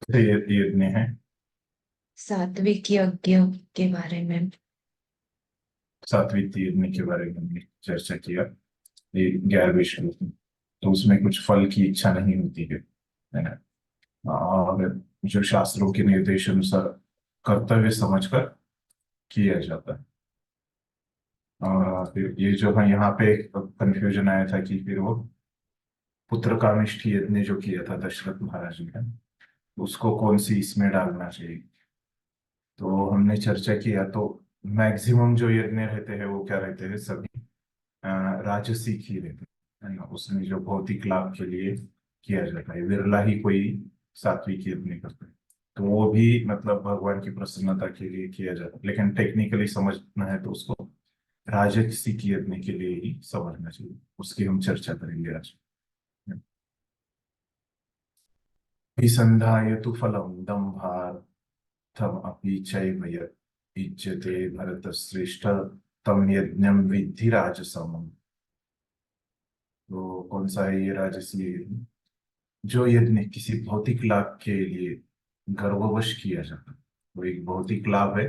तो ये इतने हैं। सात्विक यज्ञ के बारे में। सात्विक यज्ञ के बारे में हमने चर्चा किया। ये 11वें श्लोक में। तो उसमें कुछ फल की इच्छा नहीं होती है ना। और जो शास्त्रों के निर्देश अनुसार कर्तव्य समझकर किया जाता है। और फिर ये जो है यहाँ पे कंफ्यूजन आया था कि फिर वो पुत्र कामेष्ठ यज्ञ जो किया था दशरथ महाराज ने, उसको कौन सी इसमें डालना चाहिए। तो हमने चर्चा किया तो मैक्सिमम जो यज्ञ रहते हैं वो क्या रहते हैं, सभी अ, राजसिक ही रहते हैं, है ना। उसमें जो भौतिक लाभ के लिए किया जाता है, विरला ही कोई सात्विक यज्ञ करता है। तो वो भी मतलब भगवान की प्रसन्नता के लिए किया जाता है, लेकिन टेक्निकली समझना है तो उसको राजसिक यज्ञ के लिए ही समझना चाहिए। उसकी हम चर्चा करेंगे आज। अभिसंधाय तु फलम दम्भार्थम अपि चैव यत् इज्यते भरतश्रेष्ठ तम यज्ञम विद्धि राजसम। तो कौन सा है ये राजसी यज्ञ? जो यज्ञ किसी भौतिक लाभ के लिए गर्ववश किया जाता है, वो एक भौतिक लाभ है।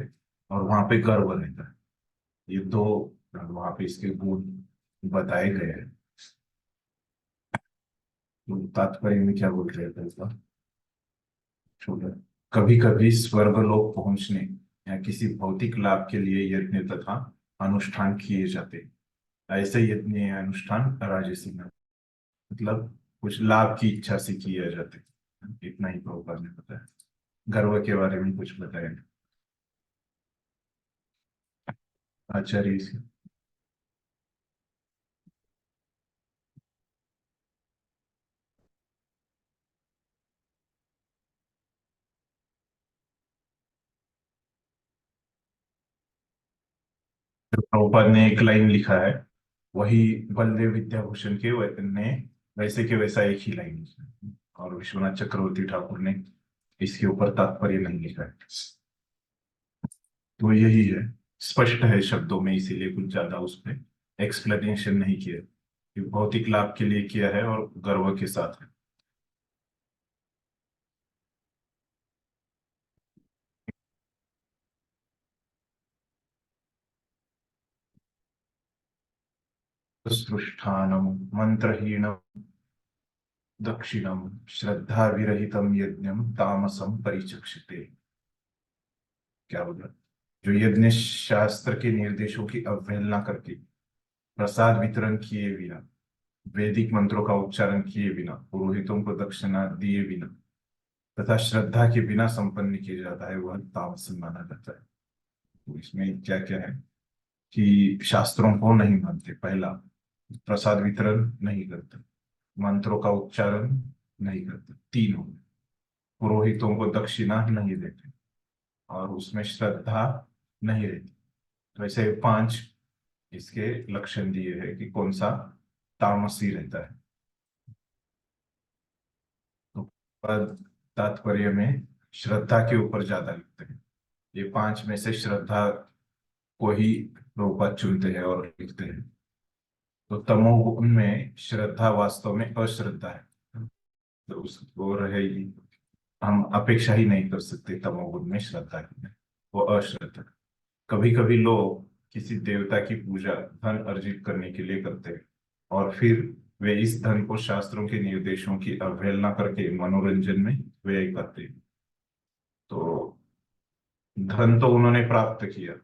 और वहां पे गर्व रहता है। ये दो वहां पे इसके गुण बताए गए हैं। तो तात्पर्य में क्या बोल रहे थे इसका? छोटा, कभी कभी स्वर्गलोक पहुंचने या किसी भौतिक लाभ के लिए यज्ञ तथा अनुष्ठान किए जाते हैं। ऐसे यज्ञ या अनुष्ठान राजसी में मतलब कुछ लाभ की इच्छा से किया जाते हैं। इतना ही प्रभुपाद ने बताया। गर्व के बारे में कुछ बताया नहीं। आचार्य इसे तो प्रभुपाद ने एक लाइन लिखा है, वही बलदेव विद्याभूषण के ने वैसे के वैसा एक ही लाइन लिखा है। और विश्वनाथ चक्रवर्ती ठाकुर ने इसके ऊपर तात्पर्य नहीं लिखा है। तो यही है, स्पष्ट है शब्दों में, इसीलिए कुछ ज्यादा उसमें एक्सप्लेनेशन नहीं किया कि भौतिक लाभ के लिए किया है और गर्व के साथ है। सुष्ठानम मंत्रहीनम दक्षिणम श्रद्धा विरहितम यज्ञम तामसम परिचक्षते। क्या बोला? जो यज्ञ शास्त्र के निर्देशों की अवहेलना करके प्रसाद वितरण किए बिना, वैदिक मंत्रों का उच्चारण किए बिना, पुरोहितों को दक्षिणा दिए बिना तथा श्रद्धा के बिना संपन्न किया जाता है, वह तामस माना जाता है। तो इसमें क्या क्या है कि शास्त्रों को नहीं मानते, पहला प्रसाद वितरण नहीं करते, मंत्रों का उच्चारण नहीं करते, तीन हो गए, पुरोहितों को दक्षिणा नहीं देते, और उसमें श्रद्धा नहीं रहती। तो ऐसे पांच इसके लक्षण दिए हैं कि कौन सा तामसी रहता है। तो पद तात्पर्य में श्रद्धा के ऊपर ज्यादा लिखते हैं। ये पांच में से श्रद्धा को ही प्रभुपाद चुनते हैं और लिखते हैं। तो तमोगुण में श्रद्धा वास्तव में अश्रद्धा है। तो उसको रहेगी, हम अपेक्षा ही नहीं कर सकते तमोगुण में श्रद्धा की, वो अश्रद्धा। कभी कभी लोग किसी देवता की पूजा धन अर्जित करने के लिए करते हैं, और फिर वे इस धन को शास्त्रों के निर्देशों की अवहेलना करके मनोरंजन में व्यय करते हैं। तो धन तो उन्होंने प्राप्त किया,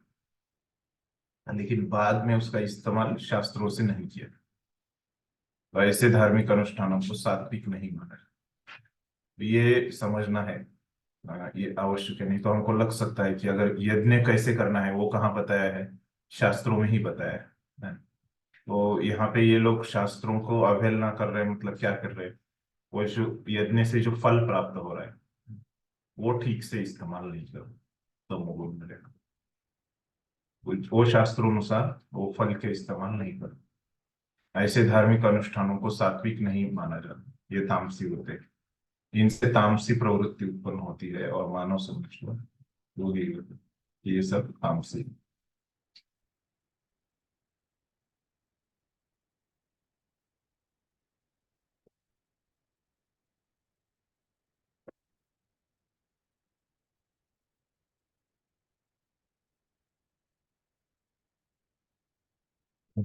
लेकिन बाद में उसका इस्तेमाल शास्त्रों से नहीं किया। तो ऐसे धार्मिक अनुष्ठानों को सात्विक नहीं माना। ये समझना है। ये आवश्यक है, नहीं तो हमको लग सकता है कि अगर यज्ञ कैसे करना है वो कहाँ बताया है, शास्त्रों में ही बताया है। तो यहाँ पे ये लोग शास्त्रों को अवहेलना कर रहे हैं, मतलब क्या कर रहे हैं, वो जो यज्ञ से जो फल प्राप्त हो रहा है वो ठीक से इस्तेमाल नहीं कर रहे। तो मुगुण मिलेगा, वो शास्त्रों अनुसार वो फल के इस्तेमाल नहीं कर रहे। ऐसे धार्मिक अनुष्ठानों को सात्विक नहीं माना जाता, ये तामसी होते हैं। इनसे तामसी प्रवृत्ति उत्पन्न होती है और मानव समाज में वो ये सब तामसी। तो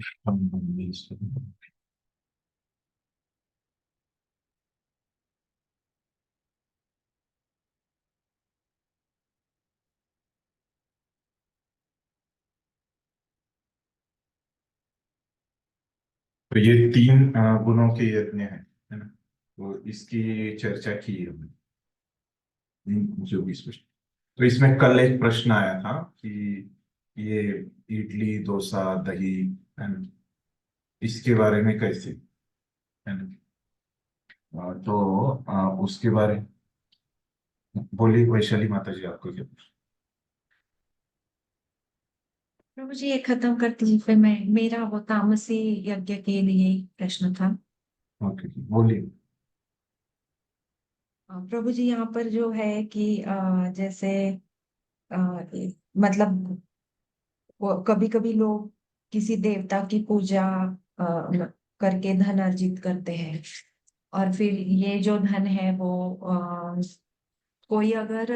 ये तीन गुणों के यज्ञ है ना। तो इसकी चर्चा की है हमने, जो भी स्पष्ट। तो इसमें कल एक प्रश्न आया था कि ये इडली डोसा दही है ना, इसके बारे में कैसे है ना। तो उसके बारे, बोलिए वैशाली माता जी, आपको क्या पूछना? प्रभु जी ये खत्म कर दीजिए, फिर मैं मेरा वो तामसी यज्ञ के लिए ही प्रश्न था। ओके, बोलिए। प्रभु जी यहाँ पर जो है कि जैसे अ, मतलब कभी कभी लोग किसी देवता की पूजा करके धन अर्जित करते हैं, और फिर ये जो धन है वो कोई अगर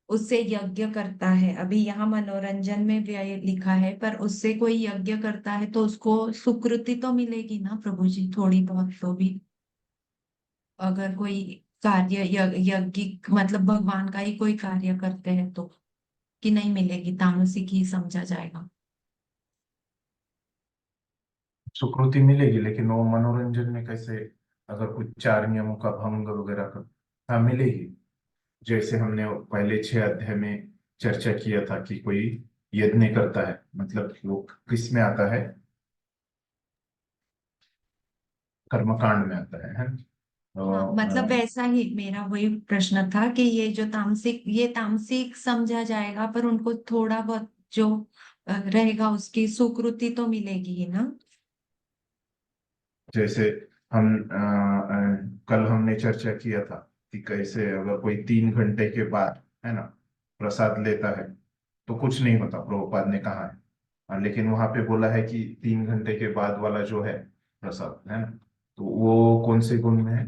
उससे यज्ञ करता है, अभी यहाँ मनोरंजन में व्यय लिखा है, पर उससे कोई यज्ञ करता है तो उसको सुकृति तो मिलेगी ना प्रभु जी, थोड़ी बहुत तो भी। अगर कोई कार्य यज्ञिक मतलब भगवान का ही कोई कार्य करते हैं तो, कि नहीं मिलेगी, तामसिक ही समझा जाएगा। सुकृति मिलेगी, लेकिन वो मनोरंजन में कैसे, अगर कुछ चार नियमों का भंग वगैरह कर, हाँ मिलेगी। जैसे हमने पहले 6 अध्याय में चर्चा किया था कि कोई यज्ञ करता है, मतलब वो किस में आता है, कर्मकांड में आता है। हाँ तो मतलब वैसा ही मेरा वही प्रश्न था कि ये जो तामसिक, ये तामसिक समझा जाएगा, पर उनको थोड़ा बहुत जो रहेगा उसकी सुकृति तो मिलेगी ही ना। जैसे हम कल हमने चर्चा किया था कि कैसे अगर कोई 3 घंटे के बाद है ना प्रसाद लेता है तो कुछ नहीं होता, प्रभुपाद ने कहा है। लेकिन वहां पे बोला है कि 3 घंटे के बाद वाला जो है प्रसाद है ना, तो वो कौन से गुण में है,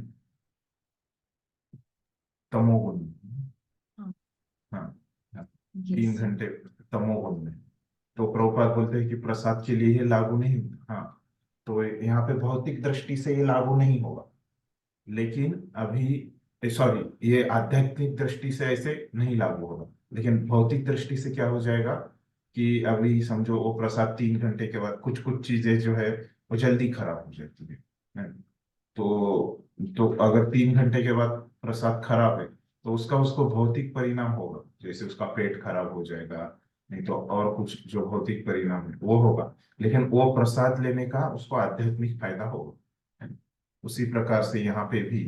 तमोगुण में। हाँ हाँ हाँ, यस। 3 घंटे तमोगुण में। तो प्रभुपाद बोलते हैं कि प्रसाद के लिए ये लागू नहीं होता। हाँ, तो यहाँ पे भौतिक दृष्टि से ये लागू नहीं होगा, लेकिन अभी सॉरी, ये आध्यात्मिक दृष्टि से ऐसे नहीं लागू होगा, लेकिन भौतिक दृष्टि से क्या हो जाएगा कि अभी समझो वो प्रसाद 3 घंटे के बाद कुछ कुछ चीजें जो है वो जल्दी खराब हो जाती है। तो अगर 3 घंटे के बाद प्रसाद खराब है तो उसका उसको भौतिक परिणाम होगा, जैसे उसका पेट खराब हो जाएगा, नहीं तो और कुछ जो भौतिक परिणाम है वो होगा, लेकिन वो प्रसाद लेने का उसको आध्यात्मिक फायदा होगा। उसी प्रकार से यहाँ पे भी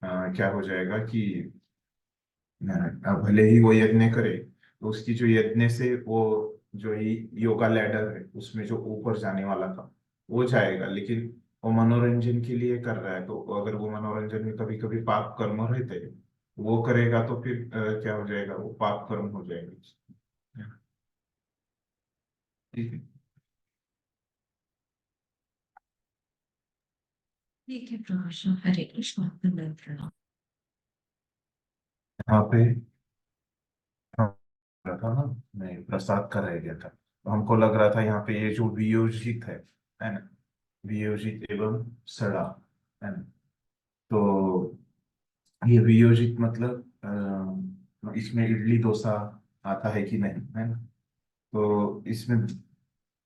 क्या हो जाएगा कि भले ही वो यज्ञ करे तो उसकी जो यज्ञ से वो जो ये योगा लैडर है उसमें जो ऊपर जाने वाला था वो जाएगा, लेकिन वो मनोरंजन के लिए कर रहा है, तो अगर वो मनोरंजन में कभी कभी पाप कर्म रहते हैं वो करेगा तो फिर क्या हो जाएगा, वो पाप कर्म हो जाएंगे। ठीक है। ठीक है प्रभु जी, हरे कृष्ण, दंडवत प्रणाम। यहाँ पे हाँ, रहा था ना, मैं प्रसाद का रह गया था, तो हमको लग रहा था यहाँ पे ये जो वियोजित है ना, वियोजित एवं सड़ा है ना। तो ये वियोजित मतलब इसमें इडली डोसा आता है कि नहीं, है ना। तो इसमें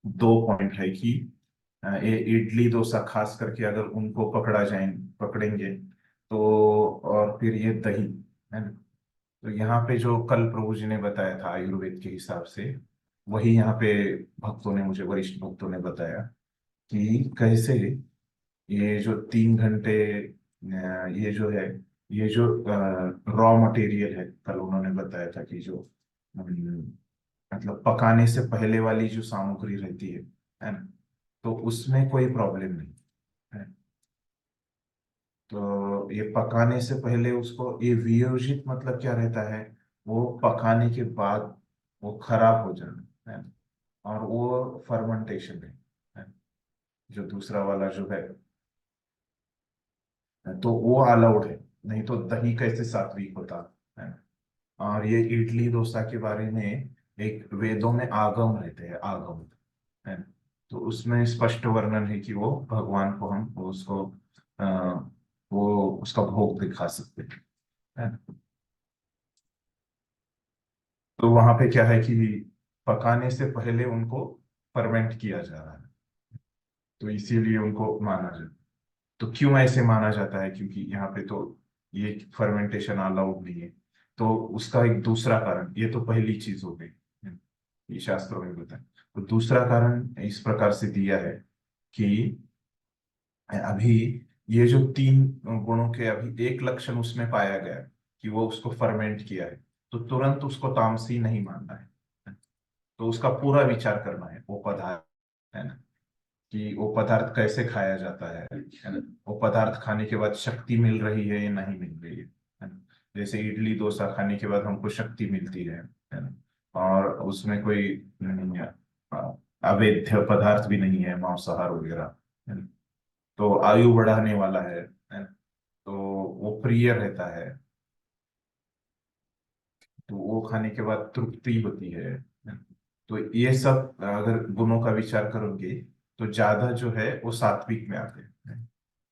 2 पॉइंट है कि ये इडली डोसा खास करके अगर उनको पकड़ेंगे तो, और फिर ये दही है ना। तो यहाँ पे जो कल प्रभु जी ने बताया था आयुर्वेद के हिसाब से, वही यहाँ पे भक्तों ने, मुझे वरिष्ठ भक्तों ने बताया कि कैसे ये जो 3 घंटे ये जो है, ये जो रॉ मटेरियल है, कल उन्होंने बताया था कि जो मतलब पकाने से पहले वाली जो सामग्री रहती है ना, तो उसमें कोई प्रॉब्लम नहीं है। तो ये पकाने से पहले उसको, ये वियोजित मतलब क्या रहता है, वो पकाने के बाद वो खराब हो जाना है, और वो फर्मेंटेशन है। जो दूसरा वाला जो है तो वो अलाउड है, नहीं तो दही कैसे सात्विक होता है। और ये इडली डोसा के बारे में एक वेदों में आगम रहते हैं, आगम। है ना। तो उसमें स्पष्ट वर्णन है कि वो भगवान को हम अ, वो उसका भोग दिखा सकते हैं, है ना। तो वहां पे क्या है कि पकाने से पहले उनको फर्मेंट किया जा रहा है, तो इसीलिए उनको माना जाता है। तो क्यों ऐसे माना जाता है, क्योंकि यहाँ पे तो ये फर्मेंटेशन अलाउड नहीं है। तो उसका एक दूसरा कारण, ये तो पहली चीज हो गई, ये शास्त्रों में बताया। तो दूसरा कारण इस प्रकार से दिया है कि अभी ये जो तीन गुणों के अभी एक लक्षण उसमें पाया गया है कि वो उसको फर्मेंट किया है, तो तुरंत उसको तामसी नहीं मानना है। तो उसका पूरा विचार करना है वो पदार्थ, है ना, कि वो पदार्थ कैसे खाया जाता है ना। वो पदार्थ खाने के बाद शक्ति मिल रही है या नहीं मिल रही है ना। जैसे इडली डोसा खाने के बाद हमको शक्ति मिलती है ना, और उसमें कोई नहीं है, अवैध पदार्थ भी नहीं है, मांसाहार वगैरह, है ना। तो आयु बढ़ाने वाला है ना। तो वो प्रिय रहता है, तो वो खाने के बाद तृप्ति होती है। तो ये सब अगर गुणों का विचार करोगे तो ज्यादा जो है वो सात्विक में आते हैं।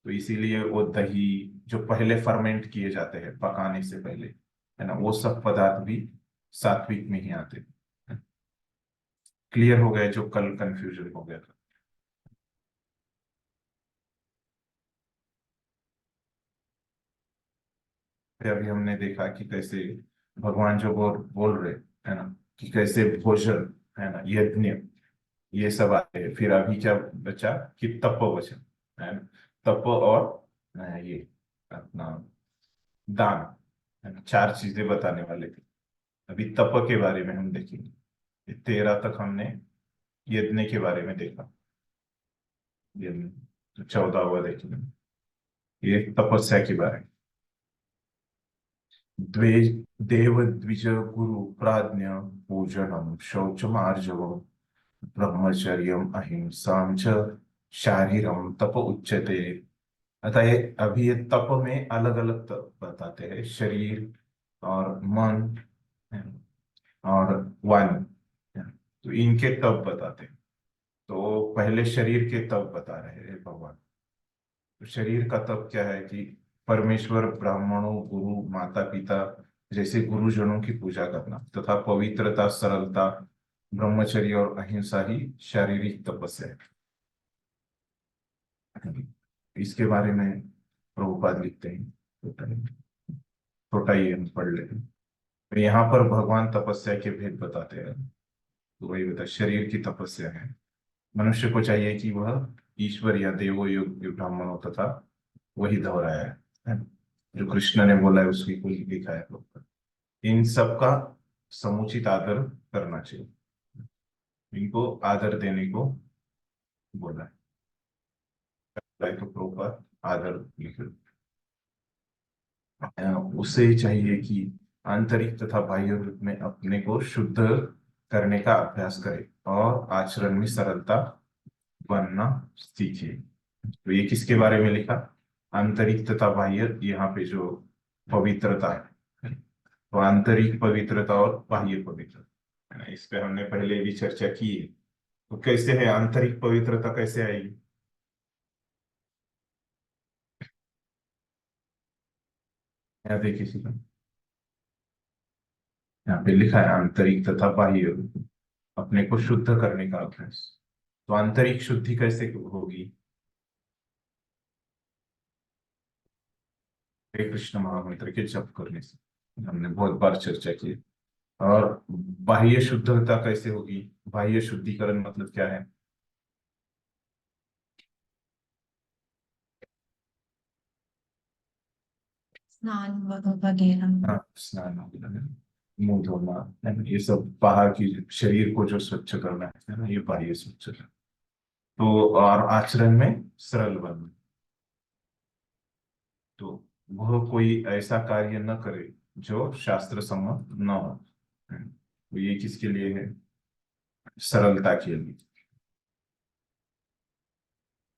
तो इसीलिए वो दही जो पहले फर्मेंट किए जाते हैं पकाने से पहले, है ना, वो सब पदार्थ भी सात्विक में ही आते हैं। क्लियर हो गया जो कल कंफ्यूजन हो गया था। फिर अभी हमने देखा कि कैसे भगवान जो बोल रहे, है ना, कि कैसे भोजन, है ना, यज्ञ, ये सब आते हैं। फिर अभी क्या बचा कि तप वचन, है ना, तप और ये अपना दान, है ना, चार चीजें बताने वाले थे। अभी तप के बारे में हम देखेंगे। ये 13 तक हमने यज्ञ के बारे में देखा, यज्ञ तो 14वां देखेंगे ये तपस्या के बारे में। द्वे देव द्विज गुरु प्राज्ञ पूजनम शौचमार्जवम ब्रह्मचर्यम अहिंसाम च शारीरम तप उच्यते। अतः अभी ये तप में अलग अलग तप बताते हैं, शरीर और मन, है, और वाणी, है। तो इनके तप बताते हैं। तो पहले शरीर के तप बता रहे हैं भगवान। तो शरीर का तप क्या है कि परमेश्वर, ब्राह्मणों, गुरु, माता पिता जैसे गुरुजनों की पूजा करना तथा पवित्रता, सरलता, ब्रह्मचर्य और अहिंसा ही शारीरिक तपस्या है। इसके बारे में प्रभुपाद लिखते हैं, छोटा ही हम पढ़ लेते हैं। तो यहाँ पर भगवान तपस्या के भेद बताते हैं। तो वही बता, शरीर की तपस्या है, मनुष्य को चाहिए कि वह ईश्वर या देवो युग ब्राह्मणों तथा वही दोहराया है। जो कृष्ण ने बोला है उसकी कोई लिखा है प्रभुपाद। इन सब का समुचित आदर करना चाहिए, इनको आदर देने को बोला है। तो प्रभुपाद आदर लिख, उसे चाहिए कि आंतरिक तथा बाह्य रूप में अपने को शुद्ध करने का अभ्यास करे और आचरण में सरलता बनना सीखे। तो ये किसके बारे में लिखा, आंतरिक तथा बाह्य, यहाँ पे जो पवित्रता है, तो आंतरिक पवित्रता और बाह्य पवित्रता, है ना, इस पे हमने पहले भी चर्चा की है। तो कैसे है आंतरिक पवित्रता, कैसे आएगी, यहाँ देखिए सीधा, यहाँ पे लिखा है आंतरिक तथा बाह्य अपने को शुद्ध करने का अभ्यास। तो आंतरिक शुद्धि कैसे होगी, हरे कृष्ण महामंत्र के जप करने से, हमने बहुत बार चर्चा की। और बाह्य शुद्धता कैसे होगी, बाह्य शुद्धिकरण मतलब क्या है, स्नान वगैरह। हाँ, स्नान वगैरह, मुंह धोना, है ना, ये सब बाहर की शरीर को जो स्वच्छ करना है ना, ये बाह्य स्वच्छता। तो और आचरण में सरल बनना, तो वह कोई ऐसा कार्य न करे जो शास्त्र सम्मत न हो, है। तो ये किसके लिए है, सरलता के लिए।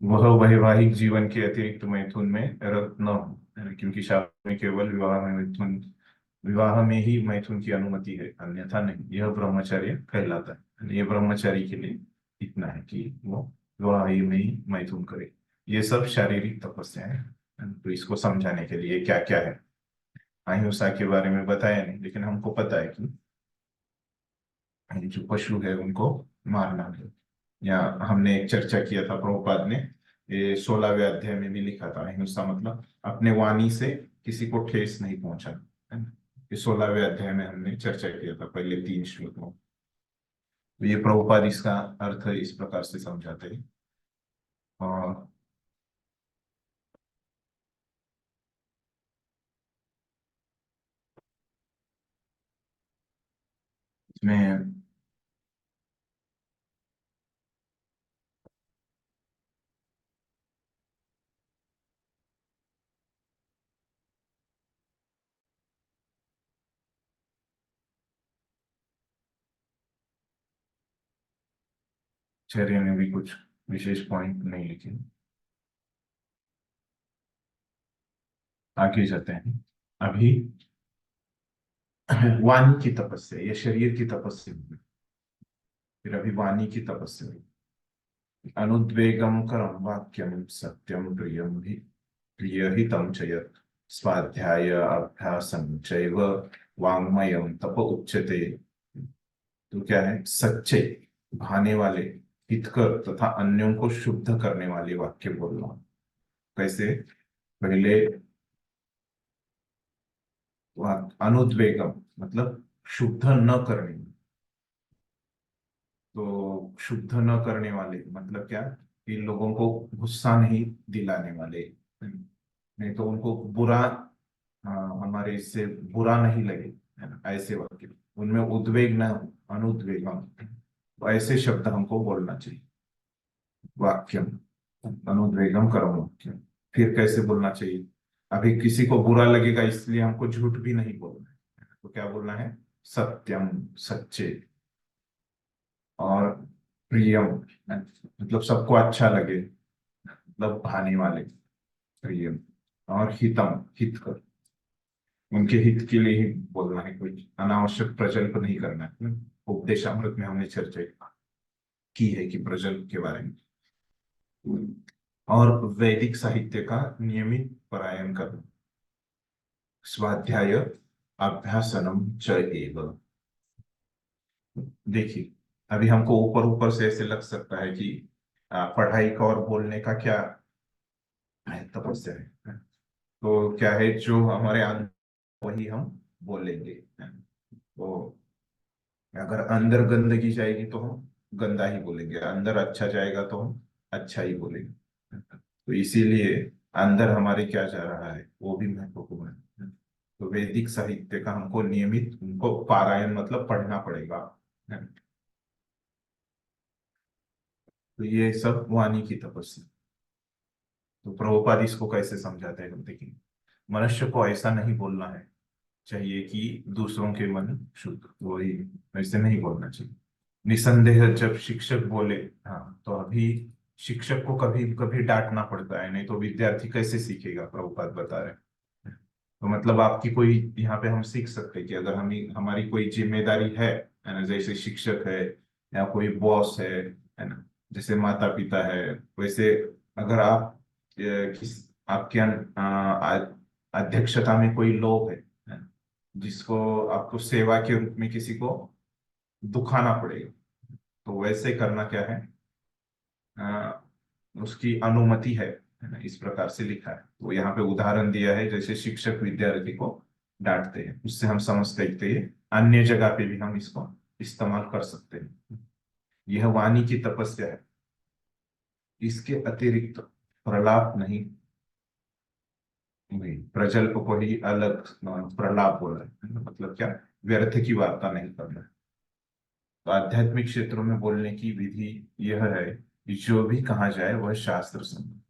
वह वैवाहिक जीवन के अतिरिक्त मैथुन में रत न हो, है ना, क्योंकि शास्त्र में केवल विवाह में ही मैथुन की अनुमति है, अन्यथा नहीं। यह ब्रह्मचर्य कहलाता है, ये ब्रह्मचारी के लिए इतना है कि वो लोहाई में ही मैथुन करे। ये सब शारीरिक तपस्या है। तो इसको समझाने के लिए क्या क्या है, अहिंसा के बारे में बताया नहीं, लेकिन हमको पता है कि जो पशु है उनको मारना है। या हमने एक चर्चा किया था, प्रभुपाद ने ये 16वें अध्याय में भी लिखा था, अहिंसा मतलब अपने वाणी से किसी को ठेस नहीं पहुंचाना, है ना। ये 16वें अध्याय में हमने चर्चा किया था, पहले 3 श्लोकों। तो ये प्रभुपाद इसका अर्थ इस प्रकार से समझाते हैं। और इसमें चर्या में भी कुछ विशेष पॉइंट नहीं लिखे। आगे जाते हैं। अभी वाणी की तपस्या या शरीर की तपस्या, फिर अभी वाणी की तपस्या। अनुद्वेगम करम वाक्यम सत्यम प्रियम भी प्रियहितम च यत् स्वाध्याय अभ्यासम चैव वाङ्मयम तप उच्यते। तो क्या है? सच्चे, भाने वाले, हितकर तथा अन्यों को शुद्ध करने वाले वाक्य बोलना। कैसे? पहले अनुद्वेगम मतलब शुद्ध न करने। तो शुद्ध न करने वाले मतलब क्या? कि लोगों को गुस्सा नहीं दिलाने वाले, नहीं तो उनको बुरा, हमारे इससे बुरा नहीं लगे, है ना, ऐसे वाक्य। उनमें उद्वेग न हो, अनुद्वेगम। तो ऐसे शब्द हमको बोलना चाहिए। वाक्यम अनुद्वेगम करम वाक्यम। फिर कैसे बोलना चाहिए? अभी किसी को बुरा लगेगा इसलिए हमको झूठ भी नहीं बोलना है, तो क्या बोलना है? सत्यम, सच्चे। और प्रियम मतलब सबको अच्छा लगे, मतलब भाने वाले, प्रियम। और हितम, हित कर, उनके हित के लिए ही बोलना है, कोई अनावश्यक प्रजल्प नहीं करना है। उपदेशामृत में हमने चर्चा की है कि प्रजल्प के बारे में। और वैदिक साहित्य का नियमित पारायण करना, स्वाध्याय अभ्यासनम च एव। देखिए, अभी हमको ऊपर ऊपर से ऐसे लग सकता है कि पढ़ाई का और बोलने का क्या तपस्या है। तो क्या है, जो हमारे अंदर वही हम बोलेंगे। तो अगर अंदर गंदगी जाएगी तो हम गंदा ही बोलेंगे, अंदर अच्छा जाएगा तो हम अच्छा ही बोलेंगे। तो इसीलिए अंदर हमारे क्या जा रहा है वो भी महत्वपूर्ण है। तो वैदिक साहित्य का हमको नियमित उनको पारायण मतलब पढ़ना पड़ेगा, है। तो ये सब वाणी की तपस्या। तो प्रभुपाद इसको कैसे समझाते हैं, हम देखेंगे। मनुष्य को ऐसा नहीं बोलना है चाहिए कि दूसरों के मन शुद्ध, वही वैसे नहीं बोलना चाहिए। निसंदेह जब शिक्षक बोले, हाँ, तो अभी शिक्षक को कभी कभी डांटना पड़ता है, नहीं तो विद्यार्थी कैसे सीखेगा, प्रभुपाद बता रहे हैं। तो मतलब आपकी कोई, यहाँ पे हम सीख सकते हैं कि अगर हम हमारी कोई जिम्मेदारी है ना, जैसे शिक्षक है या कोई बॉस है ना, जैसे माता पिता है, वैसे अगर आप किस आपके अध्यक्षता में कोई लोग है ना, जिसको आपको सेवा के रूप में किसी को दुखाना पड़ेगा, तो वैसे करना क्या है? अ, उसकी अनुमति है ना, इस प्रकार से लिखा है। तो यहाँ पे उदाहरण दिया है, जैसे शिक्षक विद्यार्थी को डांटते हैं, उससे हम समझ सकते हैं अन्य जगह पे भी हम इसको इस्तेमाल कर सकते हैं। यह वाणी की तपस्या है। इसके अतिरिक्त प्रलाप नहीं, नहीं, प्रजल्प को ही अलग प्रलाप बोला है, मतलब क्या? व्यर्थ की वार्ता नहीं करना है। तो आध्यात्मिक क्षेत्रों में बोलने की विधि यह है कि जो भी कहा जाए वह शास्त्र संबंधी।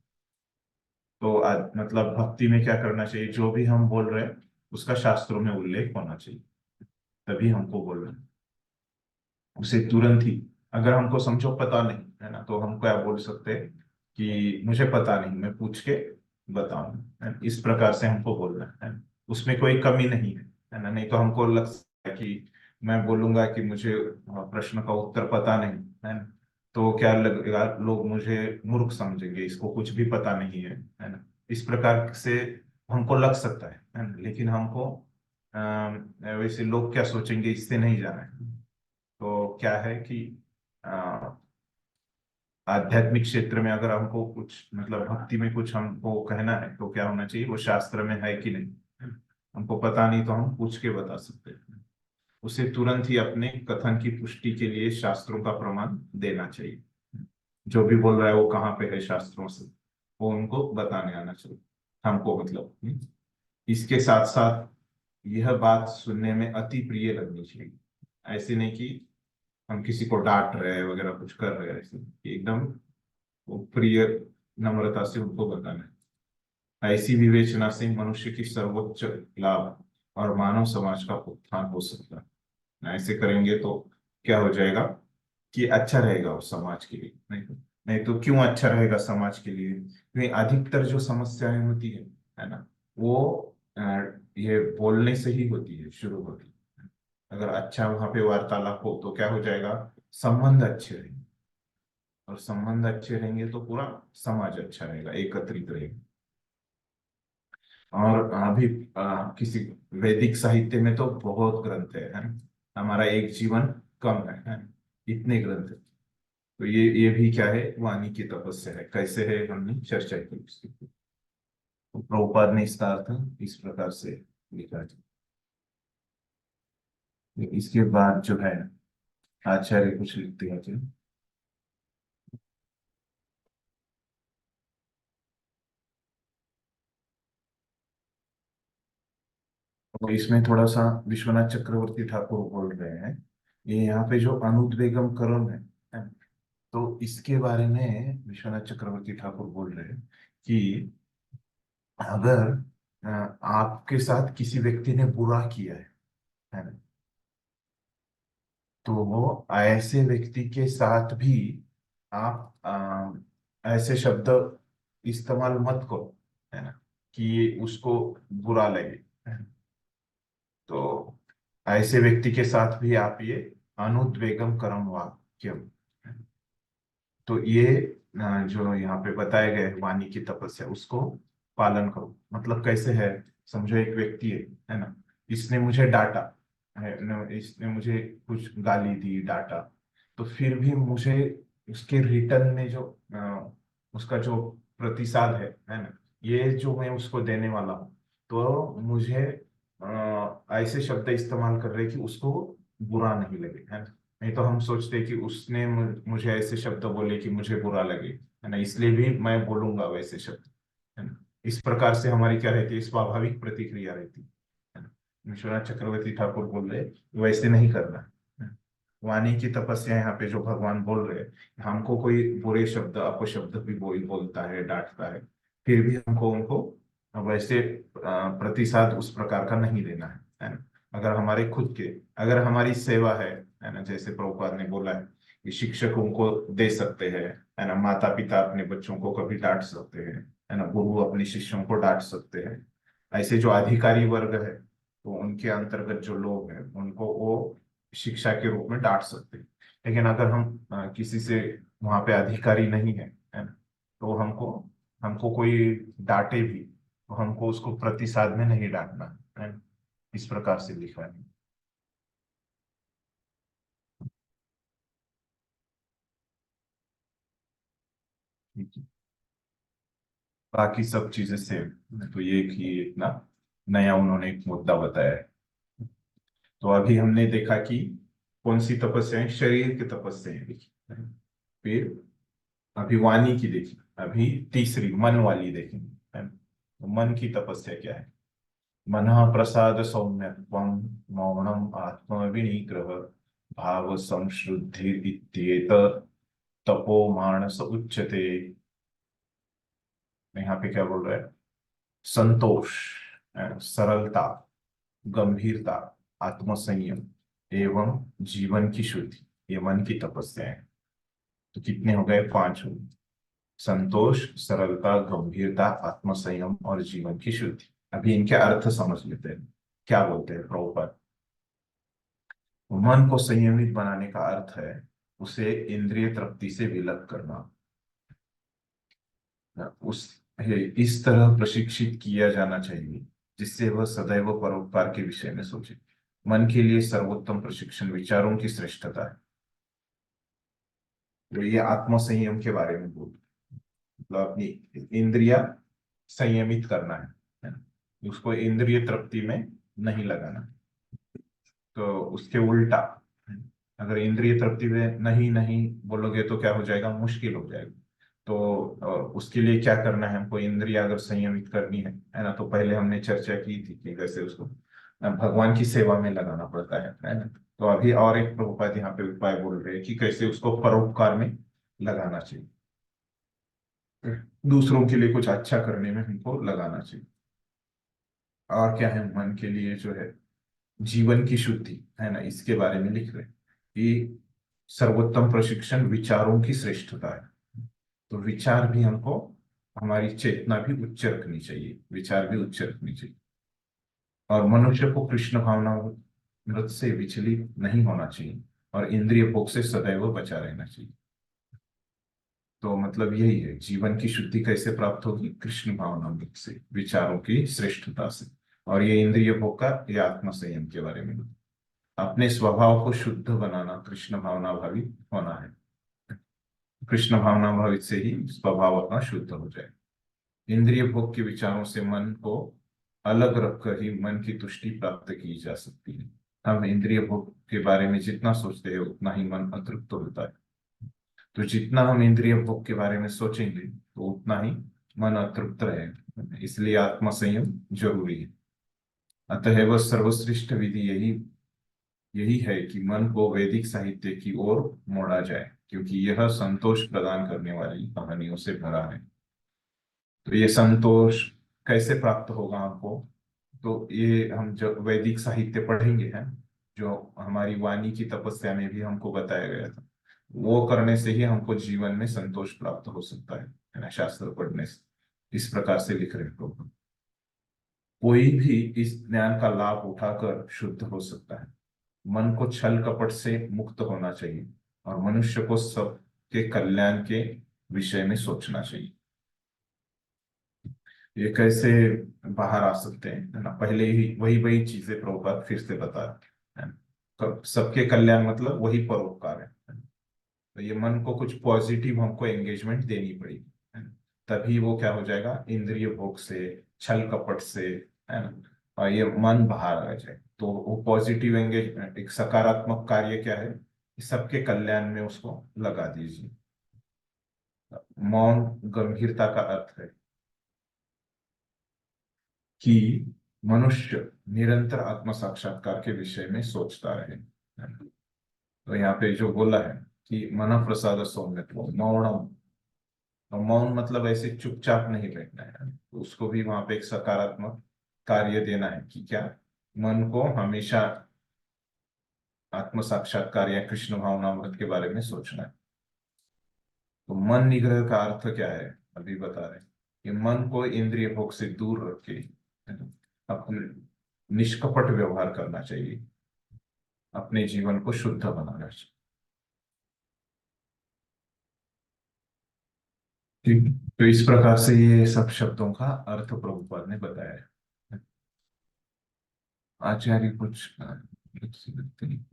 तो मतलब भक्ति में क्या करना चाहिए? जो भी हम बोल रहे हैं उसका शास्त्रों में उल्लेख होना चाहिए, तभी हमको बोलना है। उसे तुरंत ही, अगर हमको समझो पता नहीं है ना, तो हम क्या बोल सकते हैं कि मुझे पता नहीं, मैं पूछ के बताऊं, है ना? इस प्रकार से हमको बोलना है ना? उसमें कोई कमी नहीं है ना। नहीं तो हमको लगता है कि मैं बोलूंगा कि मुझे प्रश्न का उत्तर पता नहीं, है ना, तो क्या लगेगा, लोग मुझे मूर्ख समझेंगे, इसको कुछ भी पता नहीं है ना। इस प्रकार से हमको लग सकता है ना। लेकिन हमको वैसे लोग क्या सोचेंगे इससे नहीं जाना है। तो क्या है कि आध्यात्मिक क्षेत्र में अगर हमको कुछ मतलब भक्ति में कुछ हमको कहना है तो क्या होना चाहिए, वो शास्त्र में है कि नहीं। हमको पता नहीं तो हम पूछ के बता सकते हैं। उसे तुरंत ही अपने कथन की पुष्टि के लिए शास्त्रों का प्रमाण देना चाहिए। जो भी बोल रहा है वो कहाँ पे है शास्त्रों से, वो उनको बताने आना चाहिए हमको, मतलब इसके साथ साथ यह बात सुनने में अति प्रिय लगनी चाहिए। ऐसे नहीं कि हम किसी को डांट रहे हैं वगैरह कुछ कर रहे हैं, ऐसे एकदम वो प्रिय नम्रता से उनको बताना है। ऐसी विवेचना से मनुष्य की सर्वोच्च लाभ और मानव समाज का उत्थान हो सकता है। ऐसे करेंगे तो क्या हो जाएगा कि अच्छा रहेगा उस समाज के लिए। नहीं तो क्यों अच्छा रहेगा समाज के लिए, क्योंकि अधिकतर जो समस्याएं होती है ना, वो अ, ये बोलने से ही होती है, शुरू होती है। अगर अच्छा वहां पे वार्तालाप हो तो क्या हो जाएगा, संबंध अच्छे रहेंगे। और संबंध अच्छे रहेंगे तो पूरा समाज अच्छा रहेगा, एकत्रित रहेगा। और अभी किसी वैदिक साहित्य में तो बहुत ग्रंथ है ना? हमारा एक जीवन कम है? इतने ग्रंथ है। तो ये भी क्या है, वाणी की तपस्या है। कैसे है हमने चर्चा की उसकी। तो प्रभुपाद ने इसका अर्थ इस प्रकार से लिखा है। इसके बाद जो है आचार्य कुछ लिखते हैं जो, तो इसमें थोड़ा सा विश्वनाथ चक्रवर्ती ठाकुर बोल रहे हैं। ये यहाँ पे जो अनुद्वेगम करण है, तो इसके बारे में विश्वनाथ चक्रवर्ती ठाकुर बोल रहे हैं कि अगर आपके साथ किसी व्यक्ति ने बुरा किया है ना, तो वो ऐसे व्यक्ति के साथ भी आप ऐसे शब्द इस्तेमाल मत करो, है ना, कि उसको बुरा लगे, है ना। तो ऐसे व्यक्ति के साथ भी आप ये अनुद्वेगम करम वाक्यम, तो ये जो यहाँ पे बताए गए वाणी की तपस्या, उसको पालन करो। मतलब कैसे है, समझो एक व्यक्ति है ना, इसने मुझे डांटा है ना, इसने मुझे कुछ गाली दी, डांटा। तो फिर भी मुझे उसके रिटर्न में जो उसका जो प्रतिसाद है ना, ये जो मैं उसको देने वाला हूँ, तो मुझे ऐसे शब्द इस्तेमाल कर रहे कि उसको बुरा नहीं लगे, है ना। नहीं तो हम सोचते हैं कि उसने मुझे ऐसे शब्द बोले कि मुझे बुरा लगे, है ना, इसलिए भी मैं बोलूंगा वैसे शब्द, है ना। इस प्रकार से हमारी क्या रहती है, स्वाभाविक प्रतिक्रिया रहती है ना। विश्वनाथ चक्रवर्ती ठाकुर बोल रहे वैसे नहीं करना है। वाणी की तपस्या यहाँ पे जो भगवान बोल रहे हैं, हमको कोई बुरे शब्द अपशब्द भी बोलता है, डांटता है, फिर भी हमको उनको वैसे प्रतिसाद उस प्रकार का नहीं देना है ना। अगर हमारे खुद के, अगर हमारी सेवा है ना, जैसे प्रभुपाद ने बोला है कि शिक्षक उनको दे सकते हैं, है ना, माता पिता अपने बच्चों को कभी डांट सकते हैं, है ना, गुरु अपने शिष्यों को डांट सकते हैं। ऐसे जो अधिकारी वर्ग है, तो उनके अंतर्गत जो लोग हैं उनको वो शिक्षा के रूप में डांट सकते हैं। लेकिन अगर हम किसी से वहां पे अधिकारी नहीं है ना, तो हमको हमको कोई डांटे भी तो हमको उसको प्रतिसाद में नहीं डांटना है ना? इस प्रकार से लिखा है। ठीक है। बाकी सब चीजें सेम, तो ये कि इतना नया उन्होंने एक मुद्दा बताया है। तो अभी हमने देखा कि कौन सी तपस्याएं, शरीर की तपस्याएं देखी, फिर अभी वाणी की देखी, अभी तीसरी मन वाली देखेंगे, है ना। तो मन की तपस्या क्या है, मन प्रसाद सौम्यत्वम, मौनम आत्म विनिग्रह, भाव संशुद्धि इत्येत तपो मानस उच्यते। यहाँ पे क्या बोल रहा है, संतोष, सरलता, गंभीरता, आत्मसंयम एवं जीवन की शुद्धि, ये मन की तपस्या है। तो कितने हो गए, पांच हो गए। संतोष, सरलता, गंभीरता, आत्मसंयम और जीवन की शुद्धि। अभी इनके अर्थ समझ लेते हैं, क्या बोलते हैं प्रभुपाद। मन को संयमित बनाने का अर्थ है उसे इंद्रिय तृप्ति से विलग करना, उस इस तरह प्रशिक्षित किया जाना चाहिए जिससे वह सदैव परोपकार के विषय में सोचे। मन के लिए सर्वोत्तम प्रशिक्षण विचारों की श्रेष्ठता है। तो ये आत्म संयम के बारे में बोल, मतलब अपनी इंद्रिया संयमित करना है ना? उसको इंद्रिय तृप्ति में नहीं लगाना। तो उसके उल्टा, अगर इंद्रिय तृप्ति में नहीं नहीं बोलोगे तो क्या हो जाएगा, मुश्किल हो जाएगा। तो उसके लिए क्या करना है हमको, इंद्रिय अगर संयमित करनी है ना, तो पहले हमने चर्चा की थी कि कैसे उसको भगवान की सेवा में लगाना पड़ता है ना। तो अभी और एक प्रभुपाद यहाँ पे उपाय बोल रहे हैं कि कैसे उसको परोपकार में लगाना चाहिए, दूसरों के लिए कुछ अच्छा करने में हमको लगाना चाहिए। और क्या है, मन के लिए जो है जीवन की शुद्धि है ना, इसके बारे में लिख रहे हैं कि सर्वोत्तम प्रशिक्षण विचारों की श्रेष्ठता है। तो विचार भी हमको, हमारी चेतना भी उच्च रखनी चाहिए, विचार भी उच्च रखनी चाहिए। और मनुष्य को कृष्ण भावना मृत से विचलित नहीं होना चाहिए और इंद्रिय भोग से सदैव बचा रहना चाहिए। तो मतलब यही है, जीवन की शुद्धि कैसे प्राप्त होगी, कृष्ण भावनामृत से, विचारों की श्रेष्ठता से। और ये इंद्रिय भोग का, ये आत्म संयम के बारे में, अपने स्वभाव को शुद्ध बनाना, कृष्ण भावना भावी होना है। कृष्ण भावना भावित से ही स्वभाव अपना शुद्ध हो जाए। इंद्रिय भोग के विचारों से मन को अलग रखकर ही मन की तुष्टि प्राप्त की जा सकती है। हम इंद्रिय भोग के बारे में जितना सोचते हैं उतना ही मन अतृप्त होता है। तो जितना हम इंद्रिय भोग के बारे में सोचेंगे तो उतना ही मन अतृप्त रहेगा, इसलिए आत्म संयम जरूरी है। अतः वह सर्वश्रेष्ठ विधि यही यही है कि मन को वैदिक साहित्य की ओर मोड़ा जाए, क्योंकि यह संतोष प्रदान करने वाली कहानियों से भरा है। तो ये संतोष कैसे प्राप्त होगा हमको, तो ये हम जब वैदिक साहित्य पढ़ेंगे हैं, जो हमारी वाणी की तपस्या में भी हमको बताया गया था, वो करने से ही हमको जीवन में संतोष प्राप्त हो सकता है ना, शास्त्र पढ़ने से। इस प्रकार से लिख रहे हैं लोग, कोई भी इस ज्ञान का लाभ उठाकर शुद्ध हो सकता है। मन को छल कपट से मुक्त होना चाहिए और मनुष्य को सबके कल्याण के विषय में सोचना चाहिए। ये कैसे बाहर आ सकते हैं, है ना, पहले ही वही वही चीजें प्रभुपाद फिर से बता रहे हैं। सबके कल्याण मतलब वही परोपकार है। तो ये मन को कुछ पॉजिटिव हमको एंगेजमेंट देनी पड़ेगी, है ना? तभी वो क्या हो जाएगा, इंद्रिय भोग से, छल कपट से, है ना, और ये मन बाहर आ जाए। तो वो पॉजिटिव एंगेजमेंट, एक सकारात्मक कार्य क्या है, कि सबके कल्याण में उसको लगा दीजिए। मौन गंभीरता का अर्थ है कि मनुष्य निरंतर आत्म साक्षात्कार के विषय में सोचता रहे, है ना? तो यहाँ पे जो बोला है कि मन प्रसाद सौम्यत्व मौनम, और मौन मतलब ऐसे चुपचाप नहीं बैठना है, तो उसको भी वहां पे एक सकारात्मक कार्य देना है कि क्या, मन को हमेशा आत्म साक्षात्कार या कृष्ण भावनामृत के बारे में सोचना है। तो मन निग्रह का अर्थ क्या है, अभी बता रहे हैं कि मन को इंद्रिय भोग से दूर रख के, है ना, अपने निष्कपट व्यवहार करना चाहिए, अपने जीवन को शुद्ध बनाना चाहिए। ठीक। तो इस प्रकार से ये सब शब्दों का अर्थ प्रभुपाद ने बताया है। आचार्य कुछ लिखते नहीं।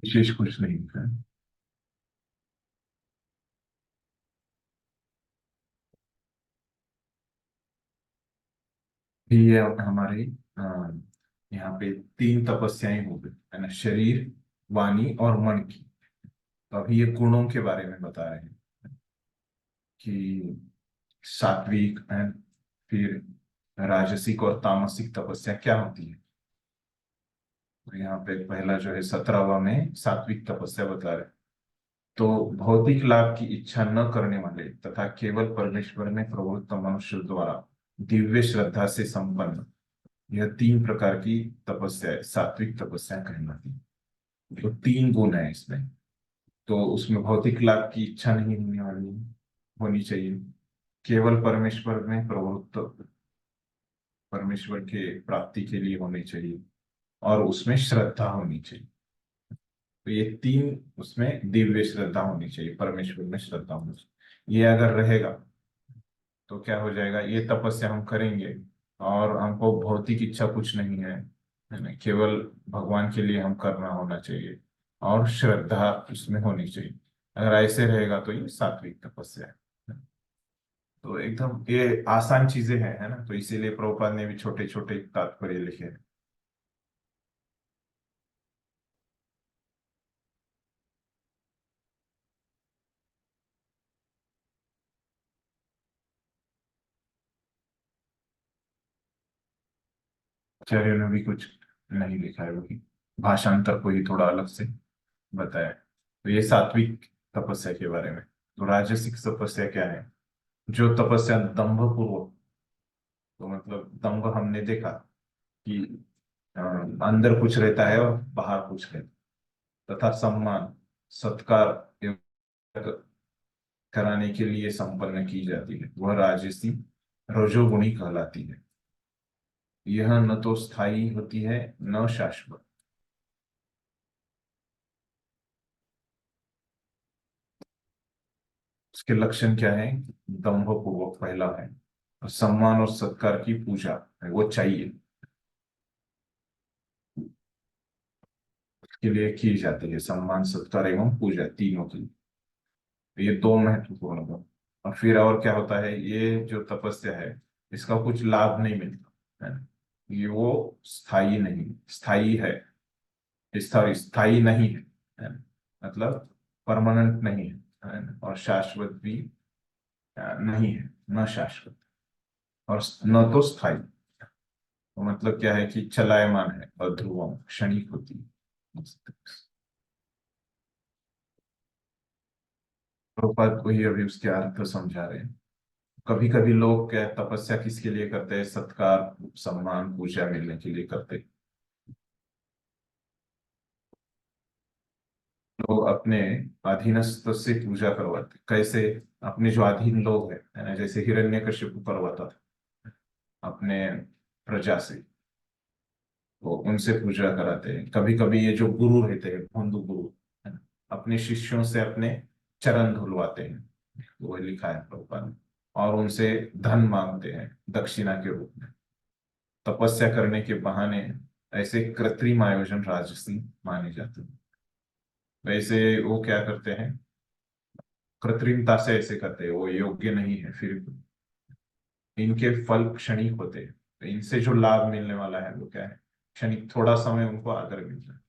विशेष कुछ नहीं लिखा है। ये हमारे यहाँ पे तीन तपस्याएं हो गई, है ना, शरीर, वाणी और मन की। तो अभी ये गुणों के बारे में बता रहे हैं कि सात्विक है, फिर राजसिक और तामसिक तपस्या क्या होती है। तो यहाँ पे पहला जो है 17वां में सात्विक तपस्या बता रहे हैं। तो भौतिक लाभ की इच्छा न करने वाले तथा केवल परमेश्वर में प्रवृत्त मनुष्य द्वारा दिव्य श्रद्धा से संपन्न, यह तीन प्रकार की तपस्या सात्विक तपस्या कहलाती है। तो तीन गुण है इसमें। तो उसमें भौतिक लाभ की इच्छा नहीं होने वाली होनी चाहिए, केवल परमेश्वर में प्रवृत्त, परमेश्वर के प्राप्ति के लिए होनी चाहिए, और उसमें श्रद्धा होनी चाहिए। तो ये तीन, उसमें दिव्य श्रद्धा होनी चाहिए, परमेश्वर में श्रद्धा होनी चाहिए। ये अगर रहेगा तो क्या हो जाएगा, ये तपस्या हम करेंगे और हमको भौतिक इच्छा कुछ नहीं है ना, केवल भगवान के लिए हम करना होना चाहिए, और श्रद्धा उसमें होनी चाहिए। अगर ऐसे रहेगा तो ये सात्विक तपस्या है। तो एकदम ये आसान चीजें हैं, है ना, तो इसीलिए प्रभुपाद ने भी छोटे छोटे तात्पर्य लिखे हैं। आचार्य ने भी कुछ नहीं लिखा है, वही भाषांतर को ही थोड़ा अलग से बताया। तो ये सात्विक तपस्या के बारे में। तो राजसिक तपस्या क्या है, जो तपस्या दंभ पूर्वक, तो मतलब दंभ हमने देखा कि अंदर कुछ रहता है और बाहर कुछ रहता है, तथा सम्मान सत्कार कराने के लिए संपन्न की जाती है, वह राजसी रजोगुणी कहलाती है। यह न तो स्थायी होती है न शाश्वत। उसके लक्षण क्या है, दंभ पूर्वक पहला है, और सम्मान और सत्कार की पूजा है, वो चाहिए, उसके लिए की जाती है, सम्मान सत्कार एवं पूजा तीनों की। ये दो महत्वपूर्ण है। और फिर और क्या होता है, ये जो तपस्या है इसका कुछ लाभ नहीं मिलता है ना, ये वो स्थायी नहीं, स्थायी है, स्थायी नहीं है ना? मतलब परमानेंट नहीं है ना? और शाश्वत भी नहीं है, न शाश्वत और न तो स्थायी। तो मतलब क्या है कि चलायमान है और ध्रुवम क्षणिक होती है। प्रभुपाद को ही अभी उसके अर्थ समझा रहे हैं। कभी कभी लोग क्या तपस्या किसके लिए करते हैं, सत्कार सम्मान पूजा मिलने के लिए करते हैं। लोग अपने अधीनस्थ से पूजा करवाते, कैसे, अपने जो अधीन लोग है ना, जैसे हिरण्यकशिपु करवाता था अपने प्रजा से, वो उनसे पूजा कराते हैं। कभी कभी ये जो गुरु रहते हैं, हिंदू गुरु, है ना, अपने शिष्यों से अपने चरण धुलवाते हैं, वो लिखा है प्रभुपाद ने। और उनसे धन मांगते हैं दक्षिणा के रूप में, तपस्या करने के बहाने। ऐसे कृत्रिम आयोजन राजसी माने जाते हैं। वैसे वो क्या करते हैं, कृत्रिमता से ऐसे करते हैं, वो योग्य नहीं है, फिर इनके फल क्षणिक होते हैं। तो इनसे जो लाभ मिलने वाला है वो क्या है, क्षणिक, थोड़ा समय उनको आदर मिलता है,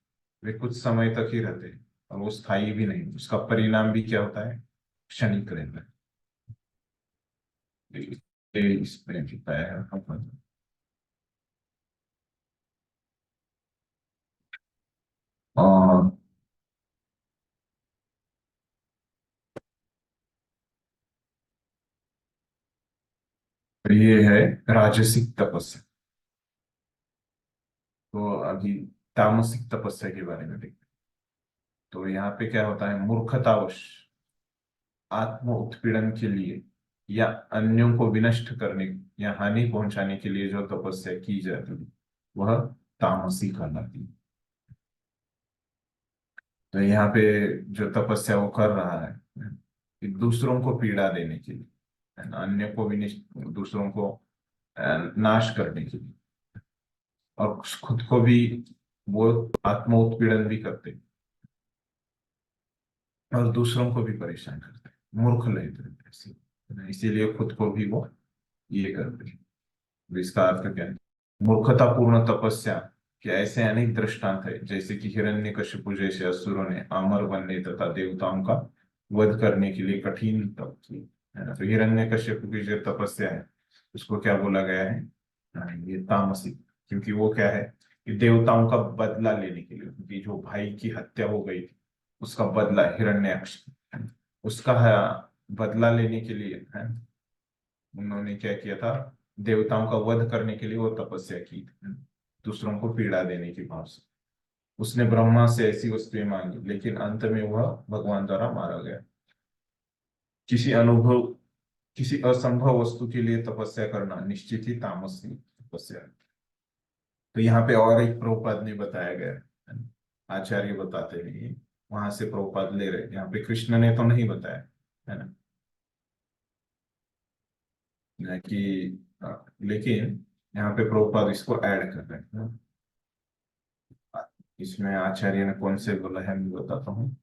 वे कुछ समय तक ही रहते हैं, और वो स्थायी भी नहीं, उसका परिणाम भी क्या होता है, क्षणिक रहता है। ये इसमें बताया है अपन। और ये है राजसिक तपस्या। तो अभी तामसिक तपस्या के बारे में देखते हैं। तो यहाँ पे क्या होता है, मूर्खतावश आत्म उत्पीड़न के लिए या अन्यों को विनष्ट करने या हानि पहुंचाने के लिए जो तपस्या की जाती है, वह तामसी कहलाती है। तो यहाँ पे जो तपस्या वो कर रहा है कि दूसरों को पीड़ा देने के लिए, है ना, अन्य को विनिष्ट, दूसरों को नाश करने के लिए, और खुद को भी वो आत्म उत्पीड़न भी करते हैं, और दूसरों को भी परेशान करते हैं, मूर्ख रहते हैं इसीलिए खुद को भी वो ये करते हैं। तो इसका अर्थ क्या है, मूर्खतापूर्ण तपस्या के ऐसे अनेक दृष्टांत है, जैसे कि हिरण्यकशिपु जैसे असुरों ने अमर बनने तथा देवताओं का वध करने के लिए कठिन तप की, है ना। तो हिरण्यकशिपु की जो तपस्या है उसको क्या बोला गया है, ये तामसिक, क्योंकि वो क्या है कि देवताओं का बदला लेने के लिए, क्योंकि जो भाई की हत्या हो गई थी उसका बदला, हिरण्यक्ष, उसका बदला लेने के लिए है, उन्होंने क्या किया था, देवताओं का वध करने के लिए वो तपस्या की थी, दूसरों को पीड़ा देने की भाव से। उसने ब्रह्मा से ऐसी वस्तुएं मांगी, लेकिन अंत में वह भगवान द्वारा मारा गया। किसी अनुभव किसी असंभव वस्तु के लिए तपस्या करना निश्चित ही तामसी तपस्या है। तो यहाँ पे और एक प्रभुपाद ने बताया गया है। आचार्य बताते हैं ये, वहां से प्रभुपाद ले रहे हैं। यहाँ पे कृष्ण ने तो नहीं बताया है ना, कि लेकिन यहाँ पे प्रभुपाद इसको ऐड कर रहे हैं। इसमें आचार्य ने कौन से बोला है मैं बताता हूँ।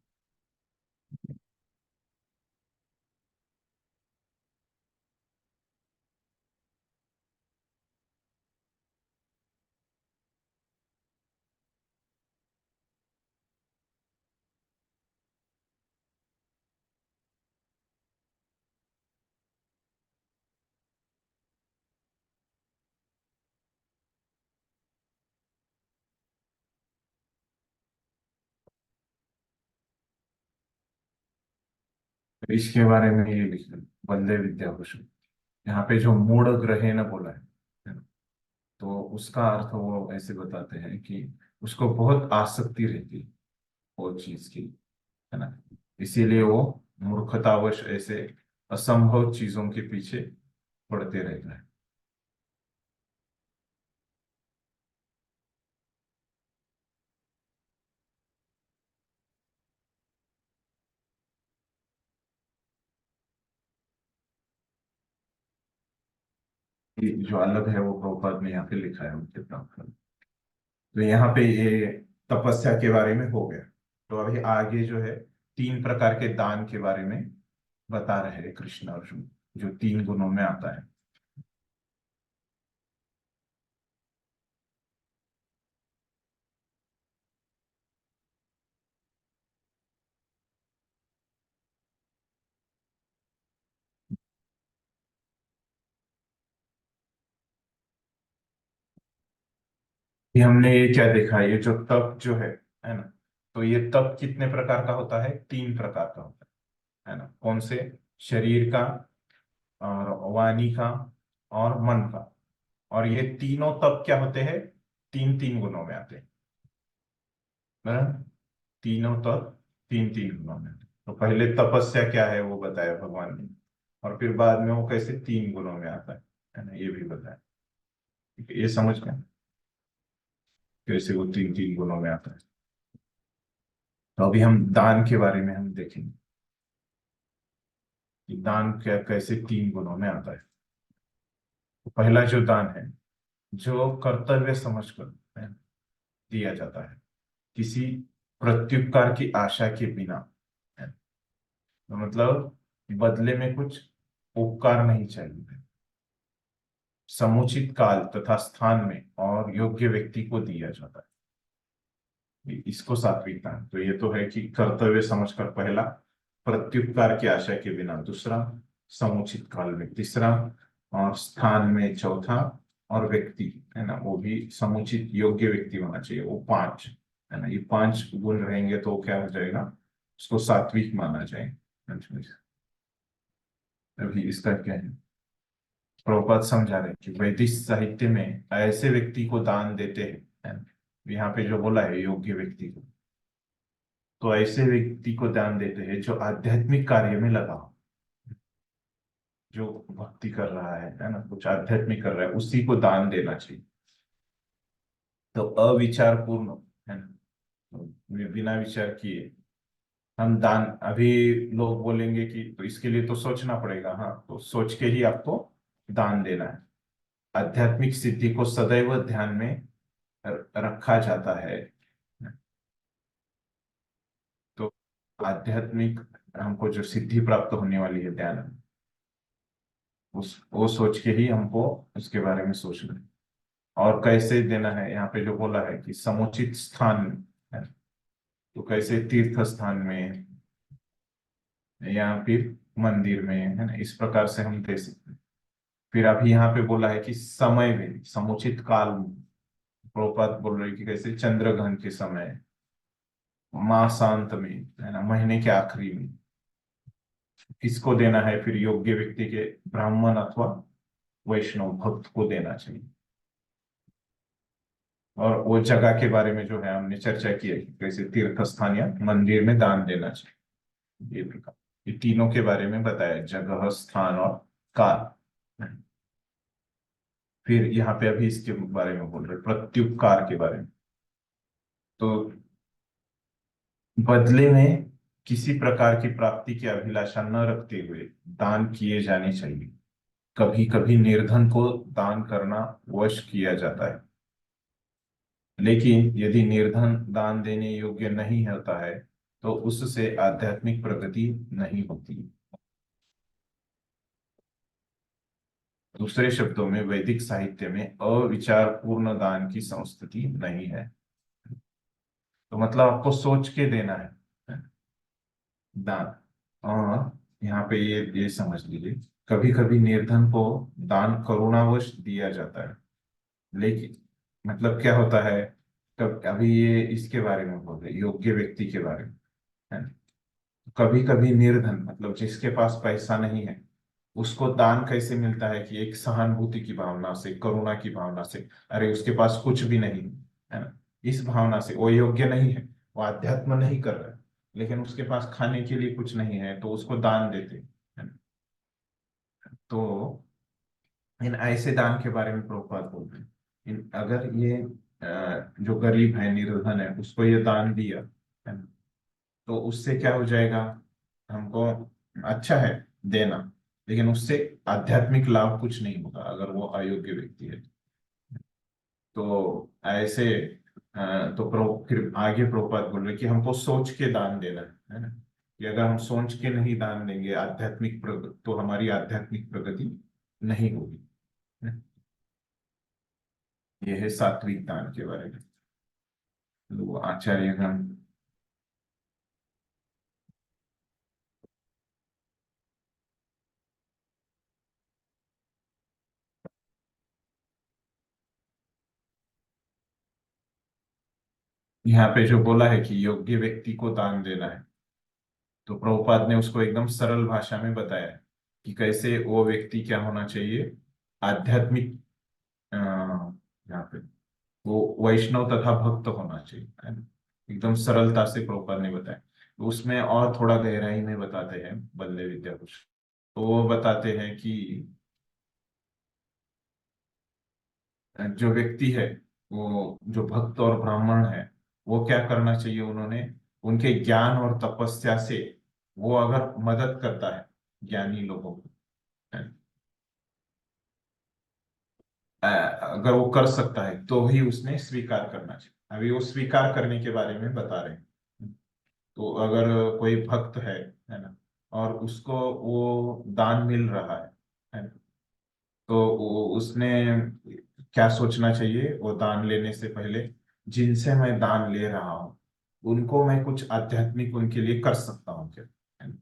तो इसके बारे में ये लिखा है, वंदे विद्याभूषण। यहाँ पे जो मूढ़ ग्रहेण बोला है ना, तो उसका अर्थ वो ऐसे बताते हैं कि उसको बहुत आसक्ति रहती है वो चीज की, है ना, इसीलिए वो मूर्खतावश ऐसे असंभव चीजों के पीछे पड़ते रहता है। ये जो अलग है वो प्रभुपाद ने यहाँ पे लिखा है उनके प्रावधान। तो यहाँ पे ये तपस्या के बारे में हो गया। तो अभी आगे जो है तीन प्रकार के दान के बारे में बता रहे हैं कृष्ण अर्जुन, जो तीन गुणों में आता है। ये हमने ये क्या देखा, ये जो तप जो है ना, तो ये तप कितने प्रकार का होता है? तीन प्रकार का होता है ना। कौन से? शरीर का, और वाणी का, और मन का। और ये तीनों तप क्या होते हैं? तीन तीन गुणों में आते हैं, बराबर। तीनों तप तीन तीन गुणों में आते हैं। तो पहले तपस्या क्या है वो बताया भगवान ने, और फिर बाद में वो कैसे तीन गुणों में आता है ना, ये भी बताया। ठीक है, ये समझ गए कैसे वो तीन तीन गुणों में आता है। तो अभी हम दान के बारे में हम देखेंगे कि दान क्या कैसे तीन गुणों में आता है। तो पहला जो दान है, जो कर्तव्य समझकर है, दिया जाता है, किसी प्रत्युपकार की आशा के बिना, है। तो मतलब बदले में कुछ उपकार नहीं चाहिए, समुचित काल तथा स्थान में और योग्य व्यक्ति को दिया जाता है, इसको सात्विक दान। तो ये तो है कि कर्तव्य समझकर पहला, प्रत्युपकार की आशा के बिना दूसरा, समुचित काल में तीसरा, और स्थान में चौथा, और व्यक्ति है ना वो भी समुचित योग्य व्यक्ति होना चाहिए, वो पांच, है ना। ये पांच गुण रहेंगे तो क्या हो जाएगा, उसको सात्विक माना जाएगा। अभी इसका क्या है, प्रभुपाद समझा रहे हैं कि वैदिक साहित्य में ऐसे व्यक्ति को दान देते हैं, है ना। यहाँ पे जो बोला है योग्य व्यक्ति को, तो ऐसे व्यक्ति को दान देते हैं जो आध्यात्मिक कार्य में लगा हो, जो भक्ति कर रहा है ना, कुछ आध्यात्मिक कर रहा है, उसी को दान देना चाहिए। तो अविचार पूर्ण, है ना, तो बिना विचार किए हम दान, अभी लोग बोलेंगे कि तो इसके लिए तो सोचना पड़ेगा, हाँ तो सोच के ही आपको दान देना है। आध्यात्मिक सिद्धि को सदैव ध्यान में रखा जाता है। तो आध्यात्मिक हमको जो सिद्धि प्राप्त होने वाली है ध्यान, उस वो सोच के ही हमको उसके बारे में सोचना है। और कैसे देना है, यहाँ पे जो बोला है कि समुचित स्थान में, है, तो कैसे तीर्थ स्थान में या फिर मंदिर में, है ना, इस प्रकार से हम दे सकते हैं। फिर अभी यहाँ पे बोला है कि समय में, समुचित काल में, प्रोपात बोल रहे कि कैसे चंद्रग्रहण के समय, मासांत में, है ना, महीने के आखिरी में, किसको देना है? फिर योग्य व्यक्ति के, ब्राह्मण अथवा वैष्णव भक्त को देना चाहिए। और वो जगह के बारे में जो है हमने चर्चा की है कि कैसे तीर्थ स्थान या मंदिर में दान देना चाहिए, ये प्रकार, ये तीनों के बारे में बताया, जगह, स्थान और कार। फिर यहाँ पे अभी इसके बारे में बोल रहे प्रत्युपकार के बारे में। तो बदले में किसी प्रकार की प्राप्ति की अभिलाषा न रखते हुए दान किए जाने चाहिए। कभी कभी निर्धन को दान करना वश किया जाता है, लेकिन यदि निर्धन दान देने योग्य नहीं होता है तो उससे आध्यात्मिक प्रगति नहीं होती। दूसरे शब्दों में वैदिक साहित्य में अविचारपूर्ण दान की संस्तुति नहीं है। तो मतलब आपको सोच के देना है दान। और यहाँ पे ये समझ लीजिए, कभी कभी निर्धन को दान करुणावश दिया जाता है, लेकिन मतलब क्या होता है, कब अभी ये इसके बारे में बोल रहे योग्य व्यक्ति के बारे में है। कभी कभी निर्धन मतलब जिसके पास पैसा नहीं है, उसको दान कैसे मिलता है कि एक सहानुभूति की भावना से, करुणा की भावना से, अरे उसके पास कुछ भी नहीं है ना, इस भावना से। वो योग्य नहीं है, वो अध्यात्म नहीं कर रहा है, लेकिन उसके पास खाने के लिए कुछ नहीं है तो उसको दान देते है ना। तो इन ऐसे दान के बारे में प्रभुपाद बोलते हैं। अगर ये जो गरीब है, निर्धन है, उसको ये दान दिया है ना, तो उससे क्या हो जाएगा, हमको अच्छा है देना, लेकिन उससे आध्यात्मिक लाभ कुछ नहीं होगा अगर वो अयोग्य व्यक्ति है। तो ऐसे तो फिर आगे प्रभुपाद बोल रहे कि हमको सोच के दान देना है ना, कि अगर हम सोच के नहीं दान देंगे आध्यात्मिक प्रगति, तो हमारी आध्यात्मिक प्रगति नहीं होगी। ये है सात्विक दान के बारे में। तो आचार्यगण यहाँ पे जो बोला है कि योग्य व्यक्ति को दान देना है, तो प्रभुपाद ने उसको एकदम सरल भाषा में बताया कि कैसे वो व्यक्ति क्या होना चाहिए, आध्यात्मिक यहाँ पे वो वैष्णव तथा भक्त होना चाहिए है ना। एकदम सरलता से प्रभुपाद ने बताया। तो उसमें और थोड़ा गहराई में बताते हैं बल्ले विद्याभूषण। तो वो बताते हैं कि जो व्यक्ति है, वो जो भक्त और ब्राह्मण है, वो क्या करना चाहिए, उन्होंने उनके ज्ञान और तपस्या से वो अगर मदद करता है ज्ञानी लोगों को, अगर वो कर सकता है तो ही उसने स्वीकार करना चाहिए। अभी वो स्वीकार करने के बारे में बता रहे हैं। तो अगर कोई भक्त है ना, और उसको वो दान मिल रहा है ना, तो उसने क्या सोचना चाहिए, वो दान लेने से पहले, जिनसे मैं दान ले रहा हूँ उनको मैं कुछ आध्यात्मिक उनके लिए कर सकता हूँ क्या, है ना?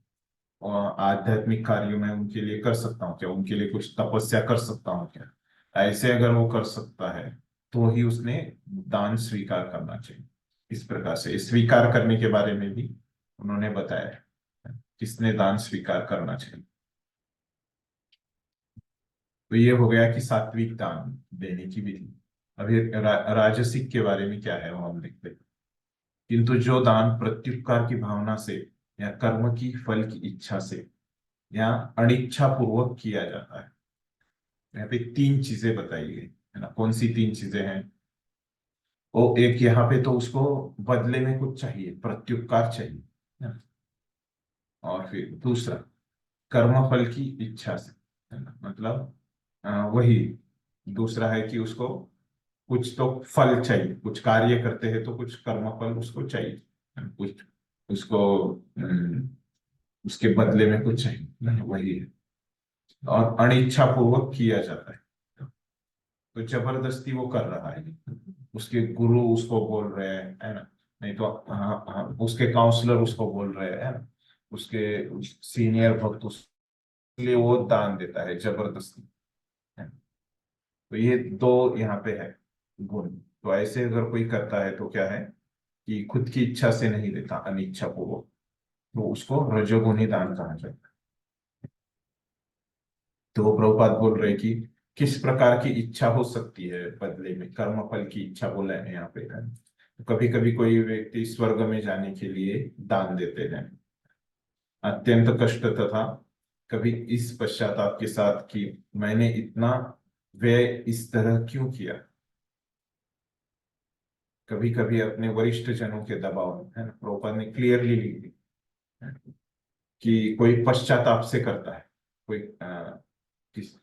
और आध्यात्मिक कार्यों में उनके लिए कर सकता हूँ क्या, उनके लिए कुछ तपस्या कर सकता हूँ क्या। ऐसे अगर वो कर सकता है तो ही उसने दान स्वीकार करना चाहिए। इस प्रकार से स्वीकार करने के बारे में भी उन्होंने बताया है, किसने दान स्वीकार करना चाहिए। तो ये हो गया कि सात्विक दान देने की विधि। अभी राजसिक के बारे में क्या है वो हम देखते हैं। किंतु जो दान प्रत्युपकार की भावना से या कर्म की फल की इच्छा से या अनिच्छा पूर्वक किया जाता है, यहाँ पे तीन चीजें बताई गई है ना। कौन सी तीन चीजें हैं, वो एक यहाँ पे तो उसको बदले में कुछ चाहिए, प्रत्युपकार चाहिए है ना। और फिर दूसरा कर्मफल की इच्छा से, है ना, मतलब वही दूसरा है कि उसको कुछ तो फल चाहिए, कुछ कार्य करते हैं तो कुछ कर्मफल उसको चाहिए है ना? कुछ उसको उसके बदले में कुछ चाहिए है ना, वही है। और अनिच्छा पूर्वक किया जाता है, तो जबरदस्ती वो कर रहा है, उसके गुरु उसको बोल रहे हैं है ना, नहीं तो हाँ हाँ उसके काउंसलर उसको बोल रहे हैं है ना, उसके सीनियर भक्त उसके लिए वो दान देता है जबरदस्ती है। तो ये दो यहाँ पे है गुण। तो ऐसे अगर कोई करता है तो क्या है कि खुद की इच्छा से नहीं देता, अनिच्छा पूर्वक, तो उसको रजोगुणी दान कहा जाता है। तो प्रभुपाद बोल रहे हैं कि किस प्रकार की इच्छा हो सकती है बदले में, कर्म फल की इच्छा बोला है यहाँ पे है। तो कभी कभी कोई व्यक्ति स्वर्ग में जाने के लिए दान देते हैं, अत्यंत कष्ट तथा कभी इस पश्चाताप के साथ कि मैंने इतना व्यय इस तरह क्यों किया। कभी कभी अपने वरिष्ठ जनों के दबाव में, है ना, प्रभुपाद ने क्लियरली लिख दी है, कि कोई पश्चाताप से करता है, कोई किस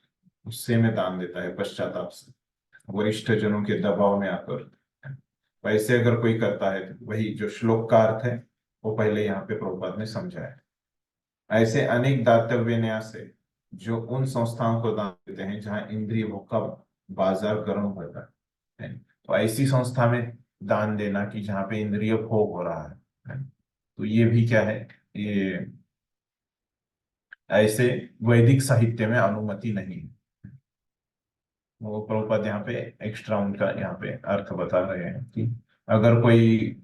गुस्से में दान देता है पश्चाताप से, वरिष्ठ जनों के दबाव में आकर। वैसे अगर कोई करता है तो वही जो श्लोक का अर्थ है वो पहले यहाँ पे प्रभुपाद ने समझाया। ऐसे अनेक दातव्य न्यास है जो उन संस्थाओं को दान देते हैं जहां इंद्रिय भोग का बाजार गर्म होता है। तो ऐसी संस्था में दान देना कि जहाँ पे इंद्रिय भोग हो रहा है। तो ये भी क्या है, ये ऐसे वैदिक साहित्य में अनुमति नहीं है। वो प्रभुपाद यहाँ पे एक्स्ट्रा उनका यहाँ पे अर्थ बता रहे हैं कि अगर कोई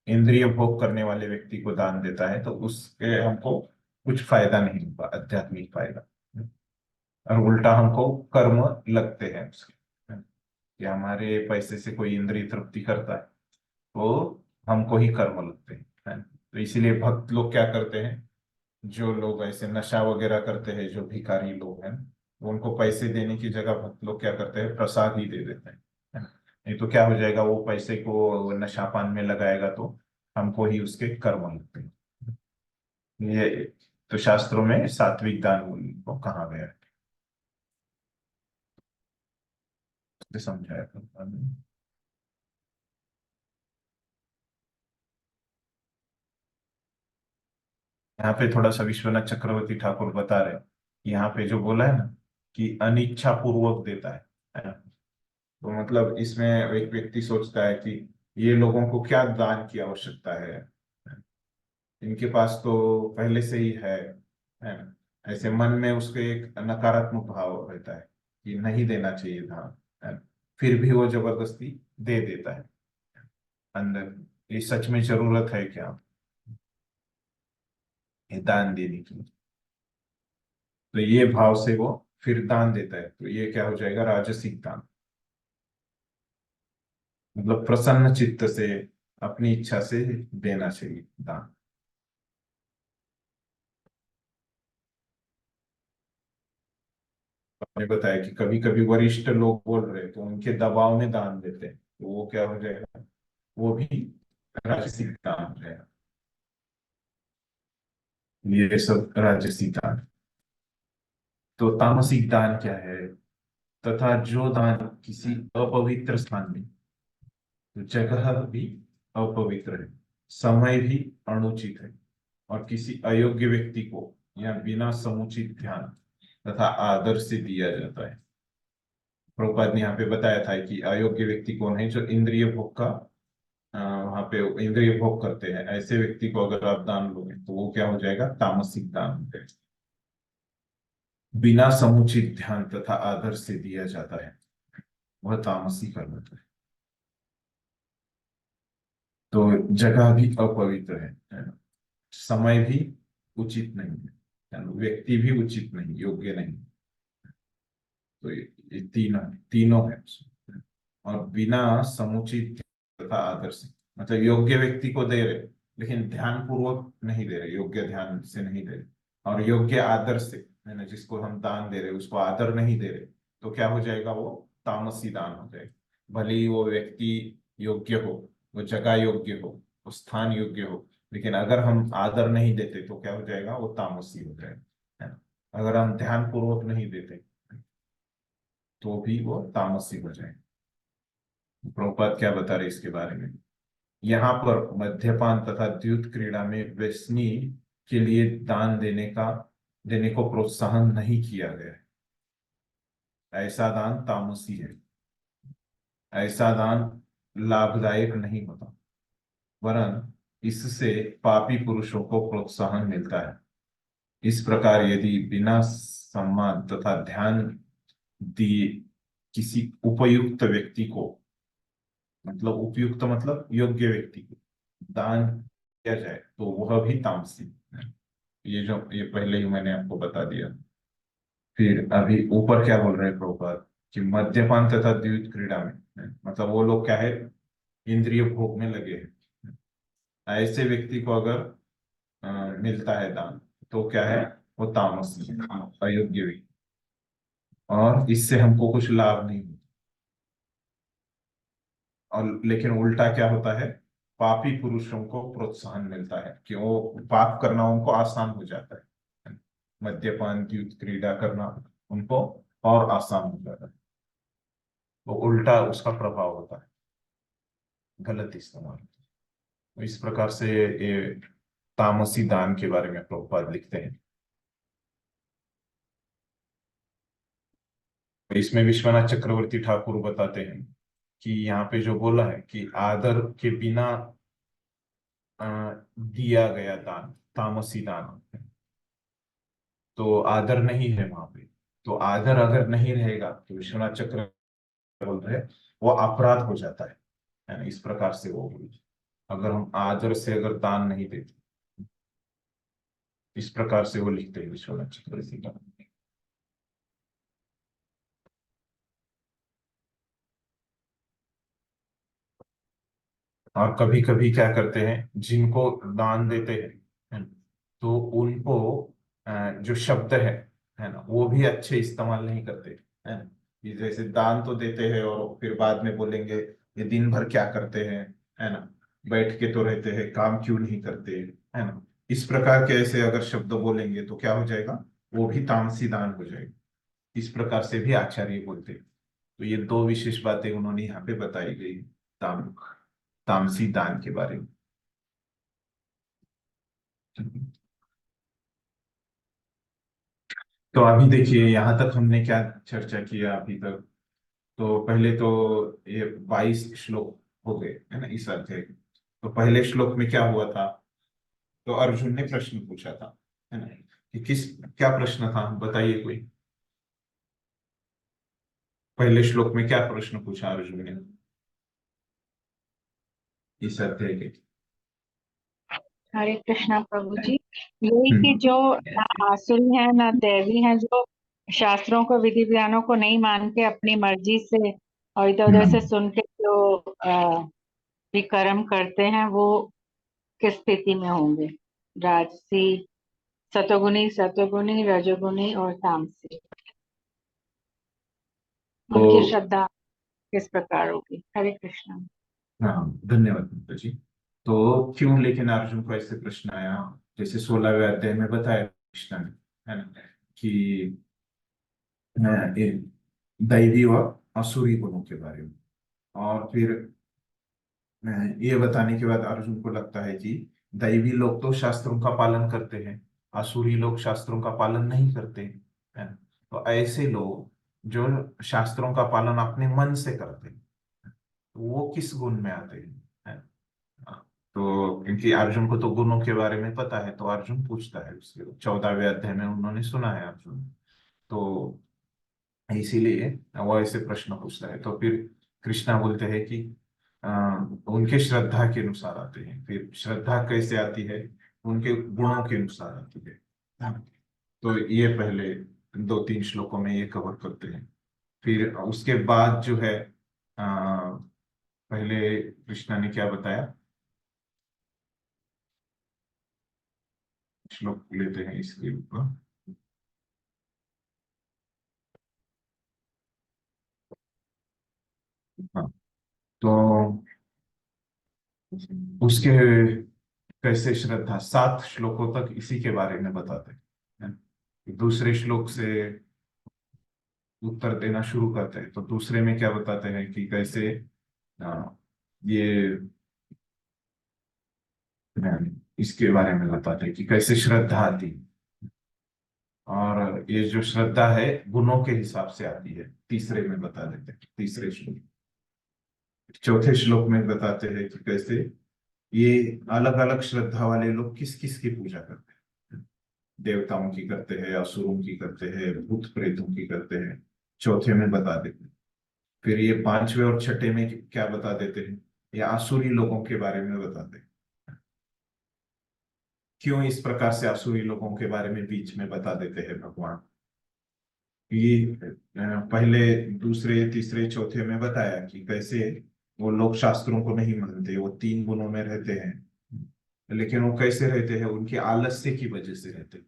इंद्रिय भोग करने वाले व्यक्ति को दान देता है तो उसके हमको कुछ फायदा नहीं होगा, आध्यात्मिक फायदा, और उल्टा हमको कर्म लगते हैं उसके, कि हमारे पैसे से कोई इंद्रिय तृप्ति करता है तो हमको ही कर्म लगते हैं। तो इसीलिए भक्त लोग क्या करते हैं, जो लोग ऐसे नशा वगैरह करते हैं, जो भिखारी लोग हैं, तो उनको पैसे देने की जगह भक्त लोग क्या करते हैं, प्रसाद ही दे देते हैं, है ना? नहीं तो क्या हो जाएगा, वो पैसे को नशा पान में लगाएगा तो हमको ही उसके कर्म लगते हैं। ये तो शास्त्रों में सात्विक दान को कहा गया है, तो समझाया प्रभुपाद ने। यहाँ पे थोड़ा सा विश्वनाथ चक्रवर्ती ठाकुर बता रहे हैं, यहाँ पे जो बोला है ना कि अनिच्छा पूर्वक देता है ना? तो मतलब इसमें एक व्यक्ति सोचता है कि ये लोगों को क्या दान की आवश्यकता है, इनके पास तो पहले से ही है ना? ऐसे मन में उसके एक नकारात्मक भाव रहता है कि नहीं देना चाहिए दान, है ना? फिर भी वो जबरदस्ती दे देता है अंदर। ये सच में जरूरत है क्या, ये दान देने की? तो ये भाव से वो फिर दान देता है, तो ये क्या हो जाएगा, राजसिक दान। मतलब प्रसन्न चित्त से अपनी इच्छा से देना चाहिए दान। आपने बताया कि कभी कभी वरिष्ठ लोग बोल रहे हैं तो उनके दबाव में दान देते हैं, तो वो क्या हो जाएगा, वो भी राजसिक दान हो जाएगा। ये सब राजसिक दान। तो तामसिक दान क्या है, तथा जो दान किसी अपवित्र स्थान में, तो जगह भी अपवित्र है, समय भी अनुचित है, और किसी अयोग्य व्यक्ति को या बिना समुचित ध्यान तथा आदर से दिया जाता है। प्रभुपाद ने यहाँ पे बताया था कि अयोग्य व्यक्ति कौन है, जो इंद्रिय भोग का वहां पे इंद्रिय भोग करते हैं, ऐसे व्यक्ति को अगर आप दान लोगे तो वो क्या हो जाएगा, तामसिक दान हो जाएगा। बिना समुचित ध्यान तथा आदर से दिया जाता है, वह तामसी कर्म है। तो जगह भी अपवित्र है ना? समय भी उचित नहीं है ना? व्यक्ति भी उचित नहीं, योग्य नहीं। तो ये तीनों तीनों है उसमें। और बिना समुचित तथा आदर से, मतलब योग्य व्यक्ति को दे रहे लेकिन ध्यान पूर्वक नहीं दे रहे, योग्य ध्यान से नहीं दे रहे, और योग्य आदर से, है ना, जिसको हम दान दे रहे उसको आदर नहीं दे रहे, तो क्या हो जाएगा, वो तामसी दान हो जाएगा। भले ही वो व्यक्ति योग्य हो, वो जगह योग्य हो, वो स्थान योग्य हो, लेकिन अगर हम आदर नहीं देते तो क्या हो जाएगा, वो तामसी हो जाएगा, है ना? अगर हम ध्यान पूर्वक नहीं देते तो भी वो तामसी हो जाएगा। प्रभुपाद क्या बता रहे इसके बारे में, यहाँ पर मद्यपान तथा द्यूत क्रीड़ा में व्यसनी के लिए दान देने को प्रोत्साहन नहीं किया गया है। ऐसा दान तामसी है, ऐसा दान लाभदायक नहीं होता, वरन इससे पापी पुरुषों को प्रोत्साहन मिलता है। इस प्रकार यदि बिना सम्मान तथा ध्यान दिए किसी उपयुक्त व्यक्ति को, मतलब उपयुक्त मतलब योग्य व्यक्ति को दान किया जाए तो वह भी तामसी है। ये पहले ही मैंने आपको बता दिया। फिर अभी ऊपर क्या बोल रहे हैं प्रभुपाद, कि मद्यपान तथा द्वैत क्रीड़ा में, मतलब वो लोग क्या है, इंद्रिय भोग में लगे हैं। ऐसे व्यक्ति को अगर मिलता है दान तो क्या है, वो तामसी है, अयोग्य भी, और इससे हमको कुछ लाभ नहीं होता। और लेकिन उल्टा क्या होता है, पापी पुरुषों को प्रोत्साहन मिलता है कि वो पाप करना उनको आसान हो जाता है, मद्यपान की क्रीड़ा करना उनको और आसान हो जाता है। वो उल्टा उसका प्रभाव होता है, गलत इस्तेमाल। तो इस प्रकार से ये तामसी दान के बारे में प्रभुपाद लिखते हैं। तो इसमें विश्वनाथ चक्रवर्ती ठाकुर बताते हैं कि यहाँ पे जो बोला है कि आदर के बिना अ, दिया गया दान तामसी दान, तो आदर नहीं है वहां पे। तो आदर अगर नहीं रहेगा तो विश्वनाथ चक्र बोल रहे हैं, वो अपराध हो जाता है ना। इस प्रकार से वो बोली, अगर हम आदर से अगर दान नहीं देते, इस प्रकार से वो लिखते हैं विश्वनाथ चक्रवर्ती का। और कभी कभी क्या करते हैं, जिनको दान देते हैं, है ना, तो उनको जो शब्द है ना, वो भी अच्छे इस्तेमाल नहीं करते, है ना। ये जैसे दान तो देते हैं और फिर बाद में बोलेंगे ये दिन भर क्या करते हैं, है ना, बैठ के तो रहते हैं, काम क्यों नहीं करते, है ना। इस प्रकार के ऐसे अगर शब्द बोलेंगे तो क्या हो जाएगा, वो भी तामसी दान हो जाएगा। इस प्रकार से भी आचार्य बोलते हैं। तो ये दो विशेष बातें उन्होंने यहाँ पे बताई गई ताम तामसी दान के बारे में। तो अभी देखिए यहाँ तक हमने क्या चर्चा किया अभी तक। तो पहले तो ये 22 श्लोक हो गए, है ना, इस अध्याय के। तो पहले श्लोक में क्या हुआ था, तो अर्जुन ने प्रश्न पूछा था, है ना, कि किस, क्या प्रश्न था बताइए कोई। पहले श्लोक में क्या प्रश्न पूछा अर्जुन ने इस अध्याय के। हरे कृष्णा प्रभु जी। यही कि हम्म। जो ना आसुरी है ना दैवी है, जो शास्त्रों को विधि विधानों को नहीं मान के अपनी मर्जी से और इधर उधर से हम्म। सुन के जो विकर्म करते हैं, वो किस स्थिति में होंगे? राजसी, सतोगुनी, रजोगुनी और तामसी। तो उनकी श्रद्धा किस प्रकार होगी? हरे कृष्णा। हाँ, धन्यवाद मित्र जी। तो क्यों लेकिन अर्जुन को ऐसे प्रश्न आया, जैसे 16वें अध्याय में बताया कृष्ण ने, है ना, कि ये दैवी व असुरी गुणों के बारे में। और फिर ये बताने के बाद अर्जुन को लगता है कि दैवी लोग तो शास्त्रों का पालन करते हैं, असुरी लोग शास्त्रों का पालन नहीं करते, है ना। तो ऐसे लोग जो शास्त्रों का पालन अपने मन से करते हैं, तो वो किस गुण में आते हैं, है ना? हाँ, तो क्योंकि अर्जुन को तो गुणों के बारे में पता है, तो अर्जुन पूछता है उसके 14वें अध्याय में उन्होंने सुना है अर्जुन। तो इसीलिए वो ऐसे प्रश्न पूछता है। तो फिर कृष्णा बोलते हैं कि अ, उनके श्रद्धा के अनुसार आते हैं। फिर श्रद्धा कैसे आती है, उनके गुणों के अनुसार आती है। हाँ। तो ये पहले 2-3 श्लोकों में ये कवर करते हैं। फिर उसके बाद जो है पहले कृष्णा ने क्या बताया, श्लोक लेते हैं इसके ऊपर। हाँ, तो उसके कैसे श्रद्धा 7 श्लोकों तक इसी के बारे में बताते हैं। दूसरे श्लोक से उत्तर देना शुरू करते हैं। तो दूसरे में क्या बताते हैं कि कैसे ये इसके बारे में बताते हैं कि कैसे श्रद्धा आती है। और ये जो श्रद्धा है गुणों के हिसाब से आती है, तीसरे में बता देते हैं, तीसरे श्लोक। चौथे श्लोक में बताते हैं कि कैसे ये अलग अलग श्रद्धा वाले लोग किस किस की पूजा करते हैं। देवताओं की करते हैं, असुरों की करते हैं, भूत प्रेतों की करते हैं, चौथे में बता देते हैं। फिर ये 5वें और छठे में क्या बता देते हैं, ये आसुरी लोगों के बारे में बताते हैं। क्यों इस प्रकार से आसुरी लोगों के बारे में बीच में बता देते हैं भगवान। ये पहले दूसरे तीसरे चौथे में बताया कि कैसे वो लोग शास्त्रों को नहीं मानते, वो 3 गुणों में रहते हैं। लेकिन वो कैसे रहते हैं, उनके आलस्य की वजह से रहते हैं।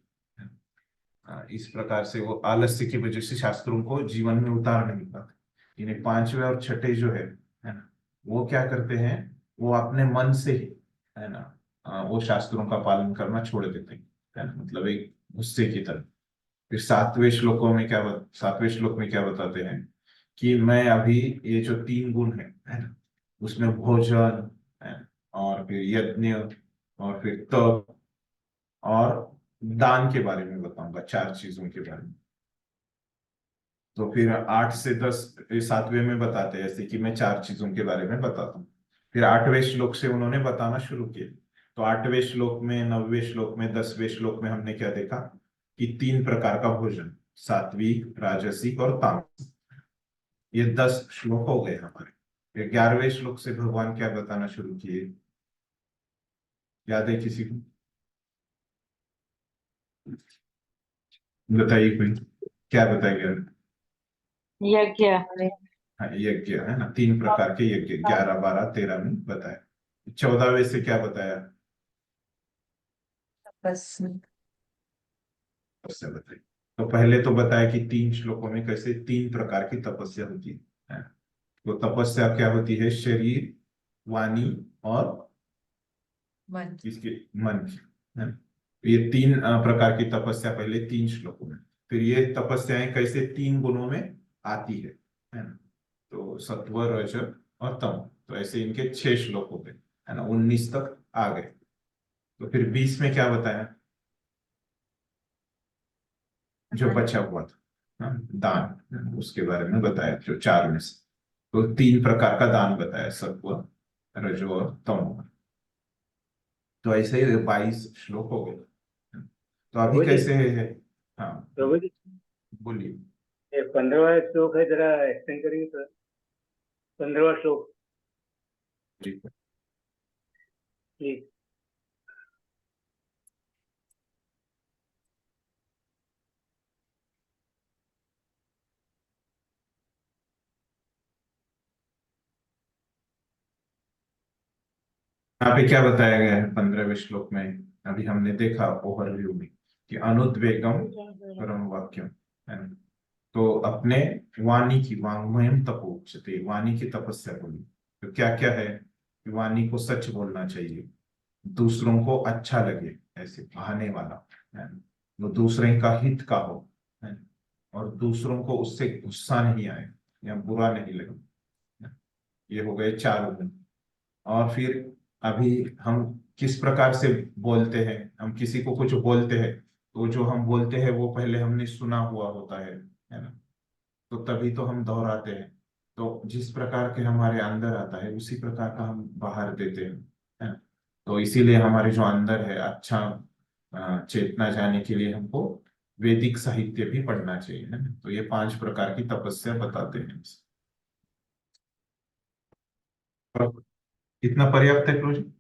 इस प्रकार से वो आलस्य की वजह से शास्त्रों को जीवन में उतार नहीं पाते। इन्हें पांचवे और छठे जो है ना, वो क्या करते हैं, वो अपने मन से ही, है ना, वो शास्त्रों का पालन करना छोड़ देते हैं, है ना, मतलब एक गुस्से की तरह। फिर सातवें श्लोक में क्या बताते हैं कि मैं अभी ये जो तीन गुण है ना, उसमें भोजन, है ना, और फिर यज्ञ, और फिर तप, और दान के बारे में बताऊंगा, चार चीजों के बारे में। तो फिर 8 से 10 सातवें में बताते हैं ऐसे कि मैं चार चीजों के बारे में बताता हूँ। फिर 8वें श्लोक से उन्होंने बताना शुरू किया। तो 8वें श्लोक में, 9वें श्लोक में, 10वें श्लोक में हमने क्या देखा कि तीन प्रकार का भोजन, सात्विक, राजसिक और तामसिक। ये 10 श्लोक हो गए हमारे। फिर 11वें श्लोक से भगवान क्या बताना शुरू किए, याद है किसी को? बताइए कोई, क्या बताएगा? यज्ञ। हाँ, यज्ञ है ना, तीन प्रकार के यज्ञ 11, 12, 13 में बताया। 14वें से क्या बताया? बस तपस्या बताई। तो पहले तो बताया कि तीन श्लोकों में कैसे तीन प्रकार की तपस्या होती है। तो तपस्या क्या होती है? शरीर, वाणी और मन। इसके मन की, है ना? ये तीन प्रकार की तपस्या पहले तीन श्लोकों में। फिर ये तपस्याएं कैसे तीन गुणों में आती है ना? तो सत्व, रज और तम। तो ऐसे इनके 6 श्लोक हो गए, है ना, 19 तक आ गए। तो फिर 20 में क्या बताया, जो बचा हुआ था, हाँ, दान, उसके बारे में बताया, जो चार में से। तो तीन प्रकार का दान बताया, सत्व, रजो और तमो। तो ऐसे ही 22 श्लोक हो गए। तो अभी प्रभु जी, कैसे है? हाँ, प्रभु जी, बोलिए। ये 15वां श्लोक है, जरा एक्सप्लेन करेंगे सर? 15वां श्लोक ठीक है। प्लीज। यहाँ पे क्या बताया गया है 15वें श्लोक में? अभी हमने देखा ओवरव्यू में कि अनुद्वेगम परम वाक्यम, है ना। तो अपने वाणी की, वांग्मयम तपोक्षते, वाणी की तपस्या बोली। तो क्या क्या है कि वाणी को सच बोलना चाहिए, दूसरों को अच्छा लगे, ऐसे बहाने वाला, है ना, वो दूसरे का हित का हो, है ना, और दूसरों को उससे गुस्सा नहीं आए या बुरा नहीं लगे, है ना। ये हो गए चार गुण। और फिर अभी हम किस प्रकार से बोलते हैं, हम किसी को कुछ बोलते हैं, तो जो हम बोलते हैं वो पहले हमने सुना हुआ होता है ना, तो तभी तो हम दोहराते हैं। तो जिस प्रकार के हमारे अंदर आता है उसी प्रकार का हम बाहर देते हैं, है ना। तो इसीलिए हमारे जो अंदर है अच्छा चेतना जाने के लिए हमको वैदिक साहित्य भी पढ़ना चाहिए, है ना। तो ये 5 प्रकार की तपस्या बताते हैं। और इतना पर्याप्त है प्रोजेक्ट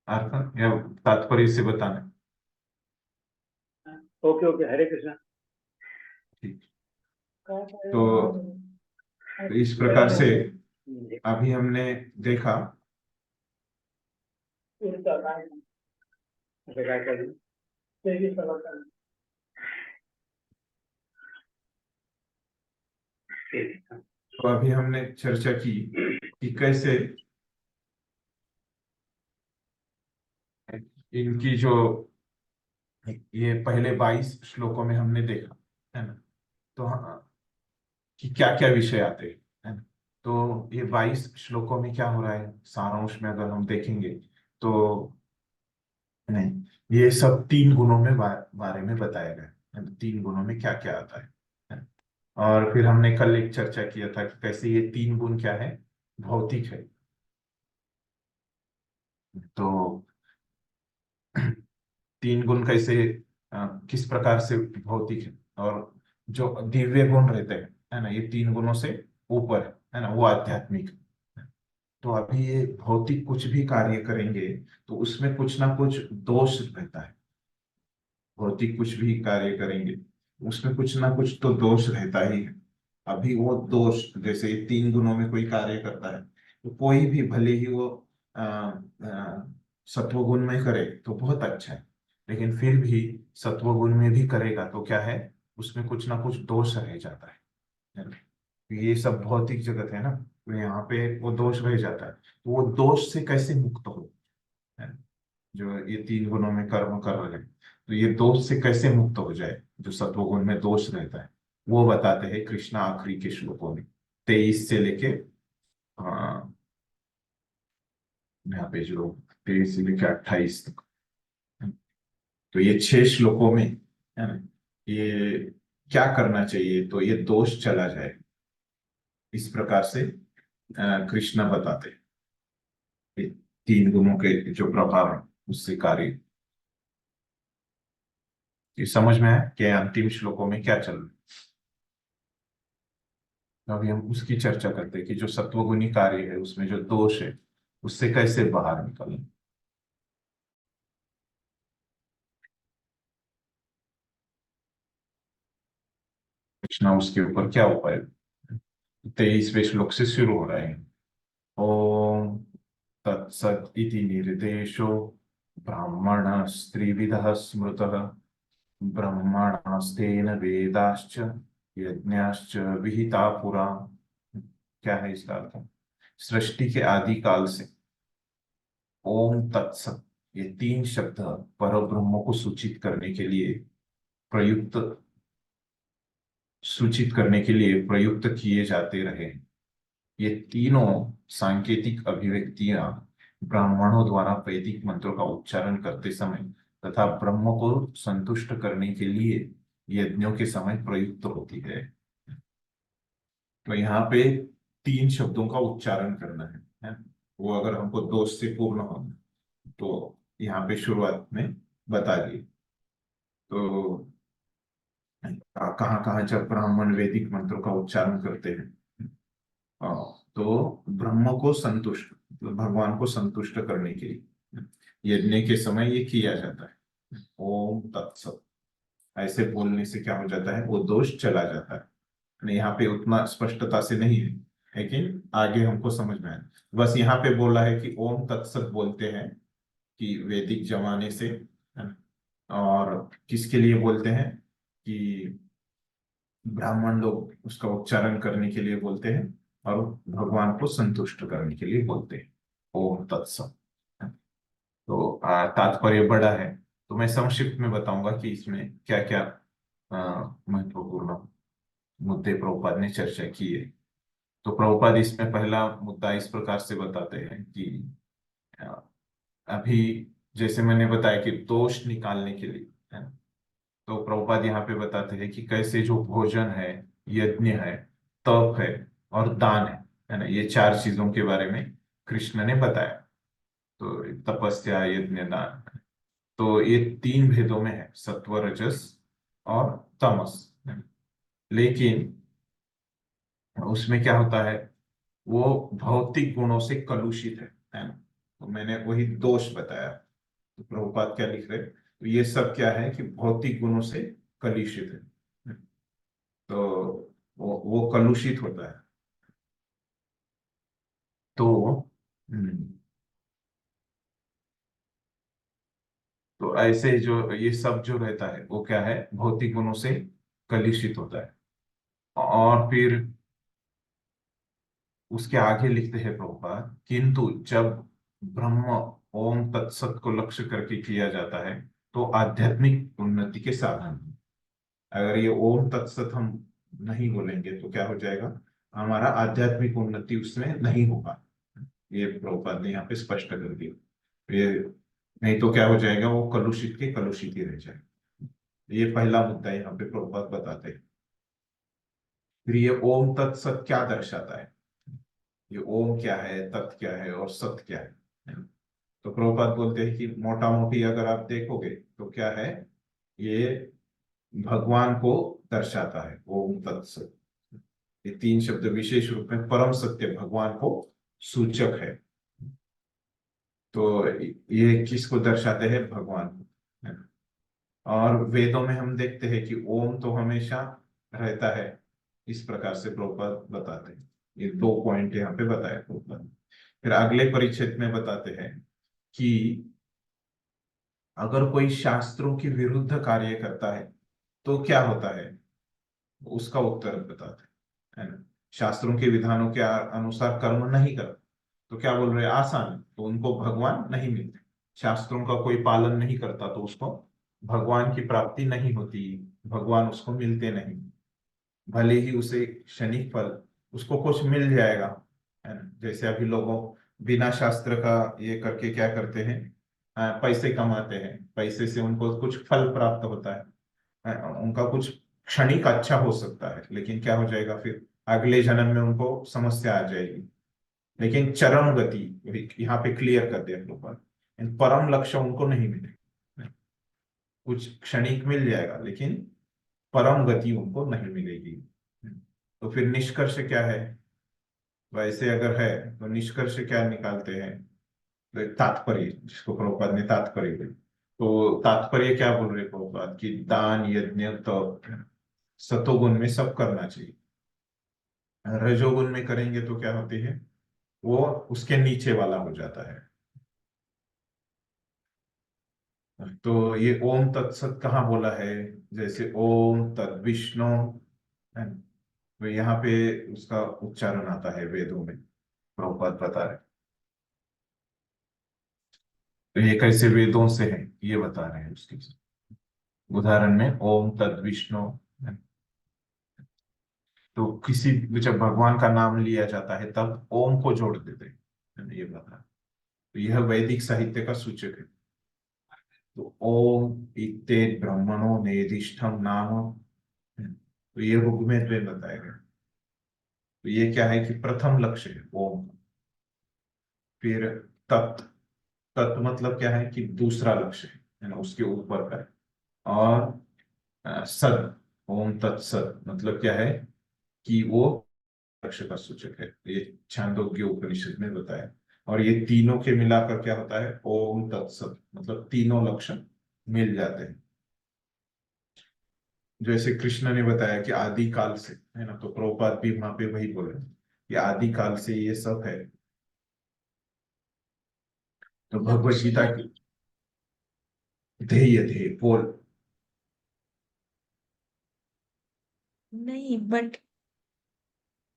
अर्थ या तात्पर्य से बताना? ओके ओके, हरे कृष्णा। ठीक। तो इस प्रकार से अभी हमने देखा तो अभी हमने चर्चा की कि कैसे इनकी जो ये पहले 22 श्लोकों में हमने देखा, है ना, तो हाँ, कि क्या क्या विषय आते हैं, है ना। तो ये 22 श्लोकों में क्या हो रहा है, सारांश में अगर हम देखेंगे तो, नहीं, ये सब तीन गुणों में बारे में बताया गया है। तो तीन गुणों में क्या क्या आता है ना? और फिर हमने कल एक चर्चा किया था कि कैसे ये तीन गुण क्या है, भौतिक है। तो तीन गुण कैसे, किस प्रकार से भौतिक है, और जो दिव्य गुण रहते हैं, है ना, ये तीन गुणों से ऊपर है ना, वो आध्यात्मिक। तो अभी ये भौतिक कुछ भी कार्य करेंगे तो उसमें कुछ ना कुछ दोष रहता है। भौतिक कुछ भी कार्य करेंगे उसमें कुछ ना कुछ तो दोष रहता ही है। अभी वो दोष, जैसे ये तीन गुणों में कोई कार्य करता है तो कोई भी, भले ही वो सत्वगुण में करे तो बहुत अच्छा है, लेकिन फिर भी सत्वगुण में भी करेगा तो क्या है, उसमें कुछ ना कुछ दोष रह जाता है ना? ये सब भौतिक जगत है ना, तो यहाँ पे वो दोष रह जाता है, तो वो दोष से कैसे मुक्त हो, है ना? जो ये तीन गुणों में कर्म कर रहे हैं, तो ये दोष से कैसे मुक्त हो जाए, जो सत्वगुण में दोष रहता है, वो बताते हैं कृष्णा आखिरी के श्लोकों में, 23 से लेके यहाँ पे जो 23 से लेके 28 तक। तो ये 6 श्लोकों में, है ना, ये क्या करना चाहिए तो ये दोष चला जाए, इस प्रकार से कृष्ण बताते हैं ये तीन गुणों के जो प्रभाव है उससे कार्य। ये समझ में आया कि अंतिम श्लोकों में क्या चल रहा है। अभी हम उसकी चर्चा करते हैं कि जो सत्वगुणी कार्य है उसमें जो दोष है उससे कैसे बाहर निकलें। कृष्णा उसके ऊपर क्या उपाय, 23वें श्लोक से शुरू हो रहे हैं। ओम तत्सत इति निर्देशो ब्राह्मणस्त्रिविधः स्मृतः ब्रह्मणास्तेन वेदाश्च यज्ञाश्च विहिता पुरा। क्या है इसका अर्थ? सृष्टि के आदि काल से ओम तत्सत, ये तीन शब्द परब्रह्म को प्रयुक्त सूचित करने के लिए प्रयुक्त किए जाते रहे। ये तीनों सांकेतिक अभिव्यक्तियां ब्राह्मणों द्वारा वैदिक मंत्रों का उच्चारण करते समय तथा ब्रह्म को संतुष्ट करने के लिए यज्ञों के समय प्रयुक्त होती है। तो यहाँ पे तीन शब्दों का उच्चारण करना है? वो अगर हमको दोष से पूर्ण होना तो यहाँ पे शुरुआत में बता दिए। तो कहाँ कहाँ जब ब्राह्मण वैदिक मंत्रों का उच्चारण करते हैं, तो ब्रह्म को संतुष्ट, भगवान को संतुष्ट करने के लिए यज्ञ के समय ये किया जाता है। ओम तत्सत ऐसे बोलने से क्या हो जाता है, वो दोष चला जाता है। यहाँ पे उतना स्पष्टता से नहीं है, लेकिन आगे हमको समझ में आया। बस यहाँ पे बोला है कि ओम तत्सत बोलते हैं कि वैदिक जमाने से, है ना? और किसके लिए बोलते हैं कि ब्राह्मण लोग उसका उच्चारण करने के लिए बोलते हैं और भगवान को संतुष्ट करने के लिए बोलते हैं। ओम तत्सत। तो तात्पर्य बड़ा है, तो मैं संक्षिप्त में बताऊंगा कि इसमें क्या क्या महत्वपूर्ण मुद्दे प्रभुपाद ने चर्चा की है। तो प्रभुपाद इसमें पहला मुद्दा इस प्रकार से बताते हैं कि अ, अभी जैसे मैंने बताया कि दोष निकालने के लिए, है ना, तो प्रभुपाद यहाँ पे बताते हैं कि कैसे जो भोजन है, यज्ञ है, तप है और दान है ना, ये चार चीजों के बारे में कृष्ण ने बताया। तो तपस्या, यज्ञ, दान, तो ये तीन भेदों में है, सत्व, रजस और तमस, है ना? लेकिन उसमें क्या होता है, वो भौतिक गुणों से कलुषित है ना? तो मैंने वही दोष बताया। तो प्रभुपाद क्या लिख रहे, तो ये सब क्या है कि भौतिक गुणों से कलुषित है। तो वो कलुषित होता है। तो तो ऐसे जो ये सब जो रहता है वो क्या है, भौतिक गुणों से कलुषित होता है। और फिर उसके आगे लिखते हैं प्रभुपाद, किंतु जब ब्रह्म ओम तत्सत को लक्ष्य करके किया जाता है तो आध्यात्मिक उन्नति के साधन हैं। अगर ये ओम तत्सत हम नहीं बोलेंगे तो क्या हो जाएगा, हमारा आध्यात्मिक उन्नति उसमें नहीं होगा। ये प्रभुपाद ने यहाँ पे स्पष्ट कर दिया। ये नहीं तो क्या हो जाएगा, वो कलुषित के कलुषित ही रह जाएगा। ये पहला मुद्दा यहाँ पे प्रभुपाद बताते हैं। फिर ये ओम तत्सत क्या दर्शाता है, ये ओम क्या है, तत् क्या है और सत क्या है? तो प्रभुपाद बोलते हैं कि मोटा मोटी अगर आप देखोगे तो क्या है, ये भगवान को दर्शाता है ओम तत्सत। ये तीन शब्द विशेष रूप में परम सत्य भगवान को सूचक है। तो ये किसको दर्शाते हैं, भगवान को, है ना? और वेदों में हम देखते हैं कि ओम तो हमेशा रहता है, इस प्रकार से प्रभुपाद बताते हैं। ये दो पॉइंट यहाँ पे बताया प्रभुपाद। फिर अगले परिच्छेद में बताते हैं कि अगर कोई शास्त्रों के विरुद्ध कार्य करता है तो क्या होता है, उसका उत्तर बताते हैं, है ना। शास्त्रों के विधानों के अनुसार कर्म नहीं कर तो क्या बोल रहे हैं, आसान है, तो उनको भगवान नहीं मिलते। शास्त्रों का कोई पालन नहीं करता तो उसको भगवान की प्राप्ति नहीं होती, भगवान उसको मिलते नहीं। भले ही उसे क्षणिक फल उसको कुछ मिल जाएगा, है ना। जैसे अभी लोगों बिना शास्त्र का ये करके क्या करते हैं, पैसे कमाते हैं, पैसे से उनको कुछ फल प्राप्त होता है, उनका कुछ क्षणिक अच्छा हो सकता है, लेकिन क्या हो जाएगा फिर अगले जन्म में उनको समस्या आ जाएगी। लेकिन चरम गति यहाँ पे क्लियर कर दिया लोग, परम लक्ष्य उनको नहीं मिलेगा। कुछ क्षणिक मिल जाएगा लेकिन परम गति उनको नहीं मिलेगी। तो फिर निष्कर्ष क्या है, वैसे अगर है तो निष्कर्ष क्या निकालते हैं, तो एक तात्पर्य जिसको प्रभुपाद ने तात्पर्य बोले, तो तात्पर्य क्या बोल रहे प्रभुपाद कि दान यज्ञ तो सतोगुण में सब करना चाहिए, रजोगुण में करेंगे तो क्या होती है, वो उसके नीचे वाला हो जाता है। तो ये ओम तत्सत कहाँ बोला है, जैसे ओम तद विष्णु है ना? तो यहाँ पे उसका उच्चारण आता है वेदों में, प्रभुपाद बता रहे। तो ये कैसे वेदों से है ये बता रहे हैं उसके उदाहरण में, ओम तद विष्णु है। तो किसी जब भगवान का नाम लिया जाता है तब ओम को जोड़ देते हैं, है ना, ये बता। तो यह वैदिक साहित्य का सूचक है। तो ओम इत्ते ब्रह्मणो नेदिष्ठम नाम, तो ये ऋग्वेद में बताया गया। तो ये क्या है कि प्रथम लक्ष्य है ओम। फिर तत्, तत् मतलब क्या है कि दूसरा लक्ष्य है ना, उसके ऊपर का है। और सद, ओम तत्सद मतलब क्या है कि वो लक्ष्य का सूचक है, ये छांदोग्य उपनिषद में बताया। और ये तीनों के मिलाकर क्या होता है, ओम तत्सत, मतलब तीनों लक्ष्य मिल जाते हैं। जैसे कृष्ण ने बताया कि आदि काल से, है ना, तो प्रभुपाद भी वहां पे वही बोल रहे हैं कि आदि काल से ये सब है। तो भगवत लक्ष्य गीता यानी की ध्येय, ध्येय बोल। नहीं, बट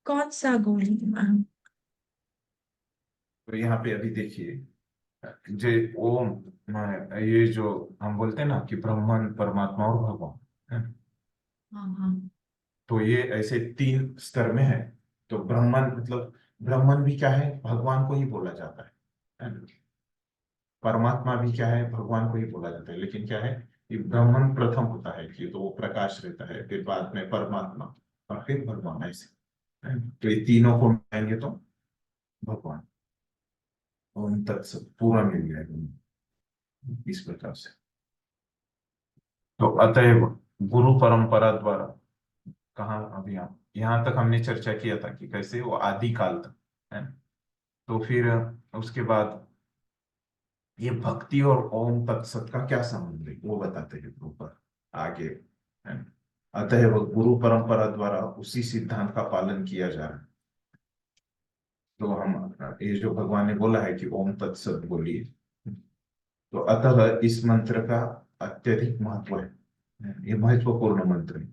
कौन सा गोल? तो यहाँ पे अभी देखिए, जे ओम, ये जो हम बोलते हैं ना कि ब्रह्मन, परमात्मा और भगवान, है ना? हाँ हाँ। तो ये ऐसे तीन स्तर में है। तो ब्रह्मन मतलब, ब्रह्मन भी क्या है, भगवान को ही बोला जाता है ना? परमात्मा भी क्या है, भगवान को ही बोला जाता है। लेकिन क्या है कि ब्रह्मन प्रथम होता है कि तो वो प्रकाश रहता है, फिर बाद में परमात्मा और फिर भगवान, ऐसे, है ना? तो ये तीनों को मिलाएंगे तो भगवान, ओम तत्सत पूरा मिल जाएगा इस प्रकार से। तो अतएव गुरु परंपरा द्वारा, कहाँ अभी यहाँ तक हमने चर्चा किया था कि कैसे वो आदि काल तक है ना। तो फिर उसके बाद ये भक्ति और ओम तत्सत का क्या संबंध है वो बताते हैं ऊपर आगे, है ना। अतः गुरु परंपरा द्वारा उसी सिद्धांत का पालन किया जा रहा है। तो हम ये जो भगवान ने बोला है कि ओम तत्सत बोलिए, तो अतः इस मंत्र का अत्यधिक महत्व है, ये महत्वपूर्ण मंत्र है।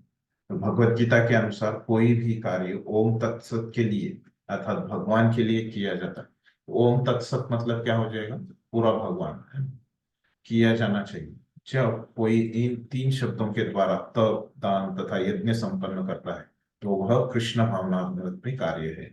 तो भगवत गीता के अनुसार कोई भी कार्य ओम तत्सत के लिए अर्थात भगवान के लिए किया जाता है। ओम तत्सत मतलब क्या हो जाएगा, पूरा भगवान है, किया जाना चाहिए। जब कोई इन तीन शब्दों के द्वारा तप, दान तथा यज्ञ संपन्न करता है तो वह कृष्ण भावनामृत में कार्य है।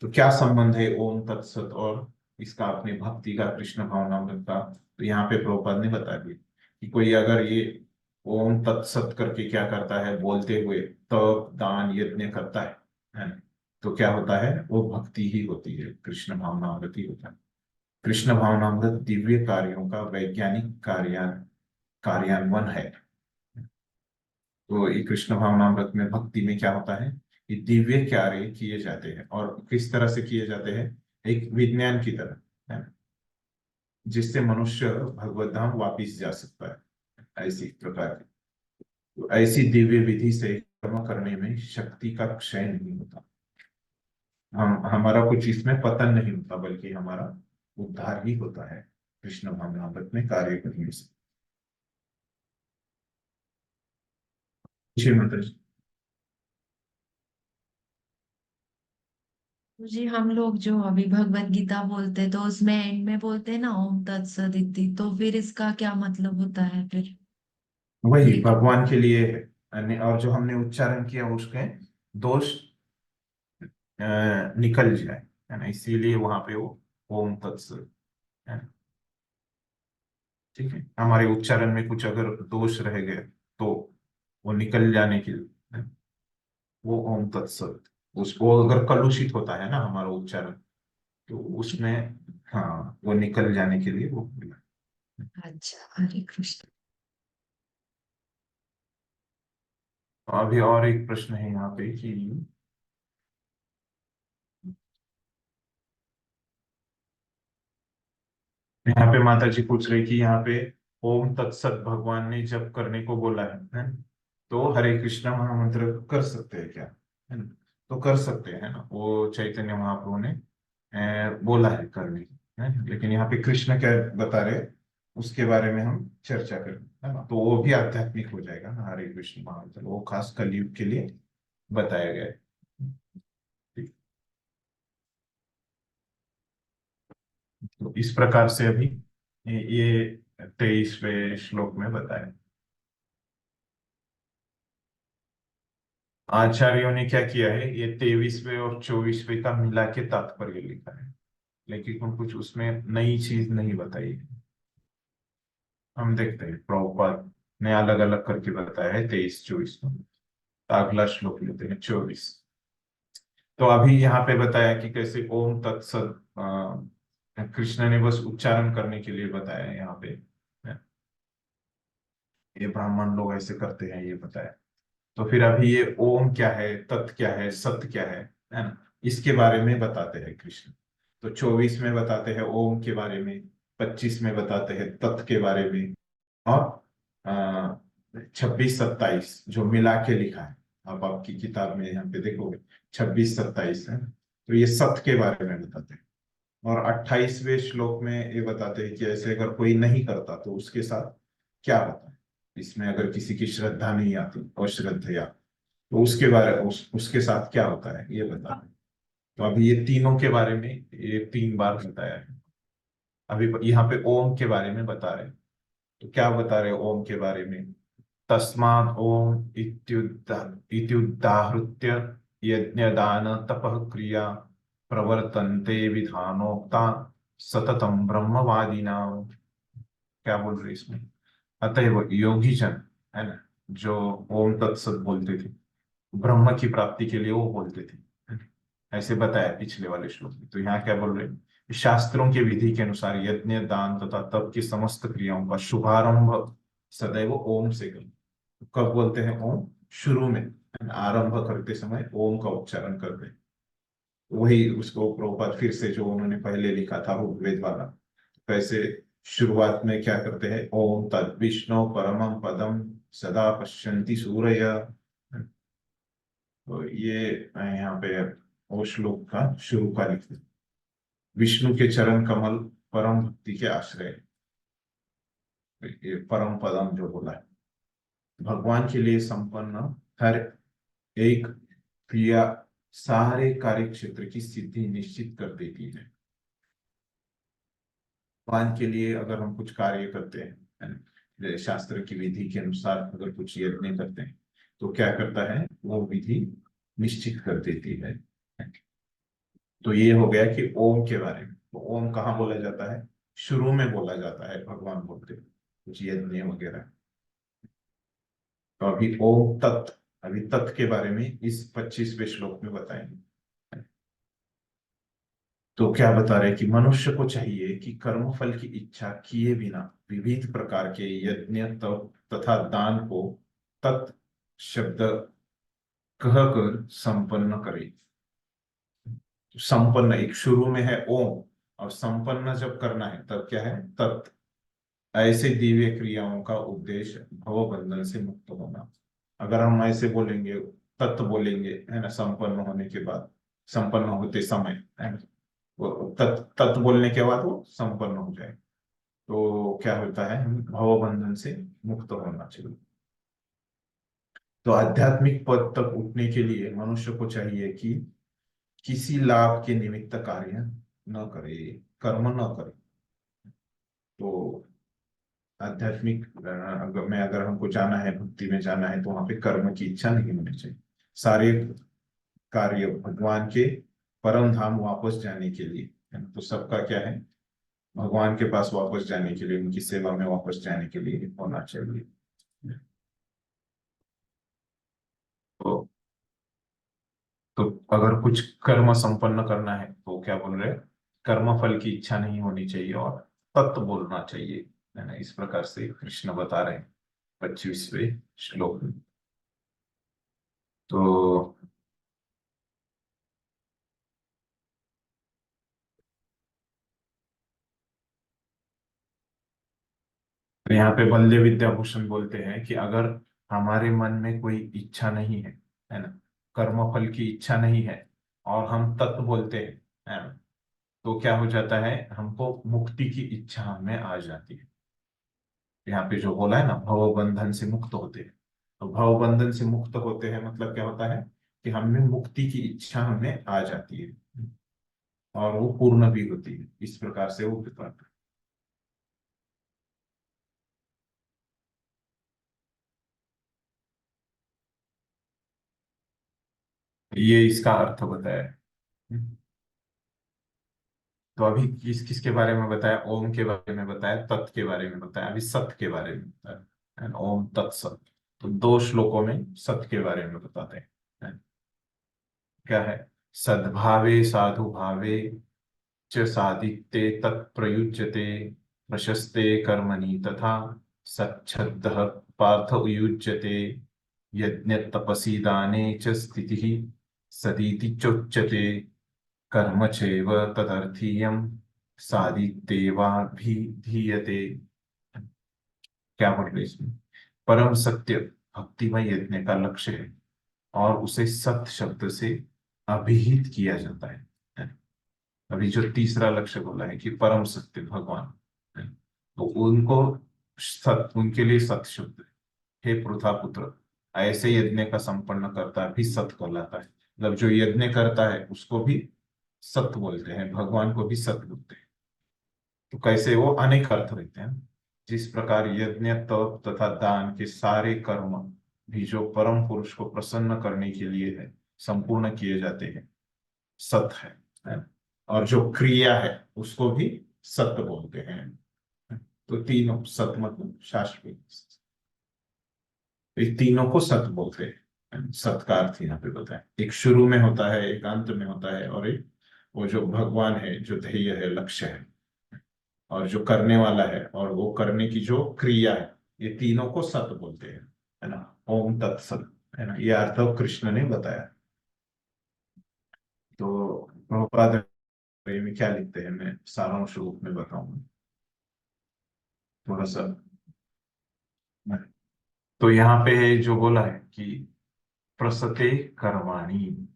तो क्या संबंध है ओम तत्सत और इसका अपने भक्ति का, कृष्ण भावनामृत का? तो यहाँ पे प्रभुपाद ने बता दिया कि कोई अगर ये ओम तत्सत करके क्या करता है, बोलते हुए तप दान यज्ञ करता है ना, तो क्या होता है, वो भक्ति ही होती है, कृष्ण भावनामृत ही होता है। कृष्ण भावनामृत दिव्य कार्यों का वैज्ञानिक कार्यान्वयन है। तो ये कृष्ण भावनामृत में भक्ति में क्या होता है, ये दिव्य कार्य किए जाते हैं। और किस तरह से किए जाते हैं, एक विज्ञान की तरह, है ना, जिससे मनुष्य भगवत धाम वापिस जा सकता है, ऐसी प्रकार की। तो ऐसी दिव्य विधि से कर्म करने में शक्ति का क्षय नहीं होता, हमारा कुछ इसमें पतन नहीं होता, बल्कि हमारा उद्धार ही होता है। कृष्ण भावनामृत में कार्य करने से। जी माता जी। जी हम लोग जो अभी भगवत गीता बोलते तो उसमें एंड में बोलते हैं ना ओम तत्सदिति, तो फिर इसका क्या मतलब होता है फिर? वही ये भगवान के लिए है। और जो हमने उच्चारण किया उसके दोष निकल जाए, है ना, इसीलिए वहां पे वो ओम तत्सत, है ना। ठीक है, हमारे उच्चारण में कुछ अगर दोष रह गए तो वो निकल जाने के लिए, है, वो ओम तत्सत। उसको अगर कलुषित होता है ना हमारा उच्चारण, तो उसमें, हाँ, वो निकल जाने के लिए वो बोला। अच्छा, हरे कृष्ण। अभी और एक प्रश्न है यहाँ पे कि यहाँ पे माता जी पूछ रही कि यहाँ पे ओम तत्सत भगवान ने जब करने को बोला है, तो हरे कृष्णा महामंत्र कर सकते हैं क्या, है ना? तो कर सकते हैं ना, वो चैतन्य महाप्रभु ने बोला है करने की, है। लेकिन यहाँ पे कृष्ण क्या बता रहे हैं, उसके बारे में हम चर्चा करें, है ना। तो वो भी आध्यात्मिक हो जाएगा ना, हरे कृष्ण महामंत्र वो खास कलयुग के लिए बताया गया है। ठीक। तो इस प्रकार से अभी ये 23वें श्लोक में बताया। आचार्यों ने क्या किया है, ये 23वें और 24वें का मिला के तात्पर्य लिखा है, लेकिन कुछ उसमें नई चीज नहीं बताई है। हम देखते हैं प्रभुपाद ने अलग अलग करके बताया है 23 24 को। अगला श्लोक लेते हैं 24। तो अभी यहाँ पे बताया कि कैसे ओम तत्सत कृष्ण ने बस उच्चारण करने के लिए बताया है यहाँ पे, ये ब्राह्मण लोग ऐसे करते हैं ये बताया। तो फिर अभी ये ओम क्या है, तत् क्या है, सत्य क्या है ना, इसके बारे में बताते हैं कृष्ण। तो 24 में बताते हैं ओम के बारे में, 25 में बताते हैं तत् के बारे में, और 26 27 जो मिला के लिखा है, आप आपकी किताब में यहाँ पे देखोगे 26 27 है, तो ये सत्य के बारे में बताते हैं। और 28वें श्लोक में ये बताते हैं कि ऐसे अगर कोई नहीं करता तो उसके साथ क्या होता है, इसमें अगर किसी की श्रद्धा नहीं आती और श्रद्धया, तो उसके बारे उसके साथ क्या होता है ये बताते हैं। तो अभी ये तीनों के बारे में ये 3 बार बताया है। अभी यहाँ पे ओम के बारे में बता रहे हैं, तो क्या बता रहे हैं ओम के बारे में, तस्मात् ओम इत्युदाहृत्य यज्ञदान तपः क्रिया प्रवर्तन्ते विधानोक्ता सततम ब्रह्मवादिना। क्या बोल रहे इसमें, अतएव योगी जन, है ना, जो ओम तत्सत बोलते थे, ब्रह्म की प्राप्ति के लिए वो बोलते थे, ऐसे बताया पिछले वाले श्लोक में। तो यहाँ क्या बोल रहे हैं, शास्त्रों के विधि के अनुसार यज्ञ दान तथा तप की समस्त क्रियाओं का शुभारंभ सदैव ओम से करें। कब बोलते हैं ओम, शुरू में, आरंभ करते समय ओम का उच्चारण करते हैं। वही उसको प्रभुपाद फिर से जो उन्होंने पहले लिखा था ऋग्वेद वाला, वैसे शुरुआत में क्या करते हैं, ओम तद विष्णु परमं पदम सदा पश्यन्ति सूरय। तो ये यहाँ पे वो श्लोक का शुरू का लिखते, विष्णु के चरण कमल परम भक्ति के आश्रय, ये परम पदम जो बोला है, भगवान के लिए संपन्न हर एक क्रिया सारे कार्य क्षेत्र की सिद्धि निश्चित कर देती है। भगवान के लिए अगर हम कुछ कार्य करते हैं, है ना, जैसे शास्त्र की विधि के अनुसार अगर कुछ यज्ञ करते हैं, तो क्या करता है, वो विधि निश्चित कर देती है। तो ये हो गया कि ओम के बारे में। तो ओम कहाँ बोला जाता है, शुरू में बोला जाता है, भगवान बोलते हैं कुछ यज्ञ वगैरह। तो अभी ओम तत्, अभी तत् के बारे में इस 25वें श्लोक में बताएंगे। तो क्या बता रहे कि मनुष्य को चाहिए कि कर्मफल की इच्छा किए बिना विविध प्रकार के यज्ञ तप तथा दान को तत् शब्द कहकर संपन्न करे। संपन्न एक शुरू में है ओम, और संपन्न जब करना है तब क्या है, तत्। ऐसे दिव्य क्रियाओं का उद्देश्य भव बंधन से मुक्त होना। अगर हम ऐसे बोलेंगे, तत्व बोलेंगे, है ना, संपन्न होने के बाद, संपन्न होते समय, है ना, वो तत्व बोलने के बाद वो संपन्न हो जाए। तो क्या होता है, हम भव बंधन से मुक्त होना चाहिए। तो आध्यात्मिक पद तक उठने के लिए मनुष्य को चाहिए कि किसी लाभ के निमित्त कार्य न करे, कर्म न करे। तो आध्यात्मिक में अगर हमको जाना है, भक्ति में जाना है, तो वहां पे कर्म की इच्छा नहीं होनी चाहिए। सारे कार्य भगवान के परम धाम वापस जाने के लिए है ना। तो सबका क्या है, भगवान के पास वापस जाने के लिए, उनकी सेवा में वापस जाने के लिए होना चाहिए। तो तो अगर कुछ कर्म संपन्न करना है तो क्या बोल रहे हैं, कर्म फल की इच्छा नहीं होनी चाहिए और तत्व बोलना चाहिए, है ना। इस प्रकार से कृष्ण बता रहे हैं 25वें श्लोक में। तो यहाँ पे बलदेव विद्याभूषण बोलते हैं कि अगर हमारे मन में कोई इच्छा नहीं है ना, कर्म फल की इच्छा नहीं है, और हम तत्व बोलते हैं, है ना, तो क्या हो जाता है, हमको मुक्ति की इच्छा हमें आ जाती है। यहाँ पे जो बोला है ना, भव बंधन से मुक्त होते हैं, तो भव बंधन से मुक्त होते हैं मतलब क्या होता है कि हमें मुक्ति की इच्छा हमें आ जाती है, और वो पूर्ण भी होती है। इस प्रकार से वो बताता है। ये इसका अर्थ बताया है। तो अभी किस किस के बारे में बताया, ओम के बारे में बताया, तत् के बारे में बताया, अभी सत के बारे में बताया, है ना? ओम तत्सत। तो 2 श्लोकों में सत के बारे में बताते हैं, है? क्या है, सद्भावे साधु भावे च साधिते तत्प्रयुज्यते प्रशस्ते कर्मणि तथा सच्छब्दः पार्थ युज्यते यज्ञ तपसि दाने च स्थितिः सदीति चोच्यते कर्म चैव तदर्थीयं साधितेवाभिधीयते। क्या बोल रहे इसमें, परम सत्य भक्तिमय यज्ञ का लक्ष्य है, और उसे सत शब्द से अभिहित किया जाता है। अभी जो तीसरा लक्ष्य बोला है कि परम सत्य भगवान है, तो उनको सत, उनके लिए सत शब्द है। हे पृथा पुत्र, ऐसे यज्ञ का संपन्न करता भी सत कहलाता है। मतलब जो यज्ञ करता है उसको भी सत बोलते हैं, भगवान को भी सत बोलते हैं। तो कैसे, वो अनेक अर्थ रहते हैं। जिस प्रकार यज्ञ तप तथा दान के सारे कर्म भी जो परम पुरुष को प्रसन्न करने के लिए है, संपूर्ण किए जाते हैं, सत है। और जो क्रिया है उसको भी सत्य बोलते हैं। तो तीनों सत मतलब शास्त्रीय, ये तीनों को सत्य बोलते हैं। सत का अर्थ यहाँ पे बताएं, एक शुरू में होता है, एक अंत में होता है, और एक वो जो भगवान है, जो ध्येय है, लक्ष्य है, और जो करने वाला है, और वो करने की जो क्रिया है, ये तीनों को सत्य बोलते हैं, है ना। ओम तत्सत, है ना, ये अर्थ कृष्ण ने बताया। तो प्रभुपाद में क्या लिखते हैं, मैं सारांश रूप में बताऊंगा थोड़ा सा। तो यहाँ पे जो बोला है कि प्रसते कर्माणि,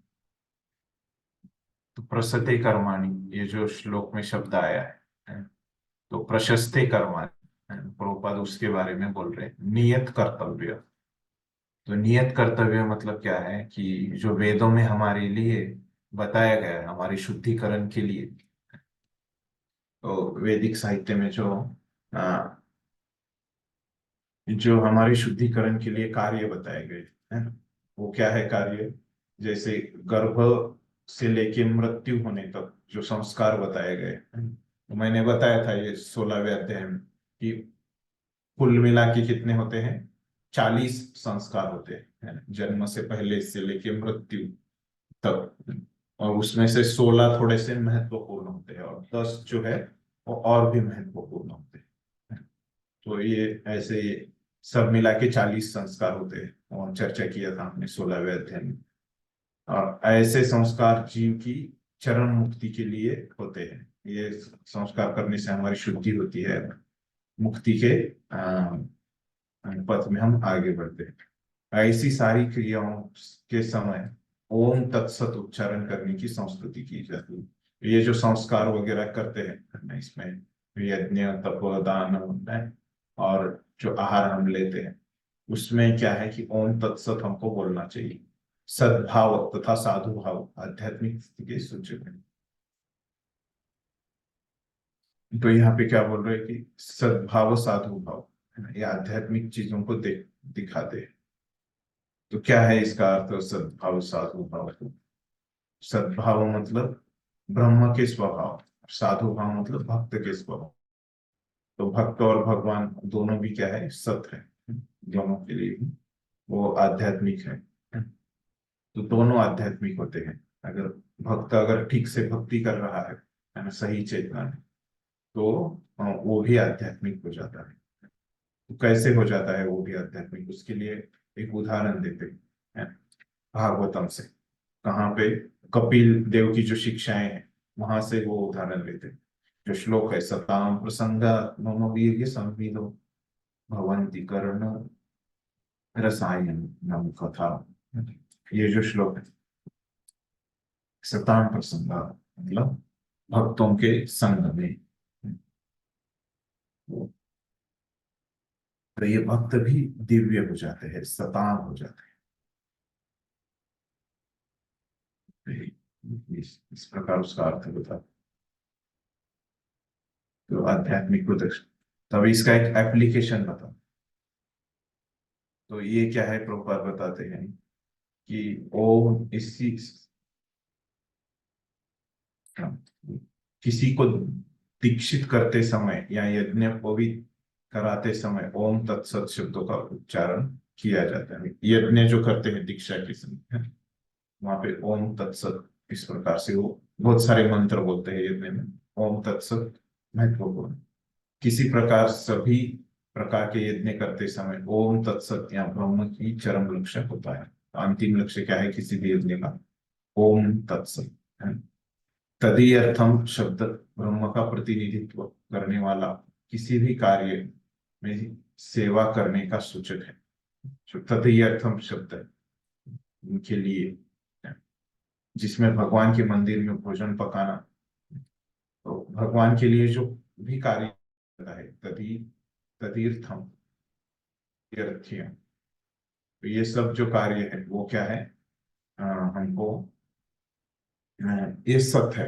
तो प्रसते कर्माणि ये जो श्लोक में शब्द आया है, तो प्रशस्ते कर्माणि, प्रभुपाद उसके बारे में बोल रहे हैं, नियत कर्तव्य। तो नियत कर्तव्य मतलब क्या है कि जो वेदों में हमारे लिए बताया गया है, हमारी शुद्धिकरण के लिए। तो वैदिक साहित्य में जो हमारे शुद्धिकरण के लिए कार्य बताए गए हैं, वो क्या है कार्य, जैसे गर्भ से लेके मृत्यु होने तक जो संस्कार बताए गए हैं। तो मैंने बताया था ये 16वें अध्याय में कि कुल मिला के कितने होते हैं, 40 संस्कार होते हैं, है ना? जन्म से पहले से लेके मृत्यु तक। और उसमें से 16 थोड़े से महत्वपूर्ण होते हैं, और 10 जो है वो और भी महत्वपूर्ण होते हैं। तो ये ऐसे सब मिला के 40 संस्कार होते हैं, और चर्चा किया था हमने 16वें अध्याय में। और ऐसे संस्कार जीव की चरण मुक्ति के लिए होते हैं। ये संस्कार करने से हमारी शुद्धि होती है, मुक्ति के पथ में हम आगे बढ़ते हैं। ऐसी सारी क्रियाओं के समय ओम तत्सत उच्चारण करने की संस्कृति की जाती है। ये जो संस्कार वगैरह करते हैं इसमें यज्ञ तप दान है, और जो आहार हम लेते हैं उसमें क्या है कि ओम तत्सत हमको बोलना चाहिए। सद्भाव तथा साधु भाव आध्यात्मिक स्थिति के सूचक है। तो यहाँ पे क्या बोल रहे हैं कि सद्भाव साधु भाव है ना, ये आध्यात्मिक चीजों को दिखाते हैं। तो क्या है इसका अर्थ सद्भाव साधु भाव? सद्भाव मतलब ब्रह्म के स्वभाव, साधु भाव मतलब भक्त के स्वभाव। तो भक्त और भगवान दोनों भी क्या है, सत है, दोनों के लिए भी वो आध्यात्मिक है। तो दोनों आध्यात्मिक होते हैं। अगर भक्त अगर ठीक से भक्ति कर रहा है ना, सही चेतना में, तो वो भी आध्यात्मिक हो जाता है। तो कैसे हो जाता है वो भी आध्यात्मिक, उसके लिए एक उदाहरण देते हैं भागवतम से। कहाँ पे? कपिल देव की जो शिक्षाएं हैं वहां से वो उदाहरण लेते हैं। जो श्लोक है, सताम प्रसंग मम वीर्य संविदो भवन्ति कर्ण रसायन नम कथा। ये जो श्लोक है, सताम प्रसंग मतलब भक्तों के संग में, तो ये भक्त भी दिव्य हो जाते हैं, सताम हो जाते हैं। इस प्रकार उसका अर्थ बता। तो आध्यात्मिक को दर्शन, तब इसका एक एप्लीकेशन बता। तो ये क्या है, प्रभुपाद बताते हैं कि ओम इसी किसी को दीक्षित करते समय या यज्ञ को भी कराते समय ओम तत्सत शब्दों का उच्चारण किया जाता है। यज्ञ जो करते हैं दीक्षा के समय, वहां पे ओम तत्सत इस प्रकार से वो बहुत सारे मंत्र बोलते हैं यज्ञ में। ओम तत्सत महत्वपूर्ण। किसी प्रकार सभी प्रकार के यज्ञ करते समय ओम तत्सत या ब्रह्म की चरम लक्ष्य होता है। अंतिम लक्ष्य क्या है किसी भी यज्ञ का? ओम तत्सत है। तदीयर्थम शब्द ब्रह्म का प्रतिनिधित्व करने वाला किसी भी कार्य में सेवा करने का सूचक है। जो तदीयर्थम शब्द है उनके लिए है, जिसमें भगवान के मंदिर में भोजन पकाना, तो भगवान के लिए जो भी कार्य होता है तदीर्थम तीर्थ्य, तो ये सब जो कार्य है वो क्या है, हमको ये सत है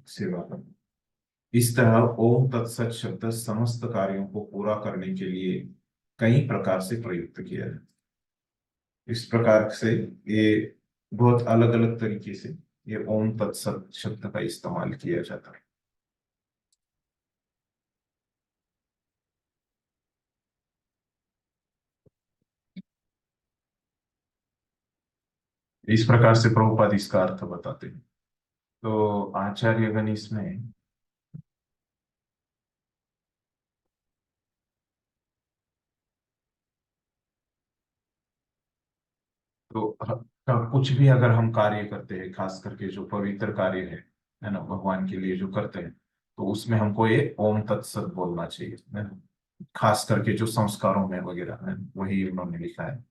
सेवा करना। इस तरह ओम तत्सत शब्द समस्त कार्यों को पूरा करने के लिए कई प्रकार से प्रयुक्त किया जाता है। इस प्रकार से ये बहुत अलग अलग तरीके से ये ओम तत्सत शब्द का इस्तेमाल किया जाता है। इस प्रकार से प्रभुपाद इसका अर्थ बताते हैं। तो आचार्यगण इसमें तो कुछ भी अगर हम कार्य करते हैं, खास करके जो पवित्र कार्य है ना, भगवान के लिए जो करते हैं, तो उसमें हमको ये ओम तत्सत बोलना चाहिए है ना। खास करके जो संस्कारों में वगैरह है वही उन्होंने लिखा है।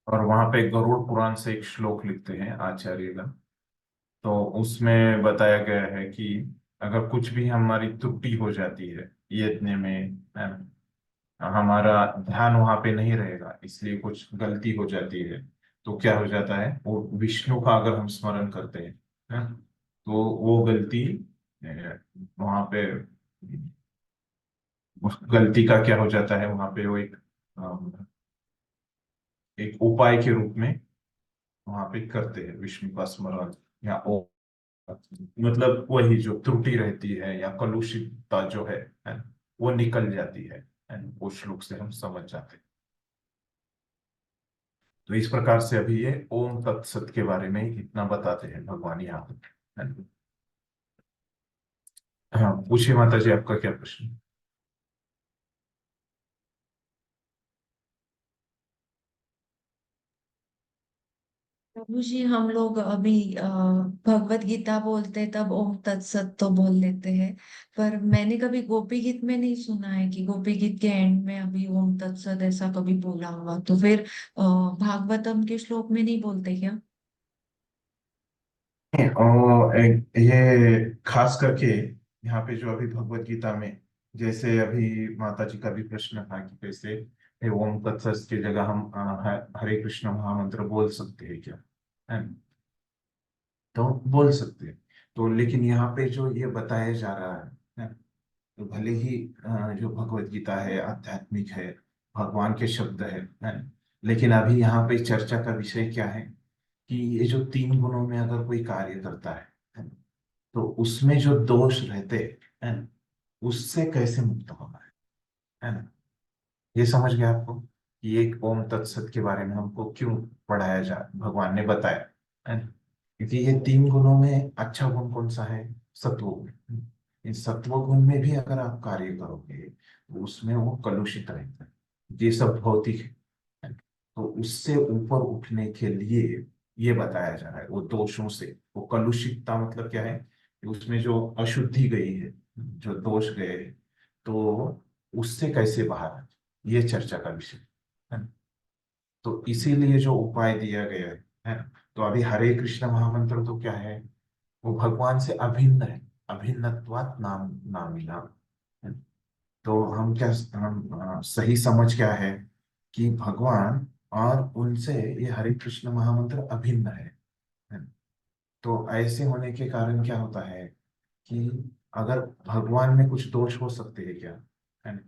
और वहां पे गरुड़ पुराण से एक श्लोक लिखते हैं आचार्यगण। तो उसमें बताया गया है कि अगर कुछ भी हमारी त्रुटि हो जाती है यज्ञ में है ना, हमारा ध्यान वहां पे नहीं रहेगा, इसलिए कुछ गलती हो जाती है, तो क्या हो जाता है, वो विष्णु का अगर हम स्मरण करते हैं है, तो वो गलती वहां पे, उस गलती का क्या हो जाता है वहां पे, वो एक उपाय के रूप में वहां पे करते हैं विष्णु का स्मरण, या ओ मतलब वही जो त्रुटि रहती है या कलुषितता जो है ना, वो निकल जाती है ना, वो श्लोक से हम समझ जाते हैं। तो इस प्रकार से अभी ये ओम तत्सत के बारे में इतना बताते हैं भगवान यहाँ पे है ना। हाँ पूछिए माता जी, आपका क्या प्रश्न? प्रभु जी, हम लोग अभी भगवत गीता बोलते तब ओम तत्सत तो बोल लेते हैं, पर मैंने कभी गोपी गीत में नहीं सुना है कि गोपी गीत के एंड में अभी ओम तत्सत ऐसा कभी बोला हुआ। तो फिर भागवतम के श्लोक में नहीं बोलते क्या? और ये खास करके यहाँ पे जो अभी भगवत गीता में, जैसे अभी माता जी का भी प्रश्न था कि कैसे ये ओम तत्सत की जगह हम हरे कृष्ण महामंत्र बोल सकते हैं क्या, है ना? तो बोल सकते हैं। तो लेकिन यहाँ पे जो ये बताया जा रहा है, तो भले ही जो भगवत गीता है आध्यात्मिक है, भगवान के शब्द है ना? लेकिन अभी यहाँ पे चर्चा का विषय क्या है कि ये जो तीन गुणों में अगर कोई कार्य करता है ना? तो उसमें जो दोष रहते हैं ना, उससे कैसे मुक्त होना है ना? ये समझ गया आपको कि एक ओम तत्सत के बारे में हमको क्यों पढ़ाया जा, भगवान ने बताया, है ना? क्योंकि ये तीन गुणों में अच्छा गुण कौन सा है? सत्व गुण। इन सत्व गुण में भी अगर आप कार्य करोगे तो उसमें वो कलुषित रहता है, ये सब भौतिक है। तो उससे ऊपर उठने के लिए ये बताया जा रहा है, वो दोषों से, वो कलुषितता मतलब क्या है कि उसमें जो अशुद्धि गई है, जो दोष गए, तो उससे कैसे बाहर आए, ये चर्चा का विषय है ना? तो इसीलिए जो उपाय दिया गया है ना? तो अभी हरे कृष्ण महामंत्र तो क्या है, वो भगवान से अभिन्न है, अभिन्नत्वात् नाम नामिना है। तो हम क्या, हम सही समझ क्या है कि भगवान और उनसे ये हरे कृष्ण महामंत्र अभिन्न है ना? तो ऐसे होने के कारण क्या होता है कि अगर भगवान में कुछ दोष हो सकते हैं क्या, है ना?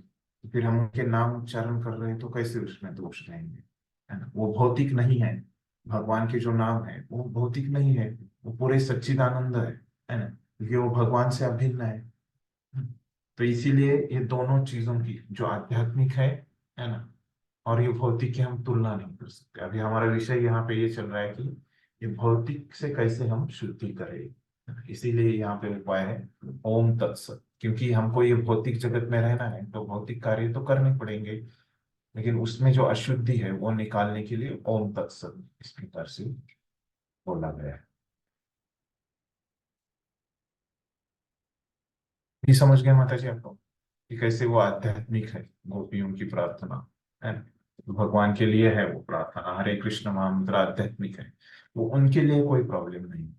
तो फिर हम उनके नाम उच्चारण कर रहे हैं तो कैसे उसमें दोष रहेंगे, है ना? वो भौतिक नहीं है, भगवान के जो नाम है वो भौतिक नहीं है, वो पूरे सच्चिदानंद है ना? क्योंकि वो भगवान से अभिन्न है। तो इसीलिए ये दोनों चीजों की जो आध्यात्मिक है ना, और ये भौतिक की हम तुलना नहीं कर सकते। अभी हमारा विषय यहाँ पे ये चल रहा है कि ये भौतिक से कैसे हम शुद्धि करें, इसीलिए यहाँ पे उपाय है ओम तत्सत। क्योंकि हमको ये भौतिक जगत में रहना है तो भौतिक कार्य तो करने पड़ेंगे, लेकिन उसमें जो अशुद्धि है वो निकालने के लिए ओम तत्सत इस प्रकार से बोला गया है। ये समझ गए माता जी आपको कि कैसे वो आध्यात्मिक है, गोपियों की प्रार्थना है ना? तो भगवान के लिए है वो प्रार्थना, हरे कृष्ण महामंत्र आध्यात्मिक है, वो उनके लिए कोई प्रॉब्लम नहीं।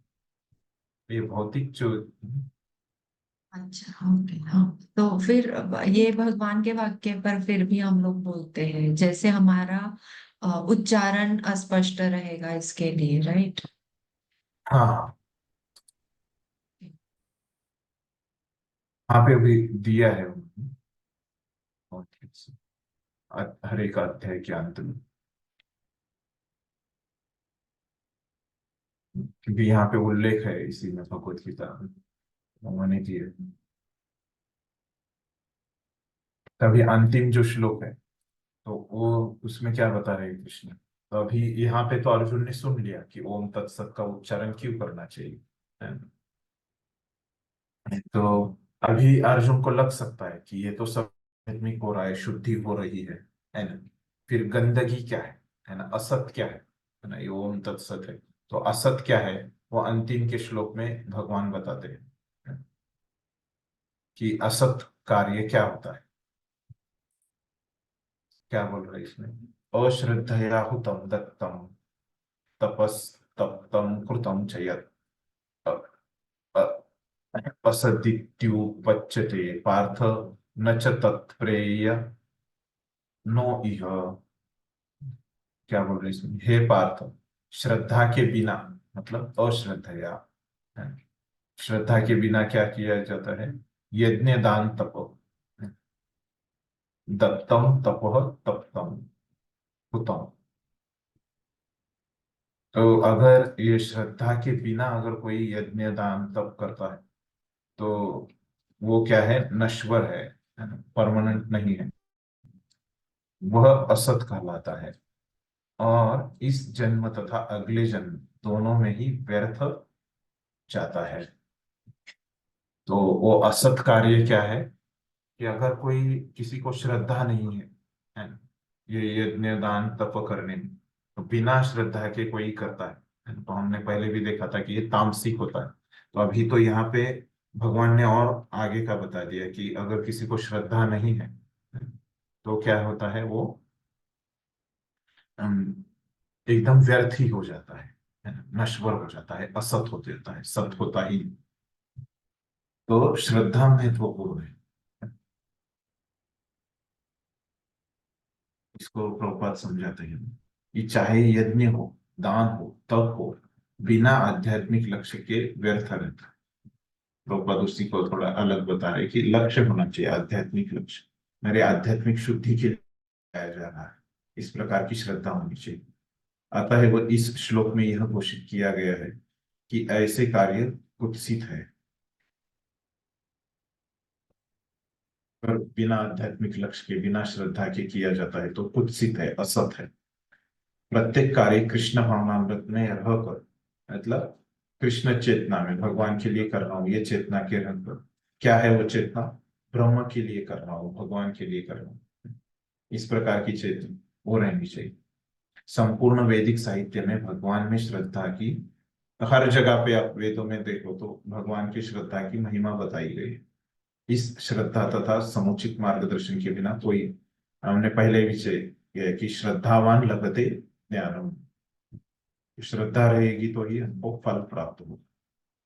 ये भौतिक जो, अच्छा, ओके, हाँ। तो फिर अब ये भगवान के वाक्य पर फिर भी हम लोग बोलते हैं, जैसे हमारा उच्चारण अस्पष्ट रहेगा इसके लिए, राइट? हाँ हाँ, यहाँ पे भी दिया है उन्होंने, और ठीक से हर एक अध्याय के अंत में, क्योंकि यहाँ पे उल्लेख है इसी में भगवत गीता में, उन्होंने दिए। तभी अंतिम जो श्लोक है तो वो उसमें क्या बता रहे हैं कृष्ण, तो अभी यहाँ पे तो अर्जुन ने सुन लिया कि ओम तत्सत का उच्चारण क्यों करना चाहिए, है ना? तो अभी अर्जुन को लग सकता है कि ये तो सब आध्यात्मिक हो रहा है, शुद्धि हो रही है ना? फिर गंदगी क्या है ना, असत क्या है ना? ये ओम तत्सत है, तो असत क्या है, वो अंतिम के श्लोक में भगवान बताते हैं, है ना? कि असत कार्य क्या होता है, क्या बोल रहे हैं इसमें, अश्रद्धया हुतम दत्तम तपस तप्तम कृतम च यत् असदित्युपच्यते पार्थ न च तत्प्रेय नो इह। क्या बोल रहे हैं इसमें, हे पार्थ, श्रद्धा के बिना, मतलब अश्रद्धया, है। श्रद्धा के बिना क्या किया जाता है, यज्ञ दान तप, दत्तम तपः तप्तम हुतम। तो अगर ये श्रद्धा के बिना अगर कोई यज्ञ दान तप करता है तो वो क्या है, नश्वर है ना, परमानेंट नहीं है, वह असत कहलाता है, और इस जन्म तथा अगले जन्म दोनों में ही व्यर्थ जाता है। तो वो असत कार्य क्या है कि अगर कोई, किसी को श्रद्धा नहीं है ना, ये यज्ञ दान तप करने में, तो बिना श्रद्धा के कोई करता है तो हमने पहले भी देखा था कि ये तामसिक होता है। तो अभी तो यहाँ पे भगवान ने और आगे का बता दिया कि अगर किसी को श्रद्धा नहीं है तो क्या होता है, वो अम, एकदम व्यर्थ ही हो जाता है ना, नश्वर हो जाता है, असत हो जाता है, सत होता ही नहीं। तो श्रद्धा महत्वपूर्ण है। इसको प्रभुपाद समझाते हैं कि चाहे यज्ञ हो, दान हो, तप हो, बिना आध्यात्मिक लक्ष्य के व्यर्थ रहता है। प्रभुपाद उसी को थोड़ा अलग बता रहे कि लक्ष्य होना चाहिए, आध्यात्मिक लक्ष्य, मेरे आध्यात्मिक शुद्धि के लिए आया जा रहा है, इस प्रकार की श्रद्धा होनी चाहिए। अतः वो इस श्लोक में यह घोषित किया गया है कि ऐसे कार्य कुत्सित है, पर बिना आध्यात्मिक लक्ष्य के, बिना श्रद्धा के किया जाता है तो कुत्सित है, असत है। प्रत्येक कार्य कृष्ण भावनामृत में रहकर, मतलब कृष्ण चेतना में भगवान के लिए कर रहा हूं, ये चेतना के रहकर, क्या है वो चेतना, ब्रह्म के लिए कर रहा हूँ, भगवान के लिए कर रहा हूँ, इस प्रकार की चेतना वो रहनी चाहिए। संपूर्ण वैदिक साहित्य में भगवान में श्रद्धा की, हर जगह पे आप वेदों में देखो तो भगवान की श्रद्धा की महिमा बताई गई है। इस श्रद्धा तथा समुचित मार्गदर्शन के बिना कोई, हमने पहले भी किया कि श्रद्धावान लगते ज्ञानम, श्रद्धा रहेगी तो ही हमको फल प्राप्त हो।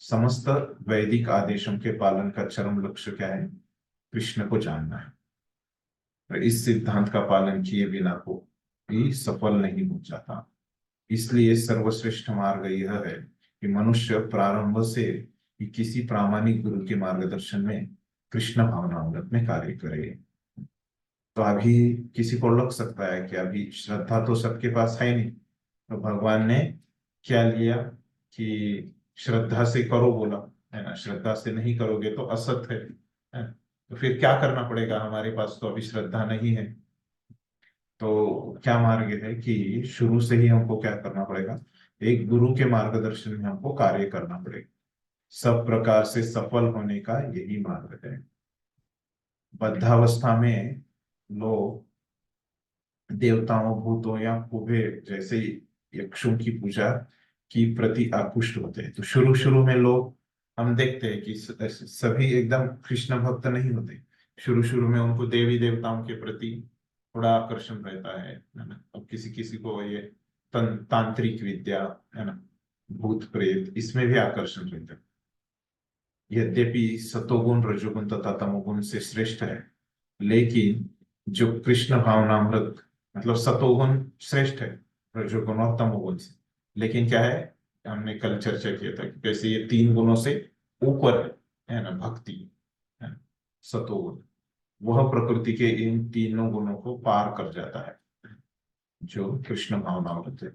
समस्त वैदिक आदेशों के पालन का चरम लक्ष्य क्या है, कृष्ण को जानना है। तो इस सिद्धांत का पालन किए बिना को भी सफल नहीं हो जाता। इसलिए सर्वश्रेष्ठ मार्ग यह है कि मनुष्य प्रारंभ से ही किसी प्रामाणिक गुरु के मार्गदर्शन में कृष्ण भावनामृत में कार्य करे। तो अभी किसी को लग सकता है कि अभी श्रद्धा तो सबके पास है नहीं, तो भगवान ने क्या लिया कि श्रद्धा से करो बोला, है ना, श्रद्धा से नहीं करोगे तो असत है। तो फिर क्या करना पड़ेगा, हमारे पास तो अभी श्रद्धा नहीं है। तो क्या मार्ग है कि शुरू से ही हमको क्या करना पड़ेगा, एक गुरु के मार्गदर्शन में हमको कार्य करना पड़ेगा। सब प्रकार से सफल होने का यही मार्ग है। बद्धावस्था में लोग देवताओं, भूतों या कुबेर जैसे यक्षों की पूजा की प्रति आकृष्ट होते हैं। तो शुरू शुरू में लोग, हम देखते हैं कि सभी एकदम कृष्ण भक्त नहीं होते। शुरू शुरू में उनको देवी देवताओं के प्रति थोड़ा आकर्षण रहता है ना। अब किसी किसी को ये तांत्रिक विद्या, है ना, भूत प्रेत, इसमें भी आकर्षण रहता है। यद्यपि सतोगुण, रजोगुण तथा तमोगुण से श्रेष्ठ है, लेकिन जो कृष्ण भावनामृत, मतलब सतोगुण श्रेष्ठ है रजोगुण और तमोगुण से, लेकिन क्या है, हमने कल चर्चा किया था कि कैसे ये तीन गुणों से ऊपर है ना भक्ति, है ना, सतोगुण, वह प्रकृति के इन तीनों गुणों को पार कर जाता है जो कृष्ण भावनामृत है।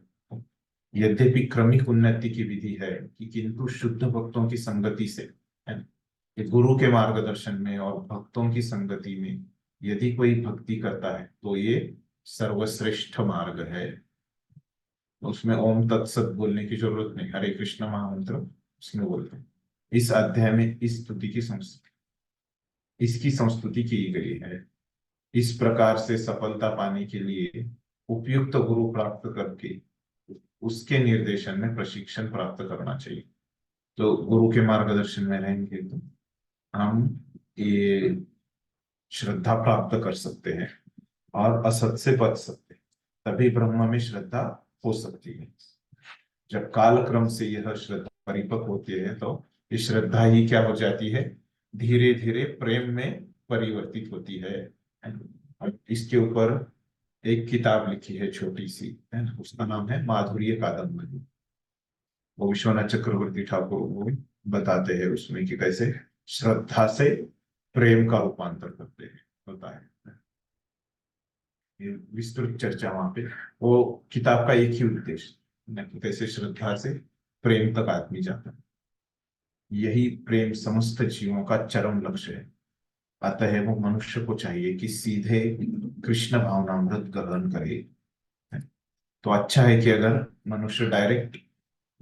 यद्यपि क्रमिक उन्नति की विधि है कि किंतु शुद्ध भक्तों की संगति से, है ना, ये गुरु के मार्गदर्शन में और भक्तों की संगति में यदि कोई भक्ति करता है तो ये सर्वश्रेष्ठ मार्ग है। उसमें ओम तत्सत बोलने की जरूरत नहीं, हरे कृष्ण महामंत्र उसमें बोलते हैं। इस अध्याय में इस स्तुति की संस्तुति, इसकी संस्तुति की गई है। इस प्रकार से सफलता पाने के लिए उपयुक्त गुरु प्राप्त करके उसके निर्देशन में प्रशिक्षण प्राप्त करना चाहिए। तो गुरु के मार्गदर्शन में रहेंगे तो हम ये श्रद्धा प्राप्त कर सकते हैं और असत से बच सकते हैं, तभी ब्रह्म में श्रद्धा हो सकती है। जब काल क्रम से यह श्रद्धा परिपक्व होती है तो ये श्रद्धा ही क्या हो जाती है, धीरे धीरे प्रेम में परिवर्तित होती है। और इसके ऊपर एक किताब लिखी है छोटी सी, है ना, उसका नाम है माधुर्य कादम्बरी। वो विश्वनाथ चक्रवर्ती ठाकुर वो बताते हैं उसमें कि कैसे श्रद्धा से प्रेम का रूपांतर करते हैं, होता है। ये विस्तृत चर्चा वहां पे, वो किताब का एक ही उद्देश्य कि कैसे श्रद्धा से प्रेम तक आदमी जाता है। यही प्रेम समस्त जीवों का चरम लक्ष्य है। अतः वो मनुष्य को चाहिए कि सीधे कृष्ण भावनामृत ग्रहण करे। तो अच्छा है कि अगर मनुष्य डायरेक्ट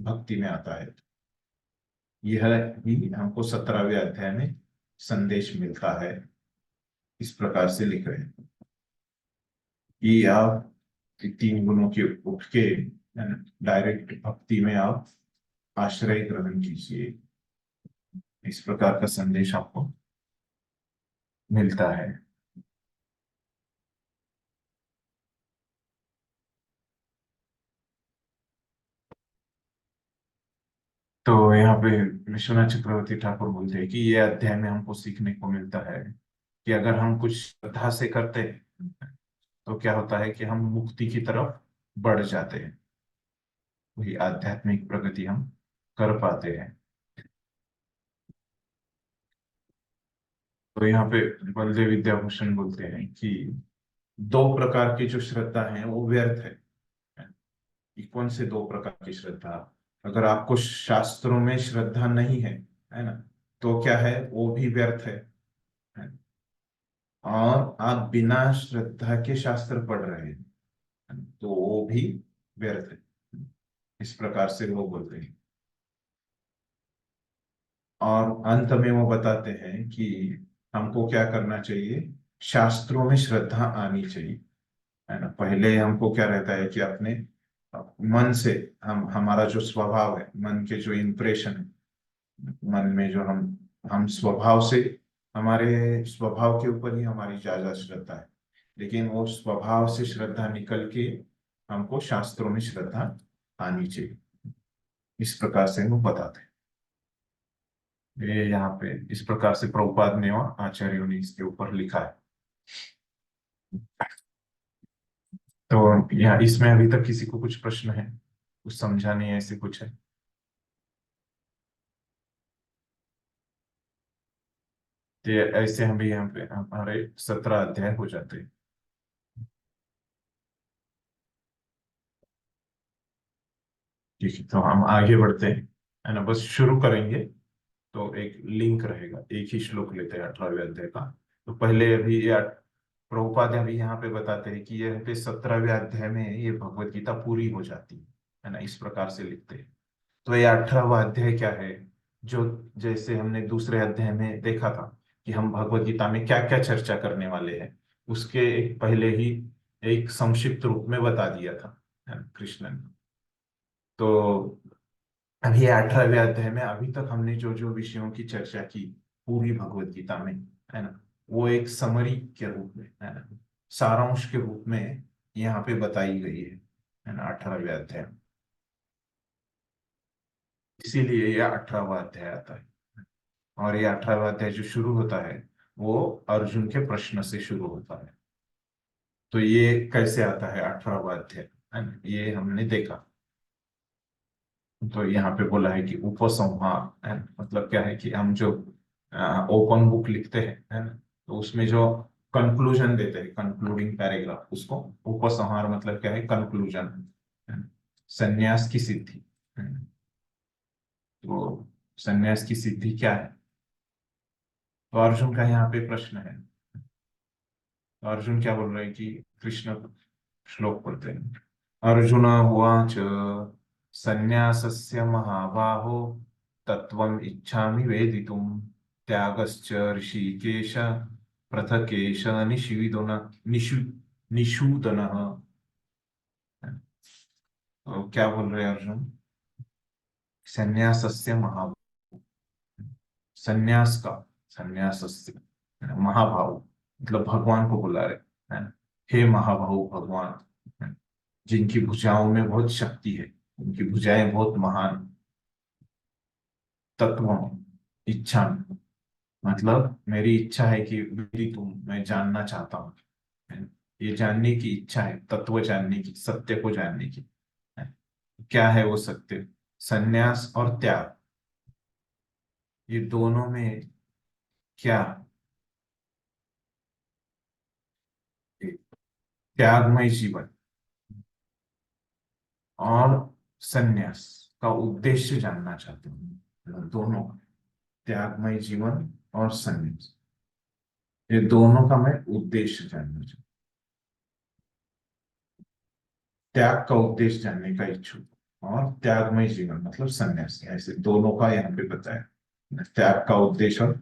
भक्ति में आता है। यह ही हमको 17वें अध्याय में संदेश मिलता है। इस प्रकार से लिख रहे हैं कि आप तीन गुणों के उठ के डायरेक्ट भक्ति में आप आश्रय ग्रहण कीजिए, इस प्रकार का संदेश आपको मिलता है। तो यहाँ पे विश्वनाथ चक्रवर्ती ठाकुर बोलते हैं कि ये अध्याय में हमको सीखने को मिलता है कि अगर हम कुछ श्रद्धा से करते हैं तो क्या होता है कि हम मुक्ति की तरफ बढ़ जाते हैं, वही आध्यात्मिक प्रगति हम कर पाते हैं। तो यहाँ पे बलदेव विद्याभूषण बोलते हैं कि दो प्रकार की जो श्रद्धा है वो व्यर्थ है। ये कौन से दो प्रकार की श्रद्धा? अगर आपको शास्त्रों में श्रद्धा नहीं है ना, तो क्या है, वो भी व्यर्थ है। और आप बिना श्रद्धा के शास्त्र पढ़ रहे हैं तो वो भी व्यर्थ है, इस प्रकार से वो बोलते हैं। और अंत में वो बताते हैं कि हमको क्या करना चाहिए, शास्त्रों में श्रद्धा आनी चाहिए, है ना। पहले हमको क्या रहता है कि अपने मन से हम, हमारा जो स्वभाव है, मन के जो इंप्रेशन है, मन में जो हम स्वभाव से, हमारे स्वभाव के ऊपर ही हमारी ज्यादा श्रद्धा है, लेकिन वो स्वभाव से श्रद्धा निकल के हमको शास्त्रों में श्रद्धा आनी चाहिए, इस प्रकार से वो बताते हैं। ये यहाँ पे इस प्रकार से प्रभुपाद ने और आचार्यों ने इसके ऊपर लिखा है। तो यहाँ इसमें अभी तक किसी को कुछ प्रश्न है, कुछ समझा नहीं, ऐसे कुछ है? तो ऐसे हम भी यहाँ पे हमारे 17 अध्याय हो जाते हैं। ठीक है, तो हम आगे बढ़ते हैं, है ना। बस शुरू करेंगे तो एक लिंक रहेगा, एक ही श्लोक लेते हैं 18वें अध्याय का। तो पहले अभी ये प्रभुपाद अभी यहाँ पे बताते हैं कि ये पे 17वें अध्याय में ये भगवत गीता पूरी हो जाती है ना, इस प्रकार से लिखते हैं। तो ये 18वां अध्याय क्या है, जो जैसे हमने दूसरे अध्याय में देखा था कि हम भगवत गीता में क्या क्या चर्चा करने वाले हैं, उसके एक पहले ही एक संक्षिप्त रूप में बता दिया था, है ना, कृष्ण ने। तो अभी 18वें अध्याय में अभी तक हमने जो जो विषयों की चर्चा की पूरी भगवत गीता में, है ना, वो एक समरी के रूप में, है ना, सारांश के रूप में यहाँ पे बताई गई है ना, 18वें अध्याय में। इसीलिए यह 18वां अध्याय आता है। और ये 18वां अध्याय जो शुरू होता है वो अर्जुन के प्रश्न से शुरू होता है। तो ये कैसे आता है 18वां अध्याय, है ना, ये हमने देखा। तो यहाँ पे बोला है कि उपसंहार, है ना, मतलब क्या है कि हम जो ओपन बुक लिखते हैं, है ना, तो उसमें जो कंक्लूजन देते हैं, कंक्लूडिंग पैराग्राफ, उसको उपसंहार मतलब क्या है, कंक्लूजन, संन्यास की सिद्धि, है ना। तो संन्यास की सिद्धि क्या है, तो अर्जुन का यहाँ पे प्रश्न है। तो अर्जुन क्या बोल रहे हैं कि कृष्ण श्लोक पढ़ते हैं। अर्जुन उवाच संन्यासस्य महाबाहो तत्त्वम् इच्छामि वेदितुं त्यागश्च ऋषिकेश पृथकेश निषूदनः। तो क्या बोल रहे हैं अर्जुन, संन्यासस्य महाभाव, संन्यास का, संन्यासस्य महाभाव मतलब भगवान को बुला रहे, है ना, हे महाभाव भगवान, है ना, जिनकी भुजाओं में बहुत शक्ति है, उनकी भुजाएं बहुत महान। तत्व इच्छा मतलब मेरी इच्छा है कि विधि तुम, मैं जानना चाहता हूँ, है ना? ये जानने की इच्छा है, तत्व जानने की, सत्य को जानने की, है? क्या है वो सत्य, संन्यास और त्याग, ये दोनों में क्या, त्यागमय जीवन और संन्यास का उद्देश्य जानना चाहते हूँ। दोनों, त्यागमय जीवन और संन्यास, ये दोनों का मैं उद्देश्य जानना चाहता हूँ। त्याग का उद्देश्य जानने का इच्छुक, और त्यागमय जीवन मतलब संन्यास, ऐसे दोनों का यहाँ पे बताया। त्याग का उद्देश्य और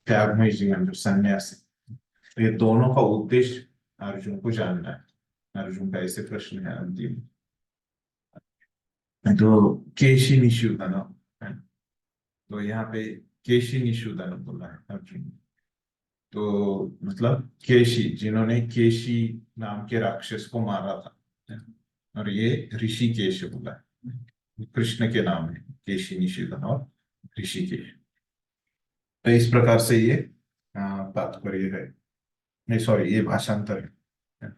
त्यागमय जीवन जो संन्यास है, तो ये दोनों का उद्देश्य अर्जुन को जानना है। अर्जुन का ऐसे प्रश्न है अंतिम। तो केशी निषूदन है। तो यहाँ पे केशी निषूदन बोला है अर्जुन। तो मतलब केशी, जिन्होंने केशी नाम के राक्षस को मारा था, और ये ऋषिकेश बोला है, कृष्ण के नाम है केशी निषूदन और ऋषिकेश। तो इस प्रकार से ये तात्पर्य है, नहीं सॉरी, ये भाषांतर है।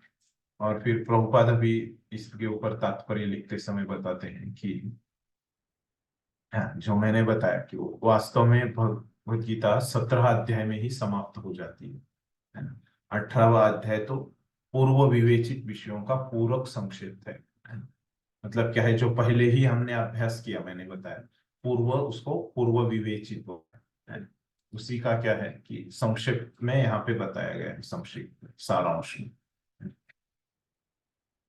और फिर प्रभुपाद भी इसके ऊपर तात्पर्य लिखते समय बताते हैं कि हाँ, जो मैंने बताया कि वो वास्तव में भगवत गीता 17 अध्याय में ही समाप्त हो जाती है ना। 18वां अध्याय तो पूर्व विवेचित विषयों का पूरक संक्षेप है ना? मतलब क्या है, जो पहले ही हमने अभ्यास किया, मैंने बताया पूर्व, उसको पूर्व विवेचित होता है ना? उसी का क्या है कि संक्षेप में यहाँ पे बताया गया है, संक्षिप्त सारांश में।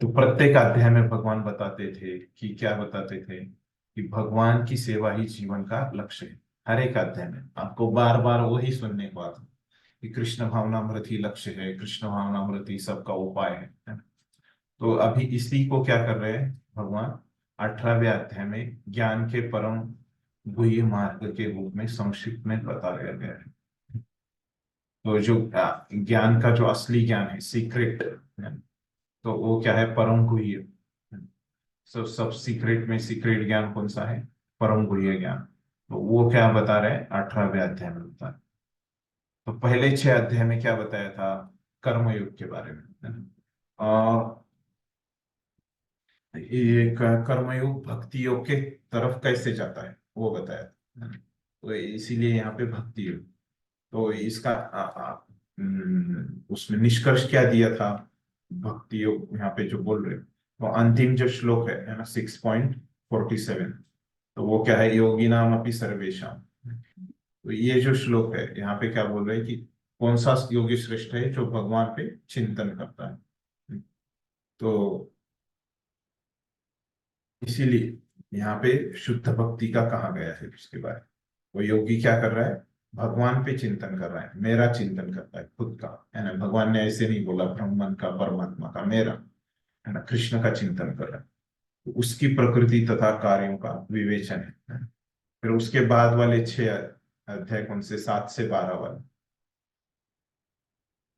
तो प्रत्येक अध्याय में भगवान बताते थे कि क्या बताते थे कि भगवान की सेवा ही जीवन का लक्ष्य है। हर एक अध्याय में आपको बार बार वही सुनने को आता कि कृष्ण भावनामृत ही लक्ष्य है, कृष्ण भावनामृत ही सबका उपाय है ना? तो अभी इसी को क्या कर रहे हैं भगवान 18वें अध्याय में ज्ञान के परम गुह्य मार्ग के रूप में संक्षिप्त में बताया गया है। तो जो ज्ञान का जो असली ज्ञान है, सीक्रेट, तो वो क्या है, परम गुह्य। सब सीक्रेट में सीक्रेट ज्ञान कौन सा है, परम गुह्य ज्ञान। तो वो क्या बता रहे हैं 18वें अध्याय में बता रहे। तो पहले 6 अध्याय में क्या बताया था, कर्मयोग के बारे में है ना? और ये कर्मयोग भक्ति योग के तरफ कैसे जाता है वो बताया था, है ना? तो इसीलिए यहाँ पे भक्ति योग। तो इसका उसमें निष्कर्ष क्या दिया था भक्ति योग, यहाँ पे जो बोल रहे हो, तो अंतिम जो श्लोक है ना 6.47, तो वो क्या है, योगी नाम अपनी सर्वेशम। तो ये जो श्लोक है यहाँ पे क्या बोल रहे हैं कि कौन सा योगी श्रेष्ठ है, जो भगवान पे चिंतन करता है। तो इसीलिए यहाँ पे शुद्ध भक्ति का कहा गया है उसके बारे में। वो योगी क्या कर रहा है, भगवान पे चिंतन कर रहा है, मेरा चिंतन करता है खुद का, है ना। भगवान ने ऐसे नहीं बोला ब्रह्मन का, परमात्मा का, मेरा, है ना, कृष्ण का चिंतन कर रहा है। तो उसकी प्रकृति तथा कार्यों का विवेचन है। फिर उसके बाद वाले 6 अध्याय कौन से, 7 से 12 वाले,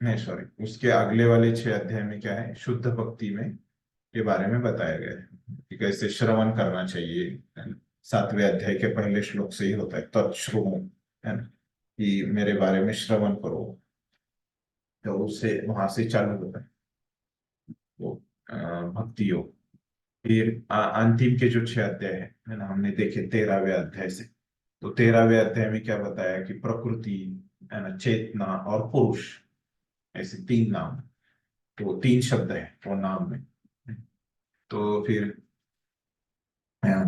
नहीं सॉरी, उसके अगले वाले 6 अध्याय में क्या है, शुद्ध भक्ति में के बारे में बताया गया है कि कैसे श्रवण करना चाहिए, है ना। 7वें अध्याय के पहले श्लोक से ही होता है तत्श्रुणु, है ना, कि मेरे बारे में श्रवण करो। तो उससे वहां से चालू होता है वो भक्ति योग। फिर अंतिम के जो 6 अध्याय है ना, हमने देखे 13वें अध्याय से। तो 13वें अध्याय में क्या बताया कि प्रकृति, है ना, चेतना और पुरुष, ऐसे 3 नाम, तो 3 शब्द है वो नाम में। तो फिर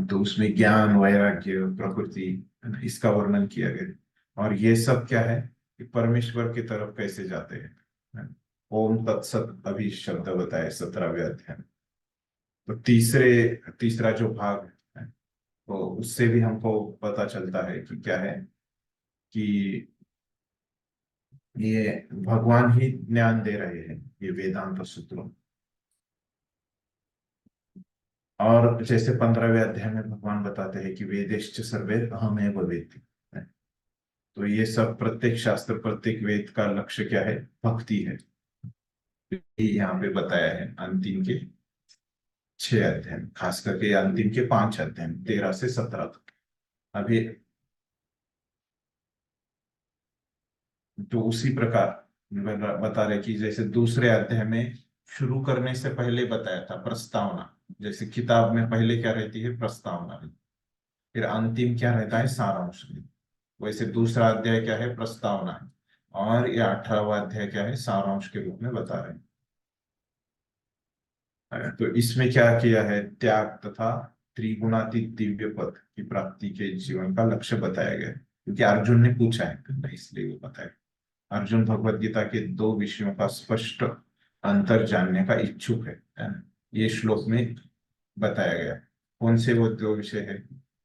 तो उसमें ज्ञान, वैराग्य, प्रकृति, है ना, इसका वर्णन किया गया। और ये सब क्या है कि परमेश्वर की तरफ कैसे जाते हैं, है ना? ओम तत्सत अभी शब्द बताए 17वें अध्याय में। तो तीसरा जो भाग है, तो उससे भी हमको पता चलता है कि क्या है कि ये भगवान ही ज्ञान दे रहे हैं, ये वेदांत सूत्रों। और जैसे 15वें अध्याय में भगवान बताते हैं कि वेदेश्च सर्वे अहमेव वेत्ति। तो ये सब प्रत्येक शास्त्र, प्रत्येक वेद का लक्ष्य क्या है, भक्ति है। ये यहाँ पे बताया है अंतिम के 6 अध्याय में, खास करके अंतिम के 5 अध्याय में 13 से 17 तक। अभी तो उसी प्रकार बता रहे कि जैसे दूसरे अध्याय में शुरू करने से पहले बताया था प्रस्तावना, जैसे किताब में पहले क्या रहती है, प्रस्तावना, फिर अंतिम क्या रहता है, सारांश। वैसे दूसरा अध्याय क्या है, प्रस्तावना है, और ये 18वां अध्याय क्या है, सारांश के रूप में बता रहे हैं। तो इसमें क्या किया है, त्याग तथा त्रिगुणातीत दिव्य पद की प्राप्ति के जीवन का लक्ष्य बताया गया है। क्योंकि अर्जुन ने पूछा है तो इसलिए वो बताया। अर्जुन भगवत गीता के 2 विषयों का स्पष्ट अंतर जानने का इच्छुक है ना? ये श्लोक में बताया गया। कौन से वो 2 विषय है,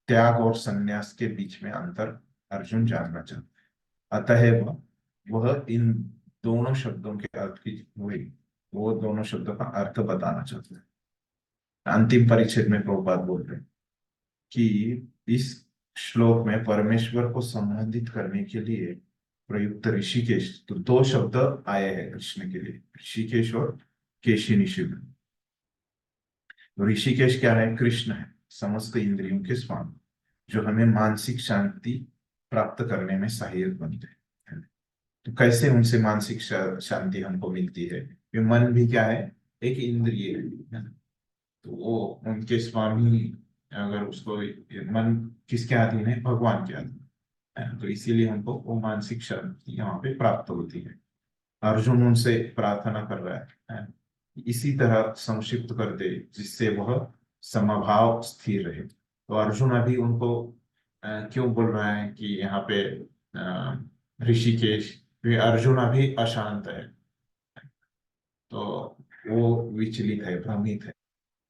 त्याग और संन्यास के बीच में अंतर अर्जुन जानना चाहता है। अतः वह इन दोनों शब्दों के अर्थ की वही वो दोनों शब्दों का अर्थ बताना चाहता है। अंतिम परिच्छेद में प्रभुपाद बोल रहे हैं कि इस श्लोक में परमेश्वर को संबोधित करने के लिए प्रयुक्त ऋषिकेश, तो दो शब्द आए हैं कृष्ण के लिए, ऋषिकेश और केशी निषुद्ध। ऋषिकेश क्या है? कृष्ण है, समस्त इंद्रियों के स्वामी, जो हमें मानसिक शांति प्राप्त करने में सहायक बनते हैं। तो कैसे उनसे मानसिक शांति हमको मिलती है? ये मन भी क्या है? एक इंद्रिय है। तो वो उनके स्वामी, अगर उसको, मन किसके अधीन है? भगवान के अधीन है। तो इसीलिए हमको वो मानसिक शांति यहाँ पे प्राप्त होती है। अर्जुन उनसे प्रार्थना कर रहा है, इसी तरह संक्षिप्त कर दे जिससे वह समभाव स्थिर रहे। तो अर्जुन अभी उनको क्यों बोल रहा है कि यहाँ पे ऋषिकेश? अर्जुन अभी अशांत है, तो वो विचलित है, भ्रमित है,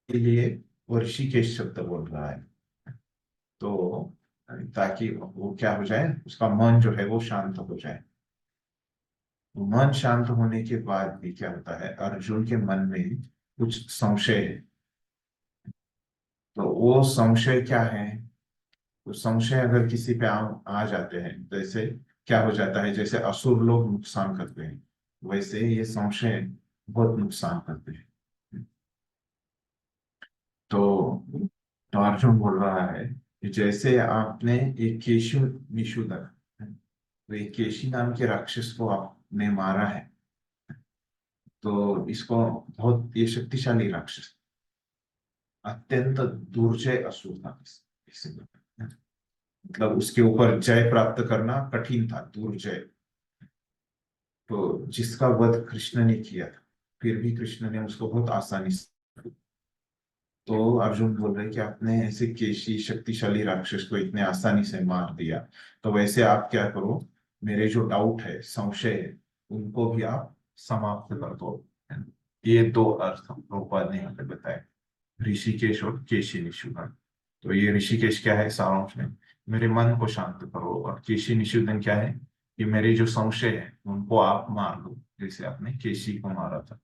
इसलिए वो ऋषिकेश शब्द बोल रहा है। तो ताकि वो क्या हो जाए, उसका मन जो है वो शांत हो जाए। मन शांत होने के बाद भी क्या होता है, अर्जुन के मन में कुछ संशय है। तो वो संशय क्या है? तो संशय अगर किसी पे आ जाते हैं, जैसे क्या हो जाता है, जैसे असुर लोग नुकसान करते हैं, वैसे ये संशय बहुत नुकसान करते हैं। तो तो अर्जुन बोल रहा है कि जैसे आपने एक केशु निषूदन, तो एक केशी नाम के राक्षस को आपने मारा है, तो इसको बहुत, ये शक्तिशाली राक्षस, अत्यंत दुर्जय असुर था, इसे मतलब उसके ऊपर जय प्राप्त करना कठिन था, दुर्जय। तो जिसका वध कृष्ण ने किया था, फिर भी कृष्ण ने उसको बहुत आसानी से। तो अर्जुन बोल रहे कि आपने ऐसे केशी शक्तिशाली राक्षस को इतने आसानी से मार दिया, तो वैसे आप क्या करो, मेरे जो डाउट है, संशय है, उनको भी आप समाप्त कर दो। ये दो अर्थ प्रभुपाद ने यहाँ पे बताए, ऋषिकेश और केशी निषूदन। तो ये ऋषिकेश क्या है सारांश में? मेरे मन को शांत करो। और केशी निषूदन क्या है? कि मेरे जो संशय है उनको आप मार दो, जैसे आपने केशी को मारा था।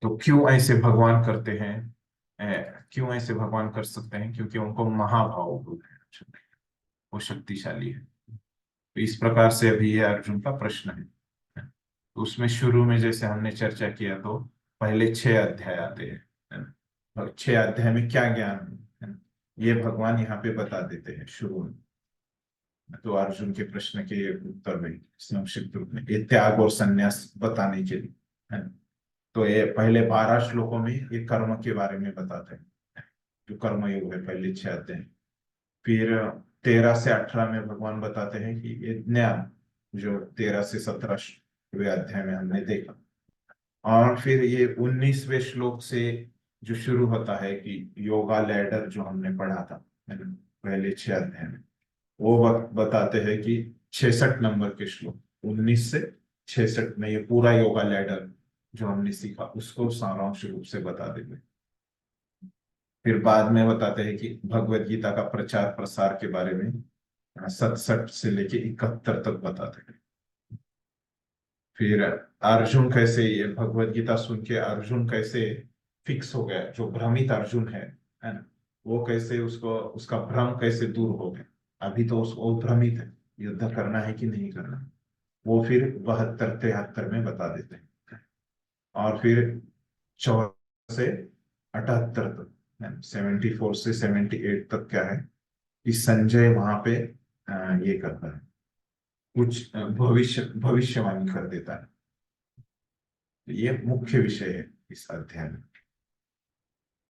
तो क्यों ऐसे भगवान करते हैं? क्यों ऐसे भगवान कर सकते हैं? क्योंकि उनको महाभाव बोलते हैं, वो शक्तिशाली है। तो इस प्रकार से अभी ये अर्जुन का प्रश्न है। तो उसमें शुरू में जैसे हमने चर्चा किया, तो पहले 6 अध्याय आते हैं, है ना? और 6 अध्याय में क्या ज्ञान है ना? ये भगवान यहाँ पे बता देते हैं शुरू में। तो अर्जुन के प्रश्न के उत्तर में संक्षिप्त रूप में ये त्याग और संन्यास बताने के लिए, है ना? तो ये पहले 12 श्लोकों में ये कर्म के बारे में बताते हैं, जो कर्म योग है, पहले 6 अध्याय। फिर 13 से 18 में भगवान बताते हैं कि ये ज्ञान, जो 13 से 17वें अध्याय में हमने देखा। और फिर ये 19वें श्लोक से जो शुरू होता है कि योगा लैडर, जो हमने पढ़ा था पहले 6 अध्याय में, वो बताते हैं कि 66 नंबर के श्लोक, 19 से 66 में, ये पूरा योगा लैडर जो हमने सीखा उसको सारांश रूप से बता देते हैं। फिर बाद में बताते हैं कि भगवत गीता का प्रचार प्रसार के बारे में 67 से लेके 71 तक बताते हैं। फिर अर्जुन कैसे, ये भगवत गीता सुन के अर्जुन कैसे फिक्स हो गया, जो भ्रमित अर्जुन है ना, वो कैसे, उसको उसका भ्रम कैसे दूर हो गया। अभी तो उसको भ्रमित है, युद्ध करना है कि नहीं करना, वो फिर 72 73 में बता देते हैं। और फिर 74 से 78 तक, 74 से 78 तक क्या है कि संजय वहां पे ये करता है, कुछ भविष्यवाणी कर देता है। ये मुख्य विषय है इस अध्याय में।